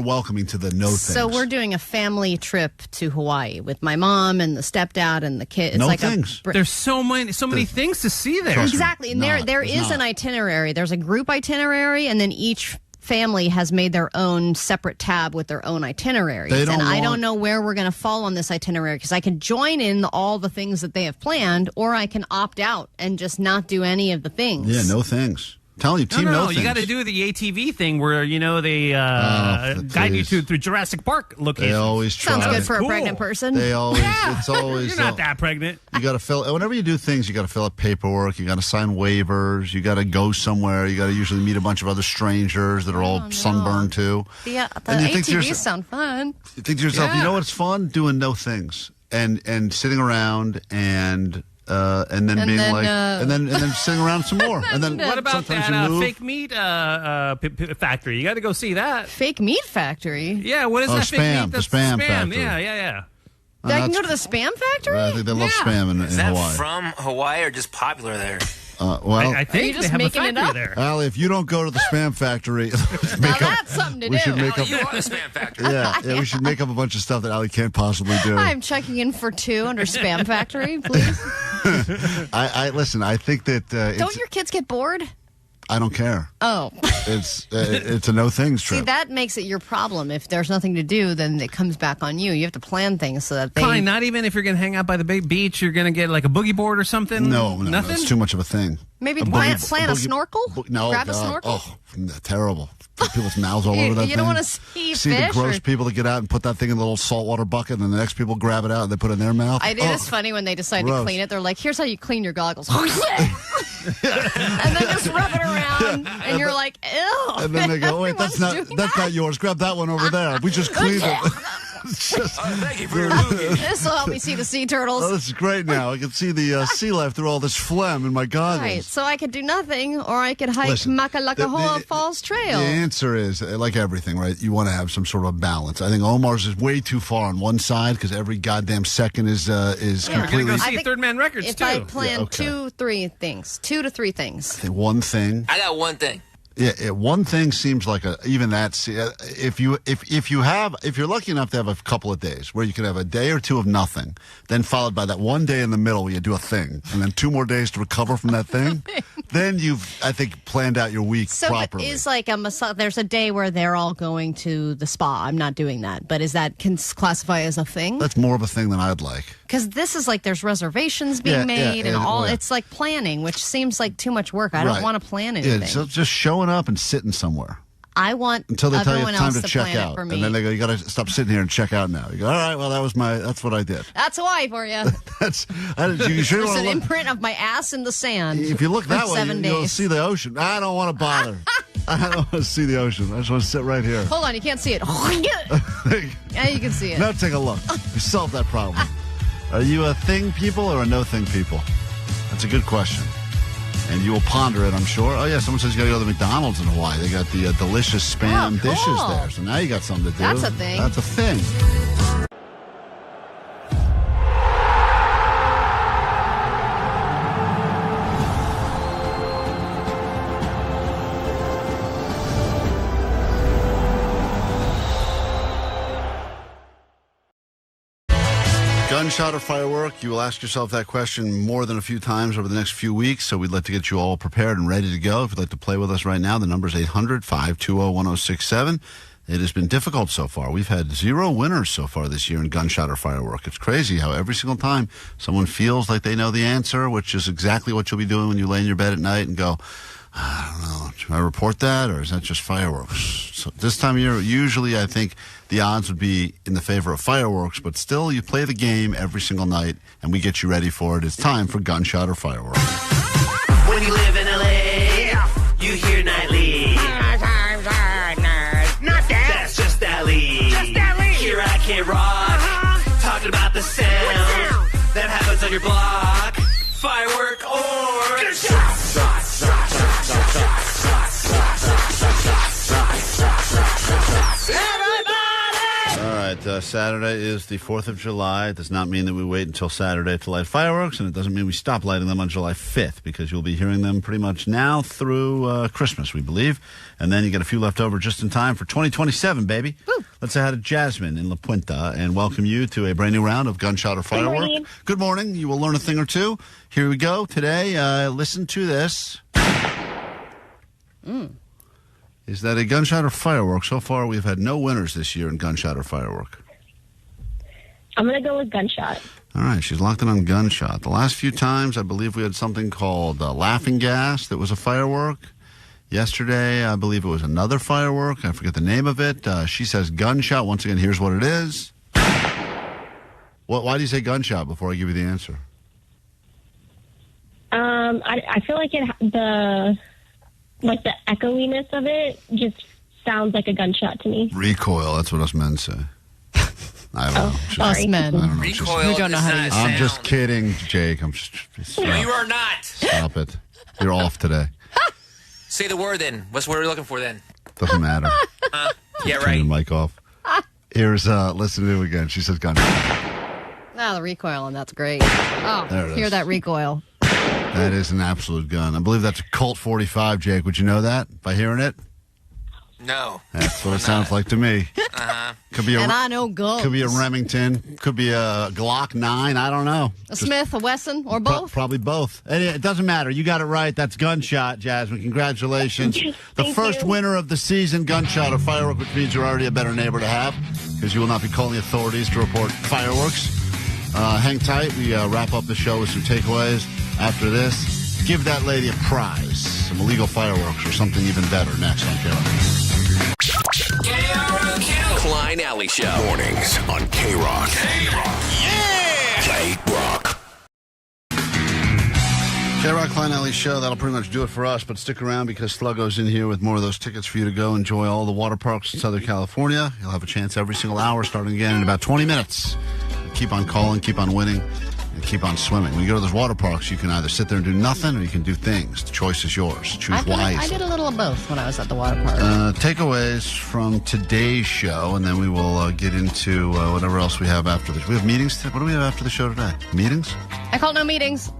welcoming to the no things. So we're doing a family trip to Hawaii with my mom and the stepdad and the kid. It's things. There's so many things to see there. Exactly. And there is an itinerary. There's a group itinerary, and then each family has made their own separate tab with their own itineraries. I don't know where we're going to fall on this itinerary because I can join in all the things that they have planned, or I can opt out and just not do any of the things. Yeah, no things. Telling you, team no you got to do the ATV thing where they guide you through Jurassic Park locations. They always try. Sounds good for a pregnant person. They always. It's always. You're not that pregnant. You got to fill. Whenever you do things, you got to fill out paperwork. You got to sign waivers. You got to go somewhere. You got to usually meet a bunch of other strangers that are all sunburned too. Yeah, the ATVs sound fun. You think to yourself, you know what's fun? Doing no things and sitting around and then sitting around some more. And then what about that fake meat factory? You got to go see that. Fake meat factory? Yeah, what is that fake meat? The spam factory. Yeah. I can go to the spam factory? I think they love spam in Hawaii. Is that from Hawaii or just popular there? I think are you just making it up? There. Allie, if you don't go to the spam factory, that's something to do. Should make up, you are the spam factory. Yeah, we should make up a bunch of stuff that Allie can't possibly do. I'm checking in for 2 under spam factory, please. Listen. I think that don't your kids get bored? I don't care. Oh. It's a no things trip. See, that makes it your problem. If there's nothing to do, then it comes back on you. You have to plan things so that they... Fine, not even if you're going to hang out by the big beach, you're going to get like a boogie board or something? No, nothing? It's too much of a thing. Maybe plan a snorkel? No, grab a snorkel? Oh, terrible. Put people's mouths all over that thing. You don't want to see the gross people that get out and put that thing in the little saltwater bucket, and then the next people grab it out and they put it in their mouth. It is funny when they decide to clean it. They're like, here's how you clean your goggles. And then just rub it around, and you're like, ew. And then they go, wait, that's not yours. Grab that one over there. We just cleaned it. Thank you for your movie. This will help me see the sea turtles. Oh, this is great now. I can see the sea life through all this phlegm in my goggles. Right, so I could do nothing, or I could hike Makalakahoa Falls Trail. The answer is, like everything, right? You want to have some sort of balance. I think Omar's is way too far on one side because every goddamn second is completely... We're going to go see Third Man Records, if too. I plan 2 to 3 things. 2 to 3 things. One thing. I got one thing. Yeah, one thing seems like even that. If you're lucky enough to have a couple of days where you can have a day or two of nothing, then followed by that one day in the middle where you do a thing, and then 2 more days to recover from that thing, then you've, I think, planned out your week properly. So it is like there's a day where they're all going to the spa. I'm not doing that, but is that can classify as a thing? That's more of a thing than I'd like. Because this is like there's reservations being made and all. It's like planning, which seems like too much work. I don't want to plan anything. Yeah, so just showing up and sitting somewhere. I want until they tell you it's time to plan check out, for me. and then they go, "You got to stop sitting here and check out now." You go, "All right, well, that's what I did." That's Hawaii for you. You sure There's want an to look? imprint of my ass in the sand. If you look that way, you'll days. see the ocean. I don't want to bother. I don't want to see the ocean. I just want to sit right here. Hold on, you can't see it. Yeah, you can see it. Now take a look. You solved that problem. Are you a thing people or a no thing people? That's a good question. And you will ponder it, I'm sure. Oh, yeah, someone says you got to go to the McDonald's in Hawaii. They got the delicious spam dishes there. So now you got something to do. That's a thing. That's a thing. Gunshot or firework? You will ask yourself that question more than a few times over the next few weeks, so we'd like to get you all prepared and ready to go. If you'd like to play with us right now, the number is 800-520-1067. It has been difficult so far. We've had 0 winners so far this year in Gunshot or Firework. It's crazy how every single time someone feels like they know the answer, which is exactly what you'll be doing when you lay in your bed at night and go, I don't know, should I report that or is that just fireworks? So this time of year, usually I think the odds would be in the favor of fireworks, but still you play the game every single night and we get you ready for it. It's time for Gunshot or Firework. When you live in LA, you hear nightly. Not that. That's just Ali. Just Ali. Here at KROQ, talking about the sound that happens on your block. Firework or Gunshot. All right, Saturday is the 4th of July. It does not mean that we wait until Saturday to light fireworks, and it doesn't mean we stop lighting them on July 5th, because you'll be hearing them pretty much now through Christmas, we believe. And then you get a few left over just in time for 2027, baby. Woo. Let's say hi to Jasmine in La Puente and welcome you to a brand new round of Gunshot or Firework. Good morning. Good morning. You will learn a thing or two. Here we go. Today, listen to this. Is that a gunshot or firework? So far, we've had no winners this year in gunshot or firework. I'm going to go with gunshot. All right, she's locked in on gunshot. The last few times, I believe we had something called laughing gas that was a firework. Yesterday, I believe it was another firework. I forget the name of it. She says gunshot. Once again, here's what it is. Why do you say gunshot before I give you the answer? I feel like the echoiness of it just sounds like a gunshot to me. Recoil, that's what us men say. I don't know. Us men. I don't know. Recoil We don't know how to use it. I'm just kidding, Jake. I'm just No, you are not. Stop it. You're off today. Say the word then. What's the word we're looking for then? Doesn't matter. Yeah, Turn right. your mic off. Here's, listen to it again. She says gunshot. Ah, the recoil, and that's great. Oh, There it hear is. that recoil. That is an absolute gun. I believe that's a Colt 45, Jake. Would you know that by hearing it? No. That's what it sounds like to me. Could be And I know guns. Could be a Remington. Could be a Glock 9. I don't know. A Smith, a Wesson, or both? Probably both. It doesn't matter. You got it right. That's gunshot, Jasmine. Congratulations. The first winner of the season, gunshot or firework, which means you're already a better neighbor to have because you will not be calling the authorities to report fireworks. Hang tight. We wrap up the show with some takeaways after this. Give that lady a prize. Some illegal fireworks or something even better next on KROQ. KROQ. Klein Alley Show. Mornings on KROQ. Yeah! KROQ. KROQ Klein Alley Show. That'll pretty much do it for us, but stick around because Sluggo's in here with more of those tickets for you to go enjoy all the water parks in Southern California. You'll have a chance every single hour starting again in about 20 minutes. Keep on calling, keep on winning, and keep on swimming. When you go to those water parks, you can either sit there and do nothing or you can do things. The choice is yours. Choose wisely. I did a little of both when I was at the water park. Takeaways from today's show, and then we will get into whatever else we have after this. We have meetings. What do we have after the show today? Meetings? I called no meetings.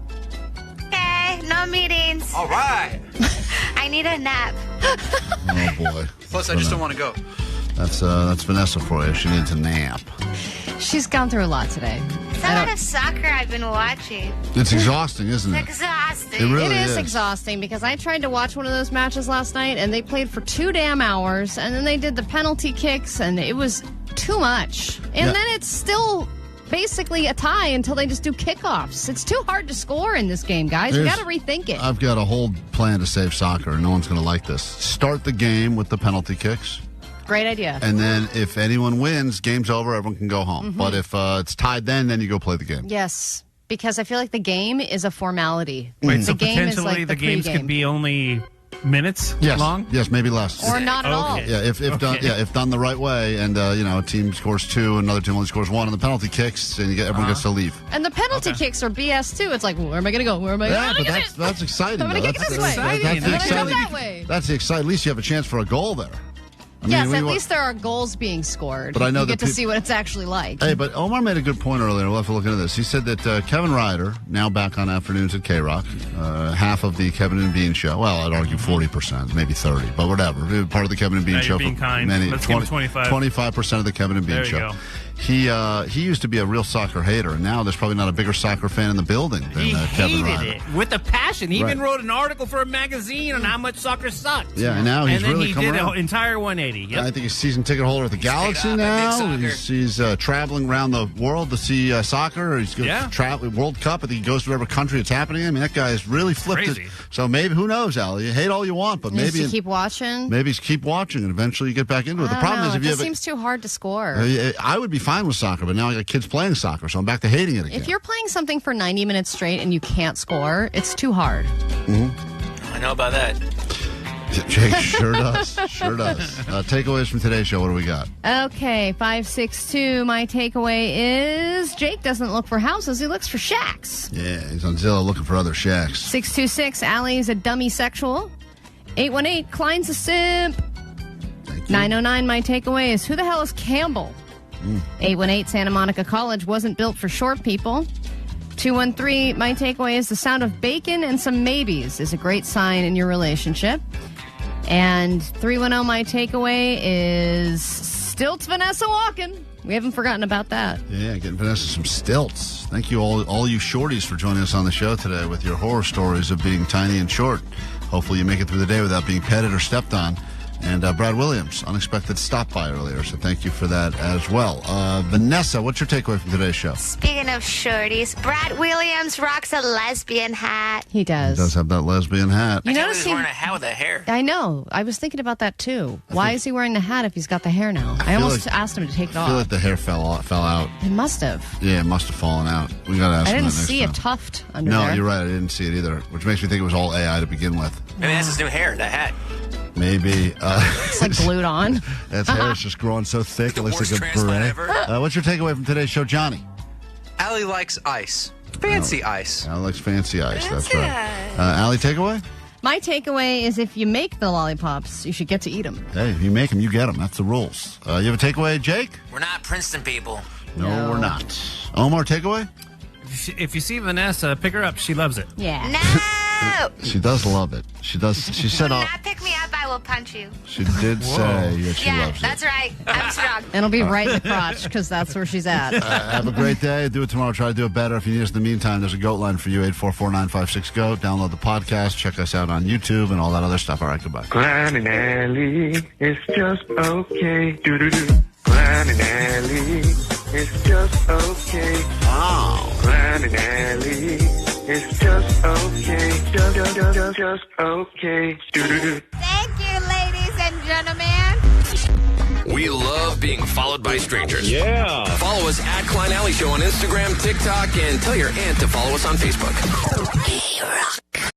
Okay, no meetings. All right. I need a nap. Oh, boy. Plus, I just don't want to go. That's Vanessa for you. She needs a nap. She's gone through a lot today. It's a lot of soccer I've been watching. It's exhausting, isn't it? It's exhausting. It really is exhausting because I tried to watch one of those matches last night and they played for 2 damn hours and then they did the penalty kicks and it was too much. And then it's still basically a tie until they just do kickoffs. It's too hard to score in this game, guys. You got to rethink it. I've got a whole plan to save soccer, and no one's going to like this. Start the game with the penalty kicks. Great idea. And then if anyone wins, game's over, everyone can go home. Mm-hmm. But if it's tied then you go play the game. Yes, because I feel like the game is a formality. Wait, the so game is potentially like the games could be only minutes long? Yes, maybe less. Or not at all. Yeah, if done the right way, and a team scores 2, another team only scores 1, and the penalty kicks, and everyone gets to leave. And the penalty kicks are BS too. It's like, where am I going to go? Where am I going to but that's exciting. I'm going to kick it this way. I'm going to go that way. That's the exciting. At least you have a chance for a goal there. Yes, at least there are goals being scored. But I know you get to see what it's actually like. Hey, but Omar made a good point earlier. We'll have to look into this. He said that Kevin Ryder, now back on afternoons at KROQ, half of the Kevin and Bean show. Well, I'd argue 40%, maybe 30, but whatever. Part of the Kevin and Bean show. Being for kind. many, Let's give him 25. 25% of the Kevin and Bean there you show. Go. He used to be a real soccer hater, and now there's probably not a bigger soccer fan in the building than Kevin Ryder. He hated it with a passion. He even wrote an article for a magazine on how much soccer sucked. Yeah, and now he's really come around. And then he did an entire 180. Yep. I think he's season ticket holder at the Galaxy now. He's traveling around the world to see soccer. He's traveling World Cup. I think he goes to whatever country it's happening in. I mean, that guy is really flipped it. So maybe, who knows, Allie? You hate all you want, but maybe you keep watching. Maybe keep watching, and eventually you get back into it. The problem is, if it seems too hard to score. I would be fine with soccer, but now I got kids playing soccer, so I'm back to hating it again. If you're playing something for 90 minutes straight and you can't score, it's too hard. I know about that. Jake sure does. Sure does. Takeaways from today's show. What do we got? Okay, 562. My takeaway is Jake doesn't look for houses. He looks for shacks. Yeah, he's on Zillow looking for other shacks. 626. Allie's a dummy sexual. 818. Klein's a simp. 909. My takeaway is who the hell is Campbell? 818. Santa Monica College wasn't built for short people. 213. My takeaway is the sound of bacon and some maybes is a great sign in your relationship. And 310, my takeaway is stilts Vanessa walking. We haven't forgotten about that. Yeah, getting Vanessa some stilts. Thank you all you shorties for joining us on the show today with your horror stories of being tiny and short. Hopefully you make it through the day without being petted or stepped on. And Brad Williams, unexpected stop by earlier, so thank you for that as well. Vanessa, what's your takeaway from today's show? Speaking of shorties, Brad Williams rocks a lesbian hat. He does. He does have that lesbian hat. You notice he's wearing a hat with a hair. I know. I was thinking about that too. Why is he wearing the hat if he's got the hair now? I almost asked him to take it off. I feel like the hair fell out. It must have. Yeah, it must have fallen out. We got to ask him I didn't that next see time. a tuft under there. No, you're right. I didn't see it either, which makes me think it was all AI to begin with. Maybe that's his new hair, that hat. Maybe. It's like glued on. That hair is just growing so thick, it looks like a beret. What's your takeaway from today's show, Johnny? Allie likes ice. Fancy ice. Allie likes fancy ice, that's right. Allie, takeaway? My takeaway is if you make the lollipops, you should get to eat them. Hey, if you make them, you get them. That's the rules. You have a takeaway, Jake? We're not Princeton people. No, we're not. Omar, takeaway? If you see Vanessa, pick her up. She loves it. Yeah. No! She does love it. She does. She said, Do not pick me up, I will punch you. She did say that she loves it. That's right. I'm strong. It'll be right in the crotch because that's where she's at. Have a great day. Do it tomorrow. Try to do it better. If you need us in the meantime, there's a GOAT line for you, 844-956-GOAT. Download the podcast. Check us out on YouTube and all that other stuff. All right, goodbye. Klein and Ally, it's just okay. Do-do-do. Klein and Ally, it's just okay. Wow. Klein and Ally, it's just okay. Just okay. Do-do-do. Thank you, ladies and gentlemen. We love being followed by strangers. Yeah. Follow us at Klein Alley Show on Instagram, TikTok, and tell your aunt to follow us on Facebook. KROQ.